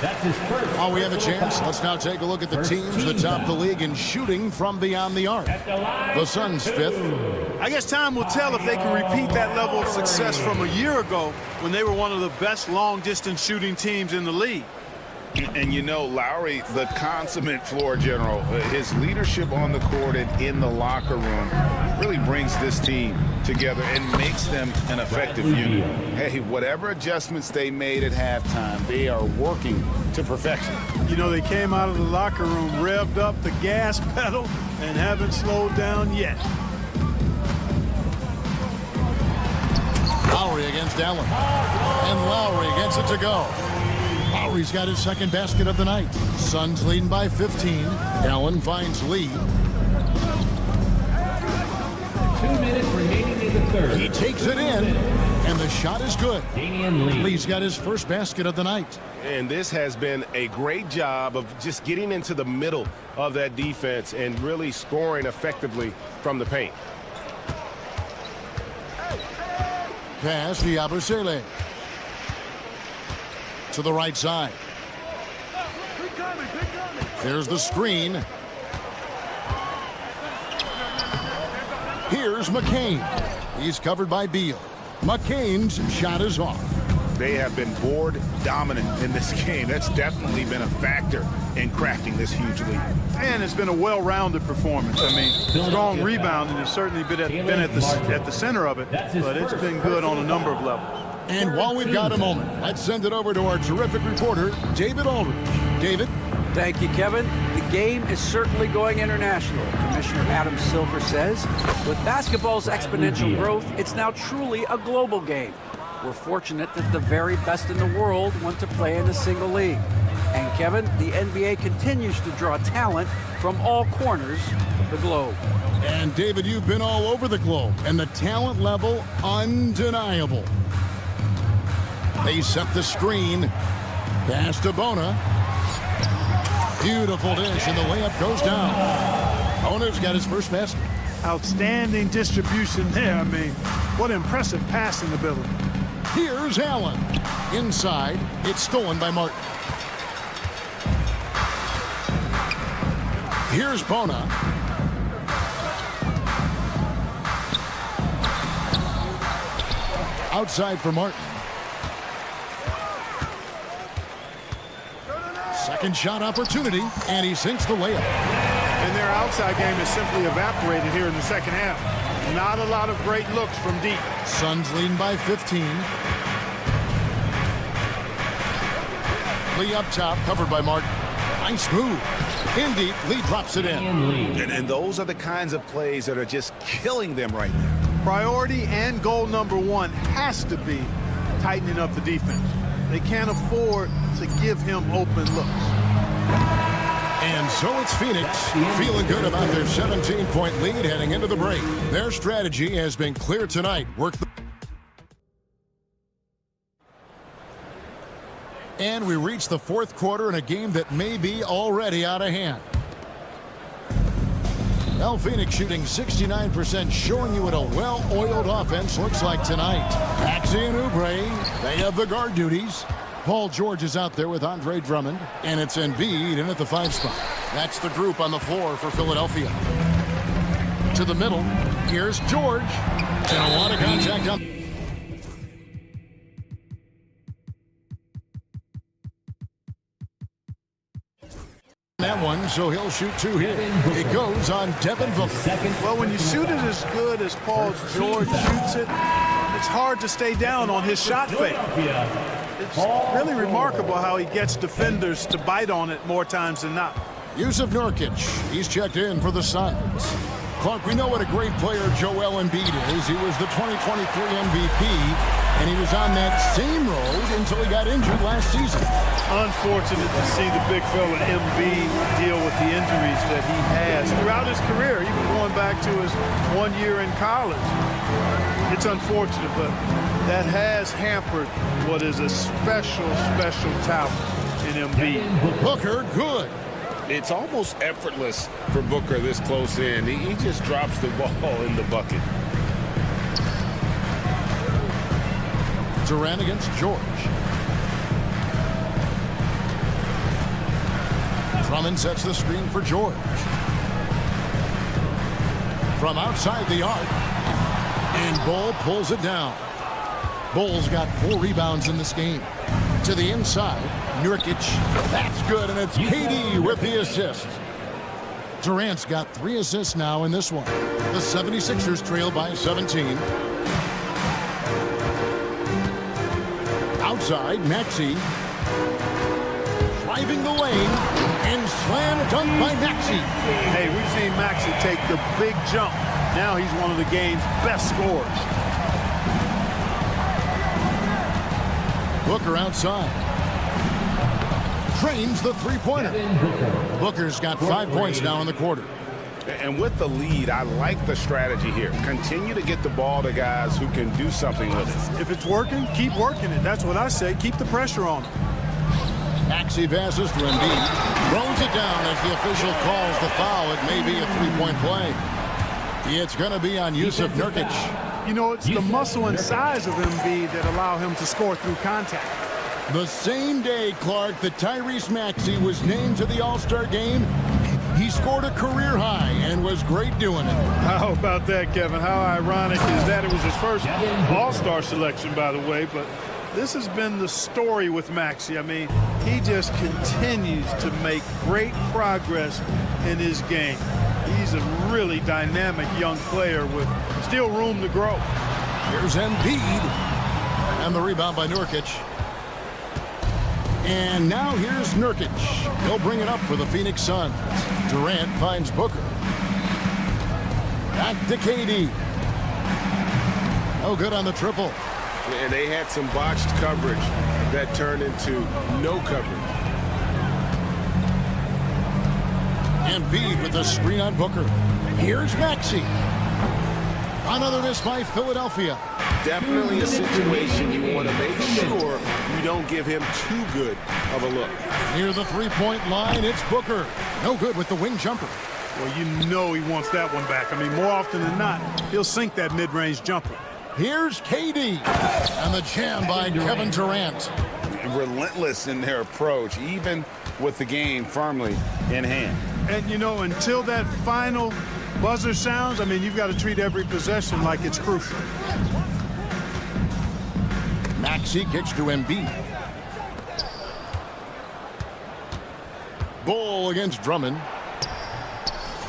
[SPEAKER 5] That's his first.
[SPEAKER 1] While we have a chance, let's now take a look at the teams that top the league in shooting from beyond the arc. The Suns 5th.
[SPEAKER 7] I guess time will tell if they can repeat that level of success from a year ago when they were one of the best long-distance shooting teams in the league.
[SPEAKER 2] And you know, Lowry, the consummate floor general, his leadership on the court and in the locker room really brings this team together and makes them an effective unit. Hey, whatever adjustments they made at halftime, they are working to perfection.
[SPEAKER 7] You know, they came out of the locker room, revved up the gas pedal, and haven't slowed down yet.
[SPEAKER 1] Lowry against Allen. And Lowry gets it to go. Lowry's got his second basket of the night. Suns leading by 15. Allen finds Lee.
[SPEAKER 5] 2 minutes remaining in the third.
[SPEAKER 1] He takes it in, and the shot is good.
[SPEAKER 5] Damian Lee.
[SPEAKER 1] Lee's got his first basket of the night.
[SPEAKER 2] And this has been a great job of just getting into the middle of that defense and really scoring effectively from the paint.
[SPEAKER 1] Pass to Yabusele. To the right side. There's the screen. Here's McCain. He's covered by Beal. McCain's shot is off.
[SPEAKER 2] They have been board dominant in this game. That's definitely been a factor in crafting this huge lead.
[SPEAKER 7] And it's been a well-rounded performance. I mean, strong rebounding has certainly been at the center of it, but it's been good on a number of levels.
[SPEAKER 1] And while we've got a moment, let's send it over to our terrific reporter, David Aldridge. David?
[SPEAKER 4] Thank you, Kevin. The game is certainly going international. Commissioner Adam Silver says, with basketball's exponential growth, it's now truly a global game. We're fortunate that the very best in the world want to play in a single league. And Kevin, the NBA continues to draw talent from all corners of the globe.
[SPEAKER 1] And David, you've been all over the globe, and the talent level undeniable. They set the screen. Pass to Bona. Beautiful dish, and the layup goes down. Bona's got his first basket.
[SPEAKER 7] Outstanding distribution there. I mean, what impressive passing ability.
[SPEAKER 1] Here's Allen. Inside, it's stolen by Martin. Here's Bona. Outside for Martin. Second shot opportunity, and he sinks the layup.
[SPEAKER 7] And their outside game is simply evaporated here in the second half. Not a lot of great looks from deep.
[SPEAKER 1] Suns leading by 15. Lee up top, covered by Martin. Nice move. In deep, Lee drops it in.
[SPEAKER 2] And those are the kinds of plays that are just killing them right now.
[SPEAKER 7] Priority and goal number one has to be tightening up the defense. They can't afford to give him open looks.
[SPEAKER 1] And so it's Phoenix feeling good about their 17-point lead heading into the break. Their strategy has been clear tonight. And we reach the fourth quarter in a game that may be already out of hand. Well, Phoenix shooting 69%, showing you what a well-oiled offense looks like tonight. Maxey and Oubre, they have the guard duties. Paul George is out there with Andre Drummond, and it's Embiid in at the 5 spot. That's the group on the floor for Philadelphia. To the middle, here's George, and a lot of contact up. That one, so he'll shoot 2 here. It goes on Devin Booker.
[SPEAKER 7] Well, when you shoot it as good as Paul George shoots it, it's hard to stay down on his shot fake. It's really remarkable how he gets defenders to bite on it more times than not.
[SPEAKER 1] Yusuf Nurkic, he's checked in for the Suns. Clark, we know what a great player Joel Embiid is. He was the 2023 MVP, and he was on that same road until he got injured last season.
[SPEAKER 7] Unfortunate to see the big fella Embiid deal with the injuries that he has throughout his career, even going back to his 1 year in college. It's unfortunate, but that has hampered what is a special talent in Embiid.
[SPEAKER 1] Booker, good.
[SPEAKER 2] It's almost effortless for Booker this close in. He just drops the ball in the bucket.
[SPEAKER 1] Durant against George. Drummond sets the screen for George. From outside the arc, and Bull pulls it down. Bull's got 4 rebounds in this game. To the inside, Nurkic, that's good, and it's KD with the assist. Durant's got 3 assists now in this one. The 76ers trail by 17. Outside, Maxey. Driving the lane, and slam dunk by Maxey.
[SPEAKER 7] Hey, we've seen Maxey take the big jump. Now he's one of the game's best scorers.
[SPEAKER 1] Booker outside. Trains the 3-pointer. Booker's got 5 points now in the quarter.
[SPEAKER 2] And with the lead, I like the strategy here. Continue to get the ball to guys who can do something with it.
[SPEAKER 7] If it's working, keep working it. That's what I say. Keep the pressure on him.
[SPEAKER 1] Maxey passes to Embiid. Throws it down as the official calls the foul. It may be a 3-point play. It's going to be on Yusuf Nurkic.
[SPEAKER 7] You know, it's the muscle and size of Embiid that allow him to score through contact.
[SPEAKER 1] The same day, Clark, that Tyrese Maxey was named to the All-Star game, he scored a career high and was great doing it.
[SPEAKER 7] How about that, Kevin? How ironic is that? It was his first All-Star selection, by the way, but this has been the story with Maxey. I mean, he just continues to make great progress in his game. He's a really dynamic young player with still room to grow.
[SPEAKER 1] Here's Embiid. And the rebound by Nurkic. And now here's Nurkic. He'll bring it up for the Phoenix Suns. Durant finds Booker. Back to KD. No good on the triple.
[SPEAKER 2] And they had some botched coverage that turned into no coverage.
[SPEAKER 1] Embiid with the screen on Booker. Here's Maxey. Another miss by Philadelphia.
[SPEAKER 2] Definitely a situation you want to make sure you don't give him too good of a look.
[SPEAKER 1] Near the 3-point line, it's Booker. No good with the wing jumper.
[SPEAKER 7] Well, you know he wants that one back. I mean, more often than not, he'll sink that mid-range jumper.
[SPEAKER 1] Here's KD. And the jam by Kevin Durant.
[SPEAKER 2] Relentless in their approach, even with the game firmly in hand.
[SPEAKER 7] And, you know, until that final buzzer sounds, I mean, you've got to treat every possession like it's crucial.
[SPEAKER 1] Maxey kicks to Embiid. Bull against Drummond.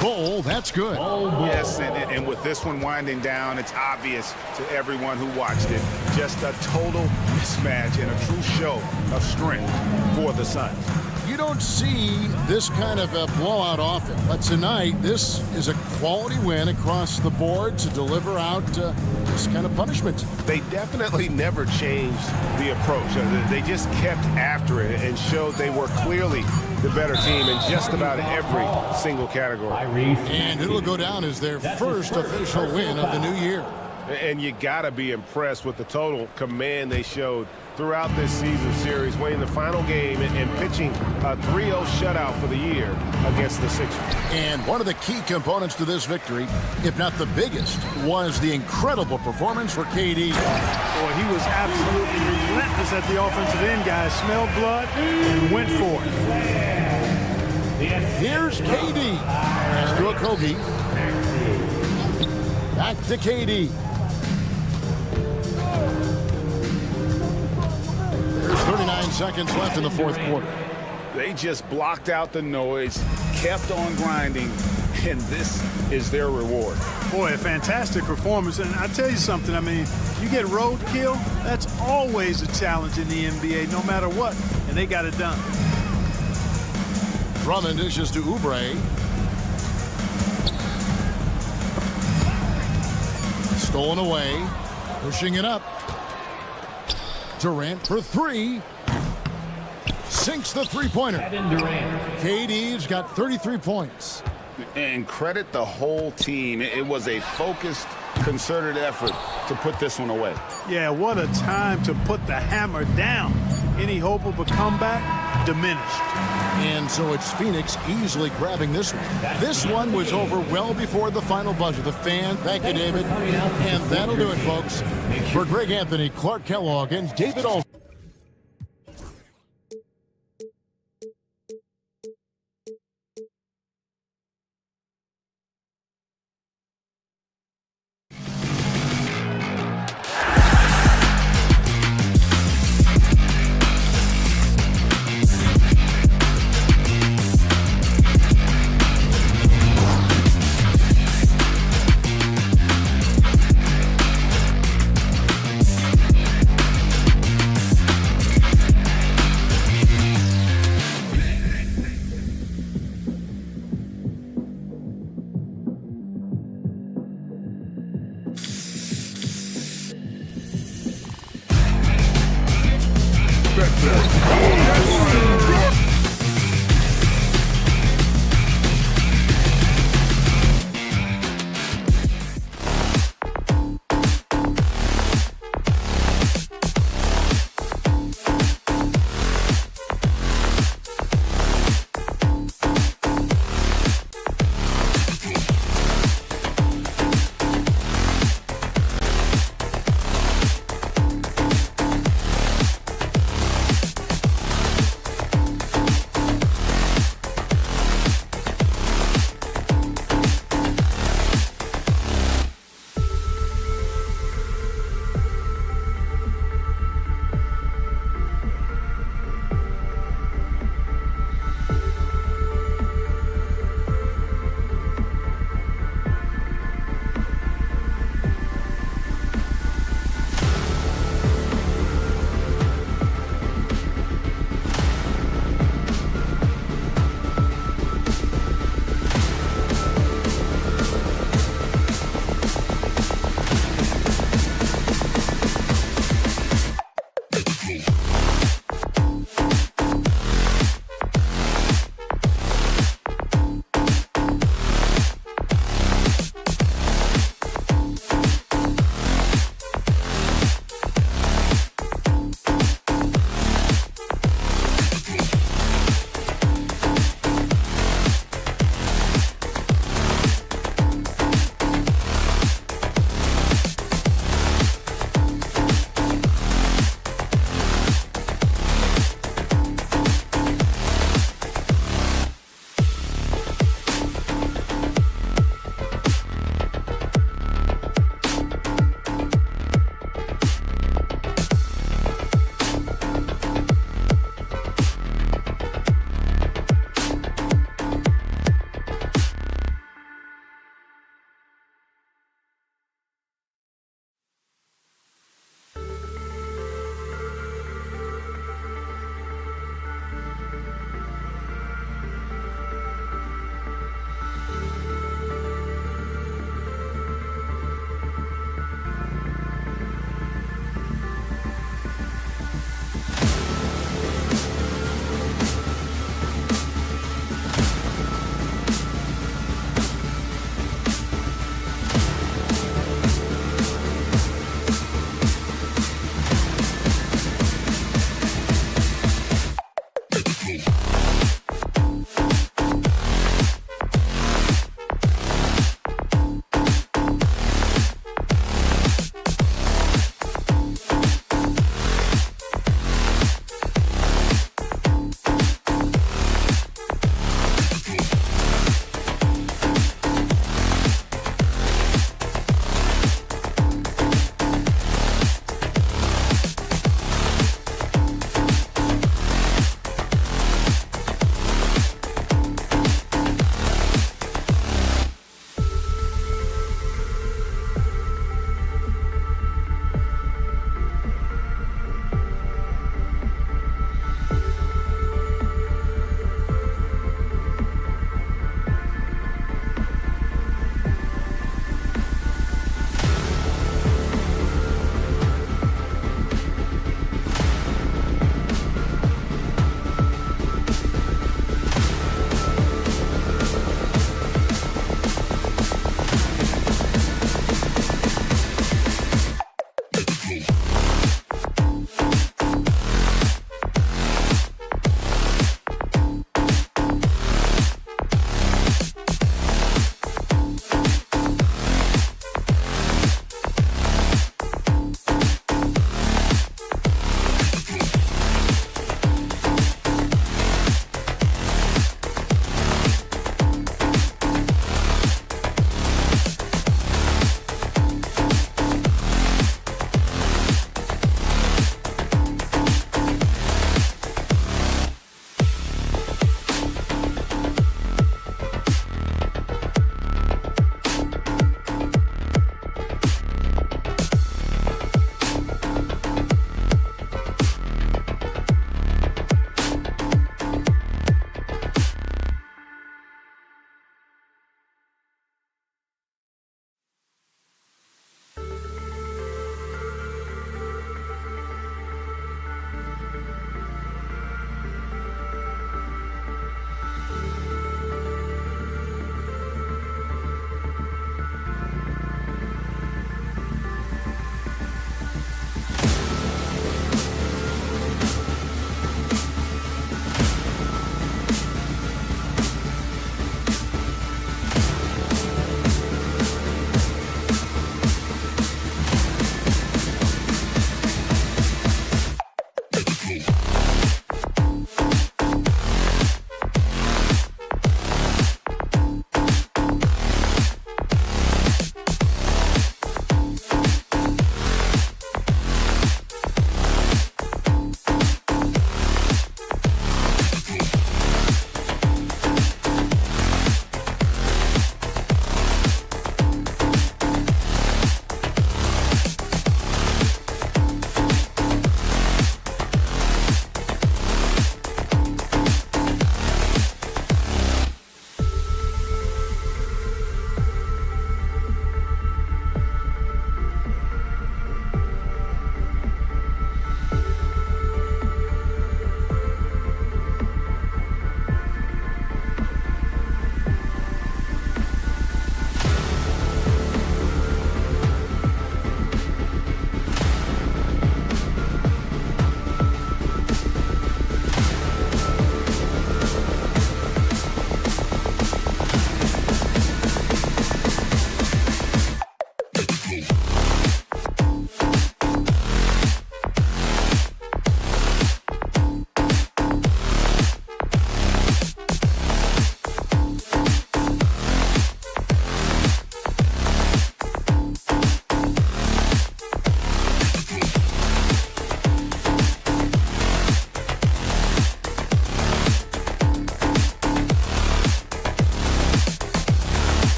[SPEAKER 1] Bull, that's good.
[SPEAKER 2] Yes, and with this one winding down, it's obvious to everyone who watched it. Just a total mismatch and a true show of strength for the Suns.
[SPEAKER 1] you don't see this kind of a blowout often. But tonight, this is a quality win across the board to deliver out this kind of punishment.
[SPEAKER 2] They definitely never changed the approach. They just kept after it and showed they were clearly the better team in just about every single category.
[SPEAKER 1] And it'll go down as their first official win of the new year.
[SPEAKER 2] And you got to be impressed with the total command they showed throughout this season series, winning the final game and pitching a 3-0 shutout for the year against the Sixers.
[SPEAKER 1] And one of the key components to this victory, if not the biggest, was the incredible performance for KD.
[SPEAKER 7] Boy, he was absolutely relentless at the offensive end, guys. Smelled blood and went for it.
[SPEAKER 1] Here's KD. Pass to Okogie. Back to KD. There's 39 seconds left in the fourth quarter.
[SPEAKER 2] They just blocked out the noise, kept on grinding, and this is their reward.
[SPEAKER 7] Boy, a fantastic performance. And I tell you something, I mean, you get roadkill, that's always a challenge in the NBA, no matter what, and they got it done.
[SPEAKER 1] Drummond dishes to Oubre. Stolen away, pushing it up. Durant for three. Sinks the three-pointer. KD's got 33 points.
[SPEAKER 2] And credit the whole team. It was a focused, concerted effort to put this one away.
[SPEAKER 7] Yeah, what a time to put the hammer down. Any hope of a comeback diminished.
[SPEAKER 1] And so it's Phoenix easily grabbing this one. This one was over well before the final buzzer. The fan, thank you, David. And that'll do it, folks. For Greg Anthony, Clark Kellogg, and David Olson.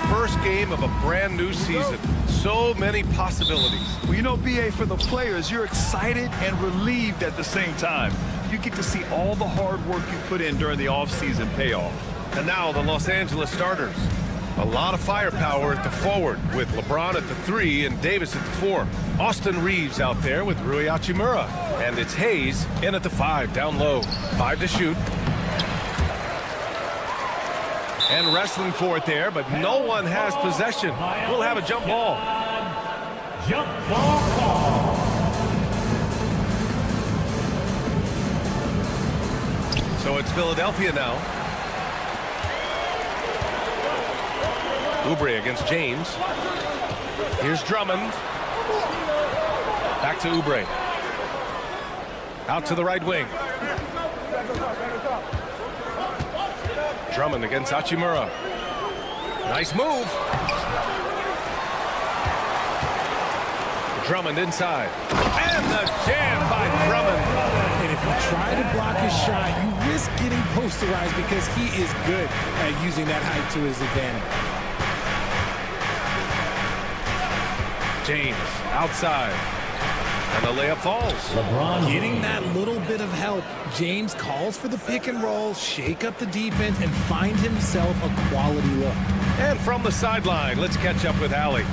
[SPEAKER 9] First game of a brand new season. So many possibilities.
[SPEAKER 10] Well, you know, BA, for the players, you're excited and relieved at the same time. You get to see all the hard work you put in during the offseason pay off.
[SPEAKER 9] And now the Los Angeles starters. A lot of firepower at the forward with LeBron at the 3 and Davis at the 4. Austin Reeves out there with Rui Hachimura. And it's Hayes in at the 5 down low. 5 to shoot. And wrestling for it there, but no one has possession. We'll have a jump ball.
[SPEAKER 5] Jump ball call.
[SPEAKER 9] So it's Philadelphia now. Oubre against James. Here's Drummond. Back to Oubre. Out to the right wing. Drummond against Hachimura. Nice move. Drummond inside. And the jam by Drummond.
[SPEAKER 3] And if you try to block his shot, you risk getting posterized because he is good at using that height to his advantage.
[SPEAKER 9] James outside. And the layup falls.
[SPEAKER 3] LeBron getting that little bit of help. James calls for the pick and roll, shake up the defense, and find himself a quality look.
[SPEAKER 9] And from the sideline, let's catch up with Allie.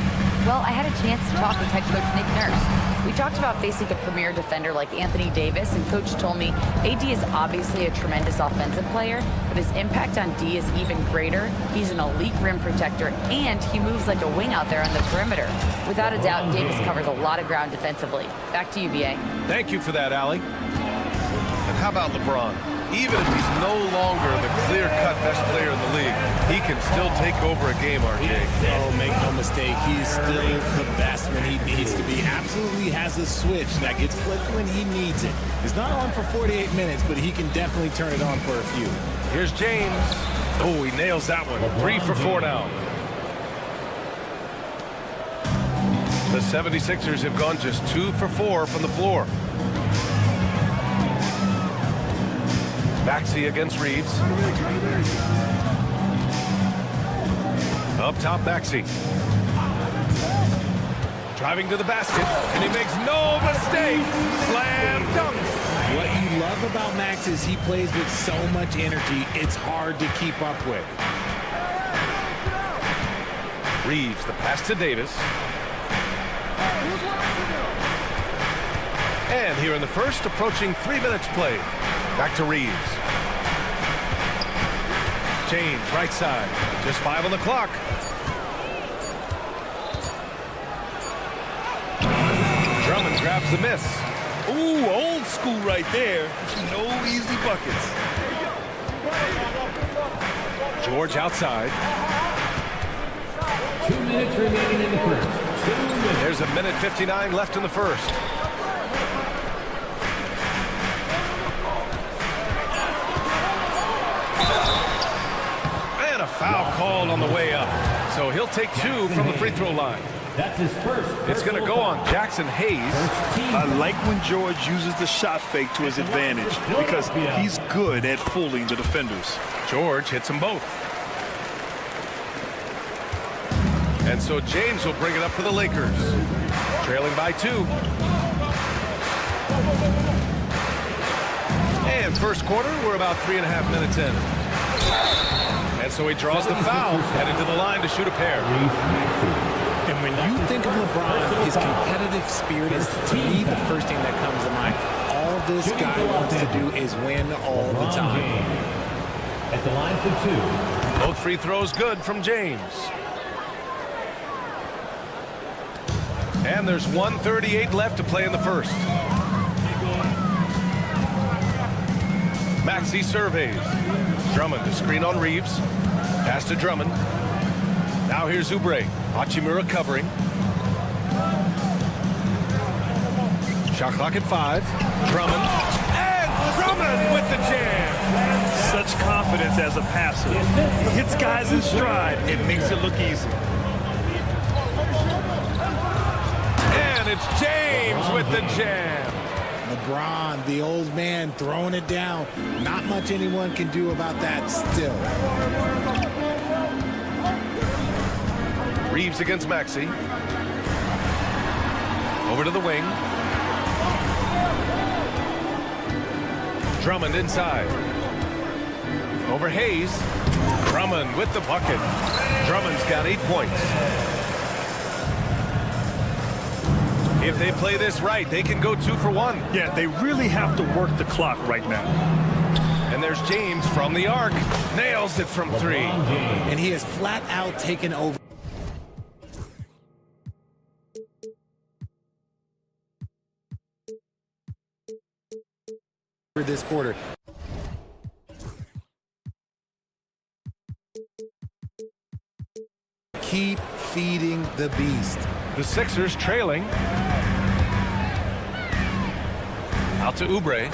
[SPEAKER 11] Well, I had a chance to talk with head coach Nick Nurse. We talked about facing a premier defender like Anthony Davis, and coach told me AD is obviously a tremendous offensive player, but his impact on D is even greater. He's an elite rim protector, and he moves like a wing out there on the perimeter. Without a doubt, Davis covers a lot of ground defensively. Back to you, BA.
[SPEAKER 9] Thank you for that, Allie. And how about LeBron? Even if he's no longer the clear-cut best player in the league, he can still take over a game, RJ.
[SPEAKER 3] Oh, make no mistake, he's still the best when he needs to be. Absolutely has a switch that gets flipped when he needs it. It's not on for 48 minutes, but he can definitely turn it on for a few.
[SPEAKER 9] Here's James. Oh, he nails that one. 3 for 4 now. The 76ers have gone just 2 for 4 from the floor. Maxey against Reeves. Up top, Maxey. Driving to the basket, and he makes no mistake. Slam dunk.
[SPEAKER 3] What you love about Max is he plays with so much energy, it's hard to keep up with.
[SPEAKER 9] Reeves, the pass to Davis. And here in the first, approaching 3 minutes played. Back to Reeves. James, right side. Just 5 on the clock. Drummond grabs the miss.
[SPEAKER 10] Ooh, old school right there. No easy buckets.
[SPEAKER 9] George outside.
[SPEAKER 5] 2 minutes remaining in the first. 2 minutes.
[SPEAKER 9] There's a minute 59 left in the first. And a foul called on the way up. So he'll take 2 from the free throw line.
[SPEAKER 5] That's his first.
[SPEAKER 9] It's going to go on Jackson Hayes.
[SPEAKER 10] I like when George uses the shot fake to his advantage because he's good at fooling the defenders.
[SPEAKER 9] George hits them both. And so James will bring it up for the Lakers. Trailing by 2. And first quarter, we're about 3.5 minutes in. And so he draws the foul, headed to the line to shoot a pair.
[SPEAKER 3] And when you think of LeBron, his competitive spirit is, to me, the first thing that comes to mind. All this guy wants to do is win all the time.
[SPEAKER 5] At the line for 2.
[SPEAKER 9] Both free throws good from James. And there's 1:38 left to play in the first. Maxey surveys. Drummond to screen on Reeves. Pass to Drummond. Now here's Oubre. Hachimura covering. Shot clock at 5. Drummond. And Drummond with the jam.
[SPEAKER 10] Such confidence as a passer. He hits guys in stride and makes it look easy.
[SPEAKER 9] And it's James with the jam.
[SPEAKER 3] LeBron, the old man, throwing it down. Not much anyone can do about that still.
[SPEAKER 9] Reeves against Maxey. Over to the wing. Drummond inside. Over Hayes. Drummond with the bucket. Drummond's got 8 points. If they play this right, they can go 2 for 1.
[SPEAKER 10] Yeah, they really have to work the clock right now.
[SPEAKER 9] And there's James from the arc. Nails it from 3.
[SPEAKER 3] And he has flat out taken over. This quarter. Keep feeding the beast.
[SPEAKER 9] The Sixers trailing. Out to Oubre.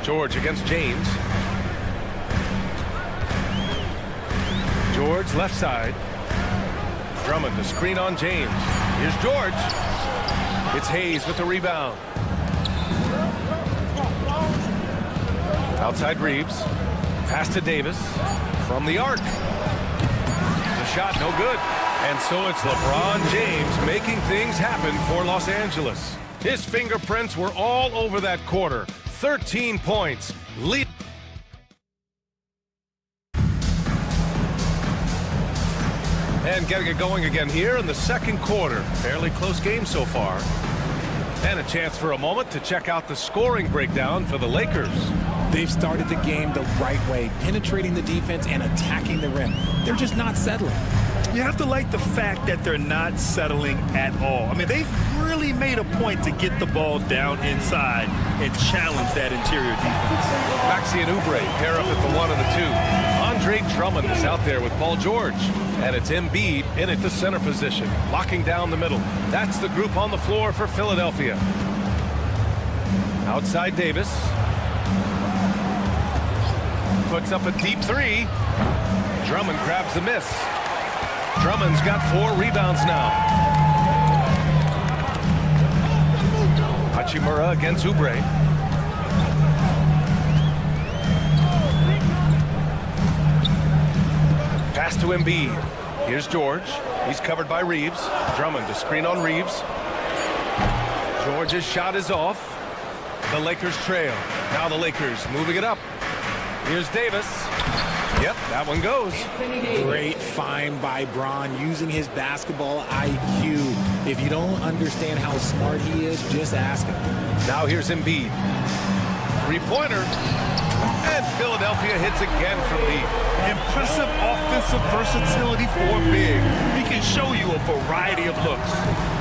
[SPEAKER 9] George against James. George left side. Drummond to screen on James. Here's George. It's Hayes with the rebound. Outside Reeves. Pass to Davis. From the arc. The shot no good. And so it's LeBron James making things happen for Los Angeles. His fingerprints were all over that quarter. 13 points. Lead. And getting it going again here in the second quarter. Fairly close game so far. And a chance for a moment to check out the scoring breakdown for the Lakers.
[SPEAKER 3] They've started the game the right way, penetrating the defense and attacking the rim. They're just not settling.
[SPEAKER 10] You have to like the fact that they're not settling at all. I mean, they've really made a point to get the ball down inside and challenge that interior defense.
[SPEAKER 9] Maxey and Oubre pair up at the 1 and the 2. Andre Drummond is out there with Paul George. And it's Embiid in at the center position, locking down the middle. That's the group on the floor for Philadelphia. Outside Davis. Puts up a deep 3. Drummond grabs the miss. Drummond's got 4 rebounds now. Hachimura against Oubre. Pass to Embiid. Here's George. He's covered by Reeves. Drummond to screen on Reeves. George's shot is off. The Lakers trail. Now the Lakers moving it up. Here's Davis. Yep, that one goes.
[SPEAKER 3] Great find by Bron, using his basketball IQ. If you don't understand how smart he is, just ask him.
[SPEAKER 9] Now here's Embiid. 3-pointer. And Philadelphia hits again from deep.
[SPEAKER 10] Impressive offensive versatility for big. He can show you a variety of looks.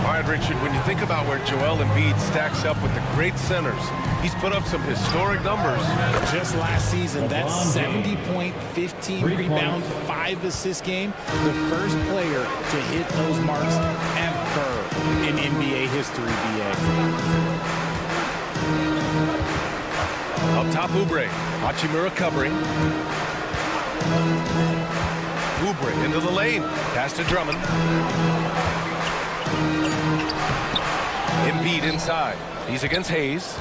[SPEAKER 9] All right, Richard, when you think about where Joel Embiid stacks up with the great centers, he's put up some historic numbers.
[SPEAKER 3] Just last season, that 70 point, 15 rebound, 5 assist game, the first player to hit those marks ever in NBA history, BA.
[SPEAKER 9] Up top, Oubre. Hachimura covering. Oubre into the lane. Pass to Drummond. Embiid inside. He's against Hayes.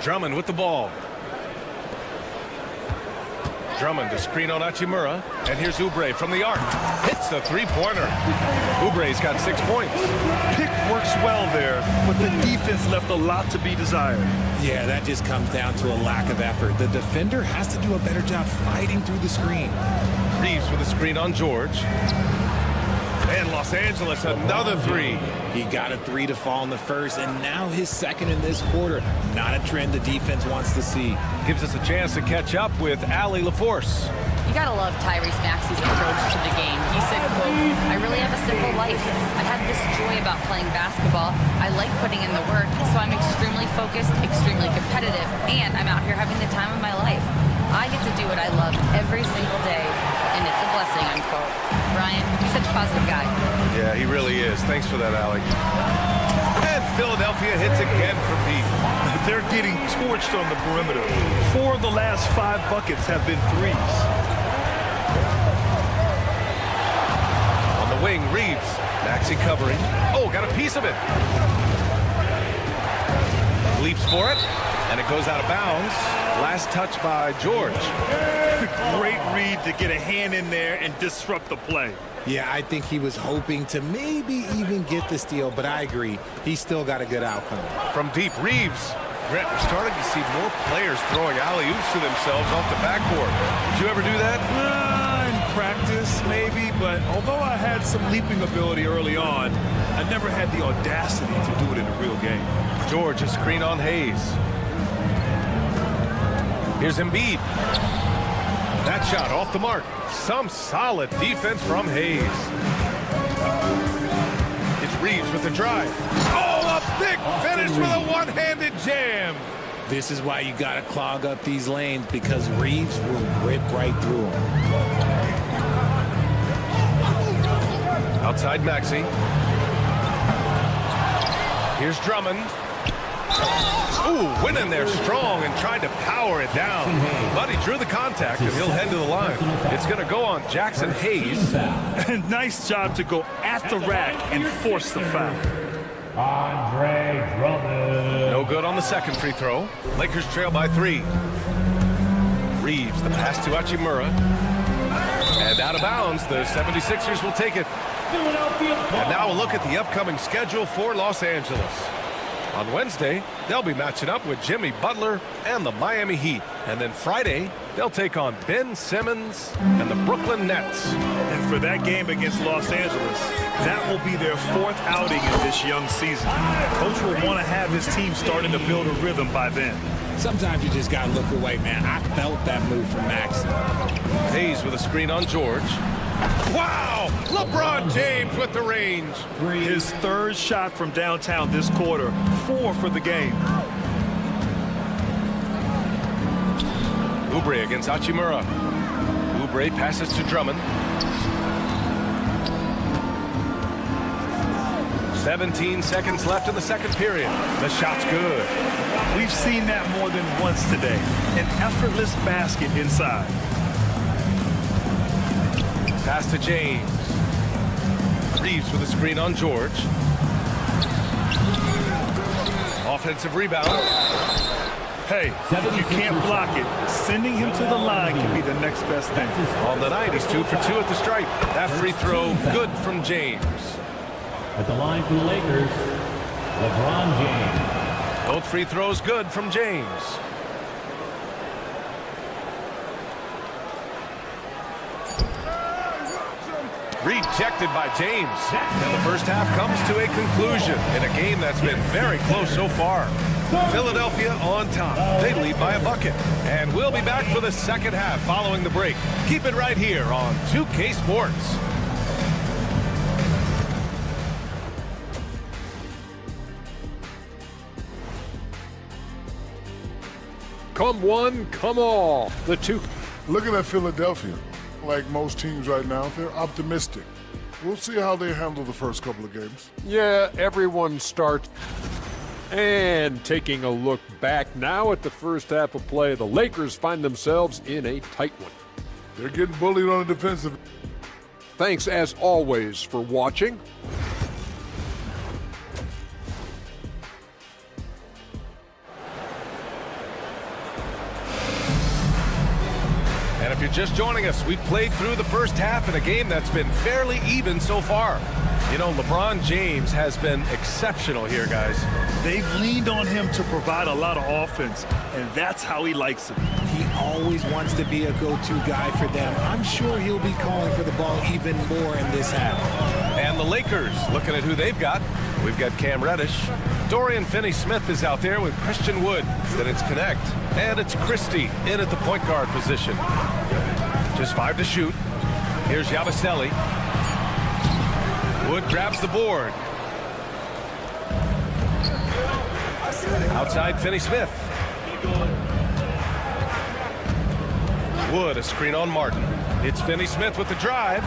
[SPEAKER 9] Drummond with the ball. Drummond to screen on Hachimura. And here's Oubre from the arc. Hits the 3-pointer. Oubre's got 6 points.
[SPEAKER 10] Pick works well there, but the defense left a lot to be desired.
[SPEAKER 3] Yeah, that just comes down to a lack of effort. The defender has to do a better job fighting through the screen.
[SPEAKER 9] Reeves with a screen on George. And Los Angeles, another 3.
[SPEAKER 3] He got a 3 to fall in the first, and now his second in this quarter. Not a trend the defense wants to see.
[SPEAKER 9] Gives us a chance to catch up with Allie LaForce.
[SPEAKER 11] You gotta love Tyrese Maxey's approach to the game. He said, quote, "I really have a simple life. I have this joy about playing basketball. I like putting in the work, so I'm extremely focused, extremely competitive, and I'm out here having the time of my life. I get to do what I love every single day, and it's a blessing," unquote. Brian, you're such a positive guy.
[SPEAKER 9] Yeah, he really is. Thanks for that, Alec. And Philadelphia hits again for Pete.
[SPEAKER 10] They're getting torched on the perimeter. 4 of the last 5 buckets have been threes.
[SPEAKER 9] On the wing, Reeves. Maxey covering. Oh, got a piece of it. Leaps for it, and it goes out of bounds. Last touch by George.
[SPEAKER 10] Great read to get a hand in there and disrupt the play.
[SPEAKER 3] Yeah, I think he was hoping to maybe even get the steal, but I agree. He still got a good outcome.
[SPEAKER 9] From deep, Reeves. Grant, we're starting to see more players throwing alley-oops to themselves off the backboard. Did you ever do that?
[SPEAKER 10] In practice, maybe, but although I had some leaping ability early on, I never had the audacity to do it in a real game.
[SPEAKER 9] George, a screen on Hayes. Here's Embiid. That shot off the mark. Some solid defense from Hayes. It's Reeves with the drive. Oh, a big finish with a one-handed jam.
[SPEAKER 3] This is why you got to clog up these lanes, because Reeves will rip right through them.
[SPEAKER 9] Outside Maxey. Here's Drummond. Ooh, went in there strong and tried to power it down. But he drew the contact, and he'll head to the line. It's going to go on Jackson Hayes.
[SPEAKER 10] Nice job to go at the rack and force the foul.
[SPEAKER 5] Andre Drummond.
[SPEAKER 9] No good on the second free throw. Lakers trail by 3. Reeves, the pass to Hachimura. And out of bounds, the 76ers will take it. And now a look at the upcoming schedule for Los Angeles. On Wednesday, they'll be matching up with Jimmy Butler and the Miami Heat. And then Friday, they'll take on Ben Simmons and the Brooklyn Nets.
[SPEAKER 10] And for that game against Los Angeles, that will be their 4th outing in this young season. Coach will want to have his team starting to build a rhythm by then.
[SPEAKER 3] Sometimes you just got to look away, man. I felt that move from Maxey.
[SPEAKER 9] Hayes with a screen on George. Wow! LeBron James with the range.
[SPEAKER 10] His 3rd shot from downtown this quarter, 4 for the game.
[SPEAKER 9] Oubre against Hachimura. Oubre passes to Drummond. 17 seconds left in the second period. The shot's good.
[SPEAKER 10] We've seen that more than once today. An effortless basket inside.
[SPEAKER 9] Pass to James. Reeves with a screen on George. Offensive rebound.
[SPEAKER 10] Hey, if you can't block it, sending him to the line can be the next best thing.
[SPEAKER 9] On the night, he's 2 for 2 at the stripe. That free throw, good from James.
[SPEAKER 5] At the line for the Lakers, LeBron James.
[SPEAKER 9] Both free throws good from James. Rejected by James. And the first half comes to a conclusion in a game that's been very close so far. Philadelphia on top. They lead by a bucket. And we'll be back for the second half following the break. Keep it right here on 2K Sports.
[SPEAKER 6] Come one, come all. The two.
[SPEAKER 14] Looking at Philadelphia, like most teams right now, they're optimistic. We'll see how they handle the first couple of games.
[SPEAKER 6] Yeah, everyone starts. And taking a look back now at the first half of play, the Lakers find themselves in a tight one.
[SPEAKER 14] They're getting bullied on the defensive.
[SPEAKER 6] Thanks, as always, for watching.
[SPEAKER 9] And if you're just joining us, we played through the first half in a game that's been fairly even so far. You know, LeBron James has been exceptional here, guys.
[SPEAKER 10] They've leaned on him to provide a lot of offense, and that's how he likes it.
[SPEAKER 3] He always wants to be a go-to guy for them. I'm sure he'll be calling for the ball even more in this half.
[SPEAKER 9] And the Lakers, looking at who they've got. We've got Cam Reddish. Dorian Finney-Smith is out there with Christian Wood. Then it's Connect. And it's Christie in at the point guard position. Just 5 to shoot. Here's Yabusele. Wood grabs the board. Outside, Finney-Smith. Wood, a screen on Martin. It's Finney-Smith with the drive.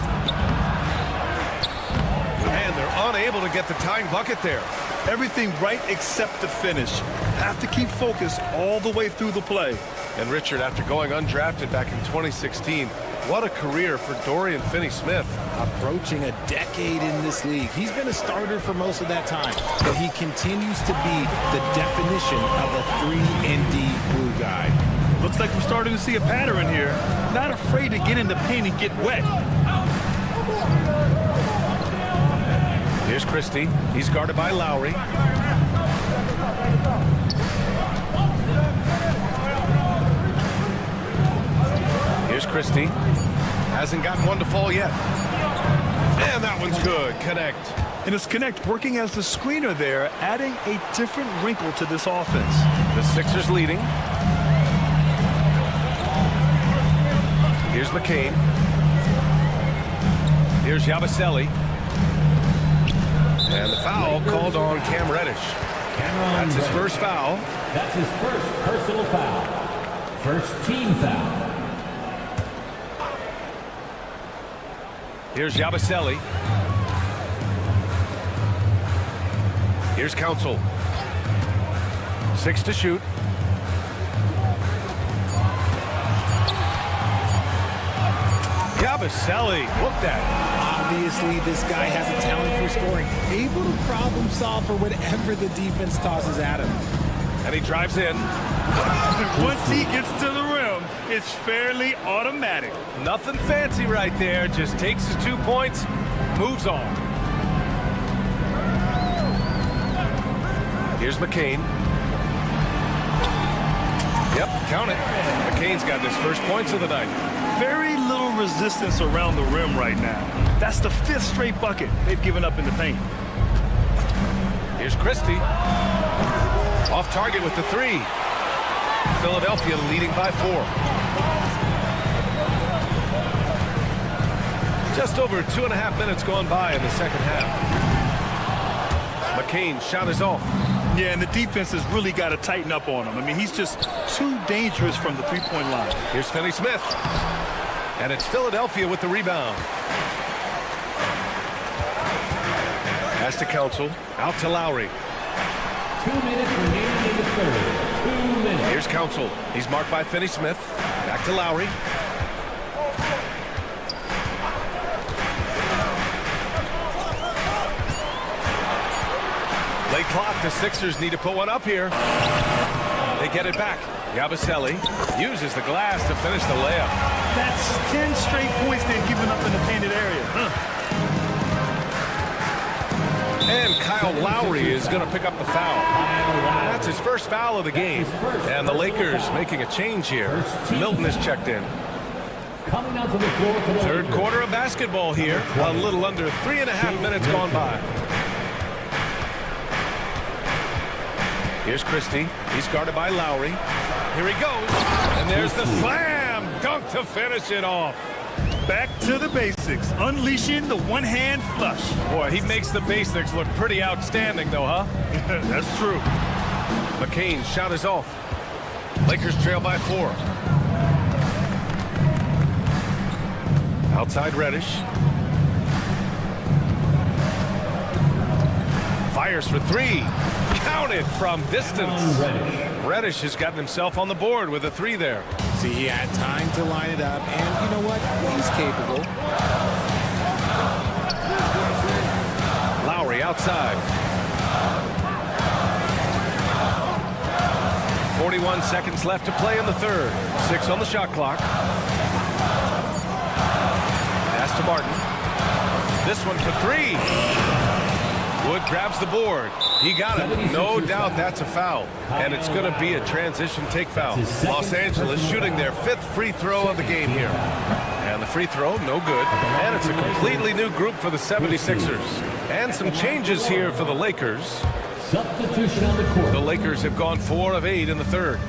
[SPEAKER 9] And they're unable to get the tying bucket there.
[SPEAKER 10] Everything right except the finish. Have to keep focused all the way through the play.
[SPEAKER 9] And Richard, after going undrafted back in 2016, what a career for Dorian Finney-Smith.
[SPEAKER 3] Approaching a decade in this league. He's been a starter for most of that time, but he continues to be the definition of a 3-and-D glue guy.
[SPEAKER 10] Looks like we're starting to see a pattern here. Not afraid to get in the paint and get wet.
[SPEAKER 9] Here's Christie. He's guarded by Lowry. Here's Christie. Hasn't gotten one to fall yet. And that one's good. Connect.
[SPEAKER 10] And it's Connect working as the screener there, adding a different wrinkle to this offense.
[SPEAKER 9] The Sixers leading. Here's McCain. Here's Yabusele. And the foul called on Cam Reddish. That's his first foul.
[SPEAKER 5] That's his first personal foul. First team foul.
[SPEAKER 9] Here's Yabusele. Here's Council. 6 to shoot. Yabusele, look at it.
[SPEAKER 3] Obviously, this guy has a talent for scoring, able to problem solve for whatever the defense tosses at him.
[SPEAKER 9] And he drives in.
[SPEAKER 10] Once he gets to the rim, it's fairly automatic.
[SPEAKER 9] Nothing fancy right there. Just takes his 2 points, moves on. Here's McCain. Yep, count it. McCain's got his first points of the night.
[SPEAKER 10] Very little resistance around the rim right now. That's the 5th straight bucket they've given up in the paint.
[SPEAKER 9] Here's Christie. Off target with the 3. Philadelphia leading by 4. Just over 2.5 minutes gone by in the second half. McCain's shot is off.
[SPEAKER 10] Yeah, and the defense has really got to tighten up on him. I mean, he's just too dangerous from the three-point line.
[SPEAKER 9] Here's Finney-Smith. And it's Philadelphia with the rebound. Pass to Council. Out to Lowry.
[SPEAKER 5] 2 minutes remaining in the third. 2 minutes.
[SPEAKER 9] Here's Council. He's marked by Finney-Smith. Back to Lowry. Late clock. The Sixers need to put one up here. They get it back. Yabusele uses the glass to finish the layup.
[SPEAKER 10] That's 10 straight points they've given up in the painted area.
[SPEAKER 9] And Kyle Lowry is going to pick up the foul. That's his first foul of the game. And the Lakers making a change here. Milton is checked in.
[SPEAKER 5] Coming out to the floor for the
[SPEAKER 9] Third
[SPEAKER 5] Lakers.
[SPEAKER 9] quarter of basketball here. A little under 3.5 minutes gone by. Here's Christie. He's guarded by Lowry. Here he goes. And there's the slam dunk to finish it off.
[SPEAKER 10] Back to the basics. Unleashing the one-hand flush.
[SPEAKER 9] Boy, he makes the basics look pretty outstanding, though, huh?
[SPEAKER 10] That's true.
[SPEAKER 9] McCain's shot is off. Lakers trail by 4. Outside Reddish. Fires for 3. Counted from distance. Reddish has gotten himself on the board with a 3 there.
[SPEAKER 3] See, he had time to line it up, and you know what? He's capable.
[SPEAKER 9] Lowry outside. 41 seconds left to play in the third. 6 on the shot clock. Pass to Martin. This one for 3. Wood grabs the board. He got it. No doubt that's a foul. And it's going to be a transition take foul. Los Angeles shooting their 5th free throw of the game here. And the free throw, no good. And it's a completely new group for the 76ers. And some changes here for the Lakers.
[SPEAKER 5] Substitution on the court.
[SPEAKER 9] The Lakers have gone 4 of 8 in the third.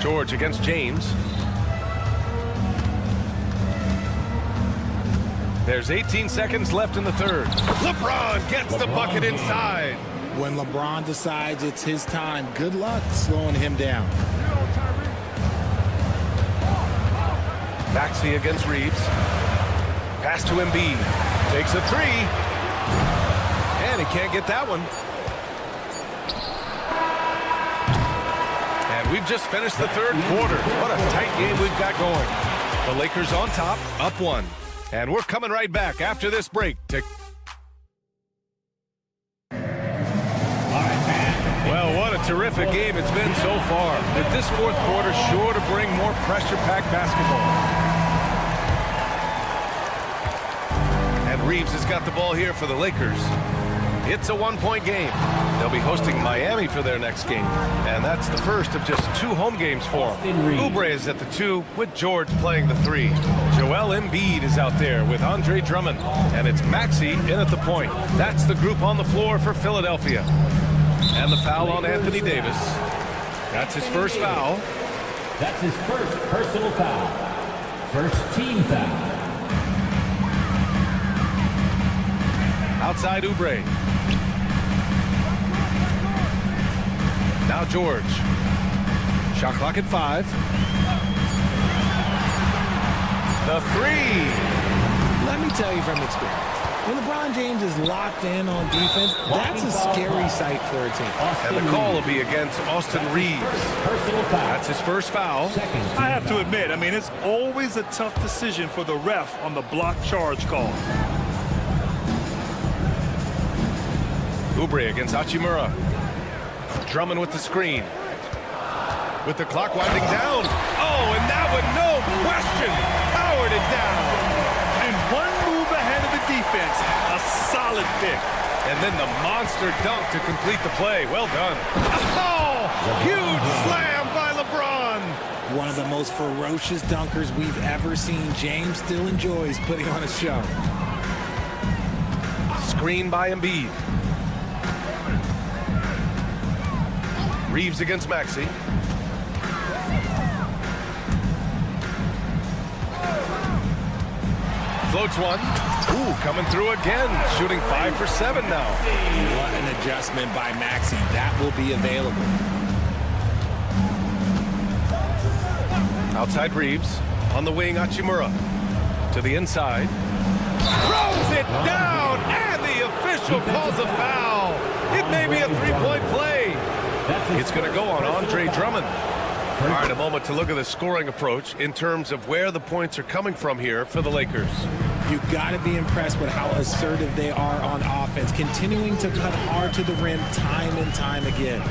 [SPEAKER 9] George against James. There's 18 seconds left in the third. LeBron gets the bucket inside.
[SPEAKER 3] When LeBron decides it's his time, good luck slowing him down.
[SPEAKER 9] Maxey against Reeves. Pass to Embiid. Takes a three. And he can't get that one. And we've just finished the third quarter. What a tight game we've got going. The Lakers on top, up 1. And we're coming right back after this break to... Well, what a terrific game it's been so far. With this fourth quarter sure to bring more pressure-packed basketball. And Reeves has got the ball here for the Lakers. It's a one-point game. They'll be hosting Miami for their next game. And that's the first of just 2 home games for them. Oubre is at the 2 with George playing the 3. Joel Embiid is out there with Andre Drummond. And it's Maxey in at the point. That's the group on the floor for Philadelphia. And the foul on Anthony Davis. That's his first foul.
[SPEAKER 5] That's his first personal foul. First team foul.
[SPEAKER 9] Outside Oubre. Now George. Shot clock at 5. The 3.
[SPEAKER 3] Let me tell you from experience. When LeBron James is locked in on defense, that's a scary sight for a team.
[SPEAKER 9] And the call will be against Austin Reeves. That's his first foul.
[SPEAKER 10] I have to admit, I mean, it's always a tough decision for the ref on the block charge call.
[SPEAKER 9] Oubre against Hachimura. Drummond with the screen. With the clock winding down. Oh, and that one, no question, powered it down.
[SPEAKER 10] And one move ahead of the defense, a solid pick.
[SPEAKER 9] And then the monster dunk to complete the play. Well done. Oh, huge slam by LeBron.
[SPEAKER 3] One of the most ferocious dunkers we've ever seen. James still enjoys putting on a show.
[SPEAKER 9] Screen by Embiid. Reeves against Maxey. Floats one. Ooh, coming through again. Shooting 5 for 7 now.
[SPEAKER 3] What an adjustment by Maxey. That will be available.
[SPEAKER 9] Outside Reeves. On the wing, Hachimura. To the inside. Throws it down, and the official calls a foul. It may be a three-point play. It's going to go on Andre Drummond. All right, a moment to look at the scoring approach in terms of where the points are coming from here for the Lakers.
[SPEAKER 3] You've got to be impressed with how assertive they are on offense, continuing to cut hard to the rim time and time again.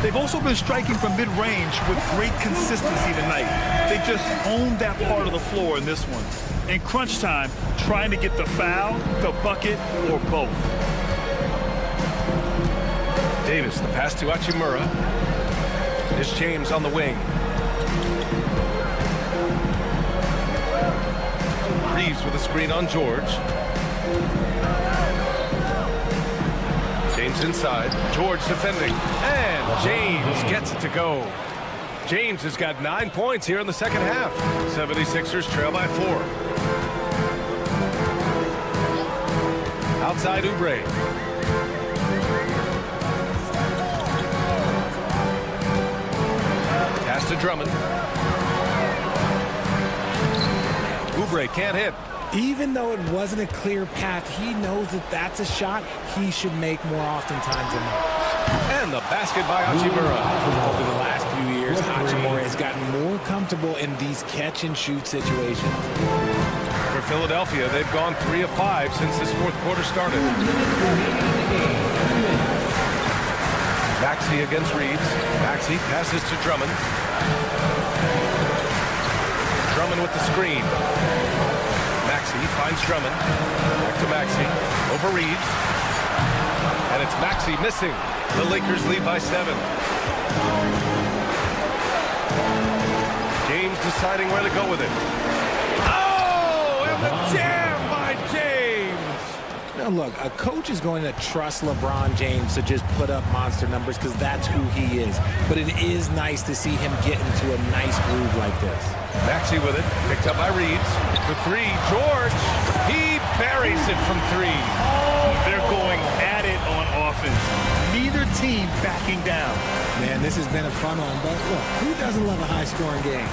[SPEAKER 10] They've also been striking from mid-range with great consistency tonight. They just owned that part of the floor in this one. In crunch time, trying to get the foul, the bucket, or both.
[SPEAKER 9] Davis, the pass to Hachimura. It's James on the wing. Reeves with a screen on George. James inside. George defending. And James gets it to go. James has got 9 points here in the second half. 76ers trail by 4. Outside Oubre. Pass to Drummond. Oubre can't hit.
[SPEAKER 3] Even though it wasn't a clear path, he knows that that's a shot he should make more oftentimes than not.
[SPEAKER 9] And the basket by Hachimura.
[SPEAKER 3] Over the last few years, Hachimura has gotten more comfortable in these catch-and-shoot situations.
[SPEAKER 9] For Philadelphia, they've gone 3 of 5 since this fourth quarter started. Maxey against Reeves. Maxey passes to Drummond. Drummond with the screen. Maxey finds Drummond. Back to Maxey. Over Reeves. And it's Maxey missing. The Lakers lead by 7. James deciding where to go with it. Oh, and the jam by James.
[SPEAKER 3] Now, look, a coach is going to trust LeBron James to just put up monster numbers because that's who he is. But it is nice to see him get into a nice groove like this.
[SPEAKER 9] Maxey with it, picked up by Reeves. For three, George. He buries it from three.
[SPEAKER 10] Oh, they're going at it on offense. Neither team backing down.
[SPEAKER 3] Man, this has been a fun one, but look, who doesn't love a high-scoring game?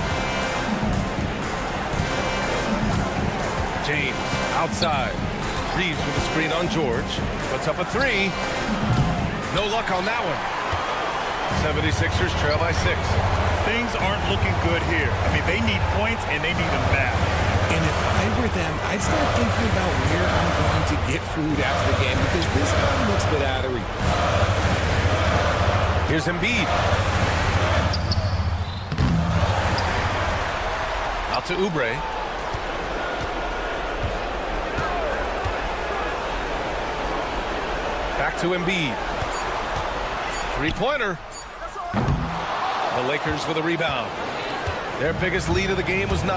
[SPEAKER 9] James outside. Reeves with the screen on George. Puts up a three. No luck on that one. 76ers trail by 6.
[SPEAKER 10] Things aren't looking good here. I mean, they need points, and they need them back.
[SPEAKER 3] And if I were them, I'd start thinking about where I'm going to get food after the game because this one looks a bit out of reach.
[SPEAKER 9] Here's Embiid. Out to Oubre. Back to Embiid. Three-pointer. The Lakers with a rebound. Their biggest lead of the game was 9.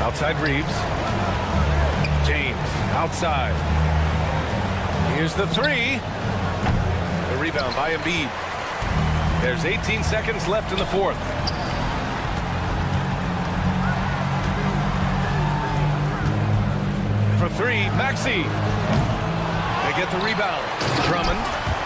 [SPEAKER 9] Outside Reeves. James outside. Here's the three. The rebound by Embiid. There's 18 seconds left in the fourth. For three, Maxey. They get the rebound. Drummond.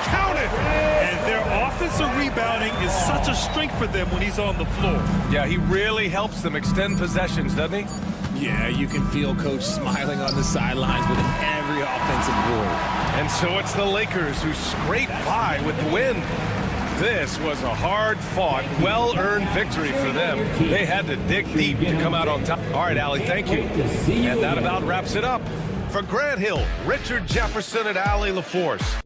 [SPEAKER 9] Count it!
[SPEAKER 10] And their offensive rebounding is such a strength for them when he's on the floor.
[SPEAKER 9] Yeah, he really helps them extend possessions, doesn't he?
[SPEAKER 3] Yeah, you can feel Coach smiling on the sidelines with every offensive board.
[SPEAKER 9] And so it's the Lakers who scrape by with the win. This was a hard-fought, well-earned victory for them. They had to dig deep to come out on top. All right, Allie, thank you. And that about wraps it up. For Grant Hill, Richard Jefferson, and Allie LaForce.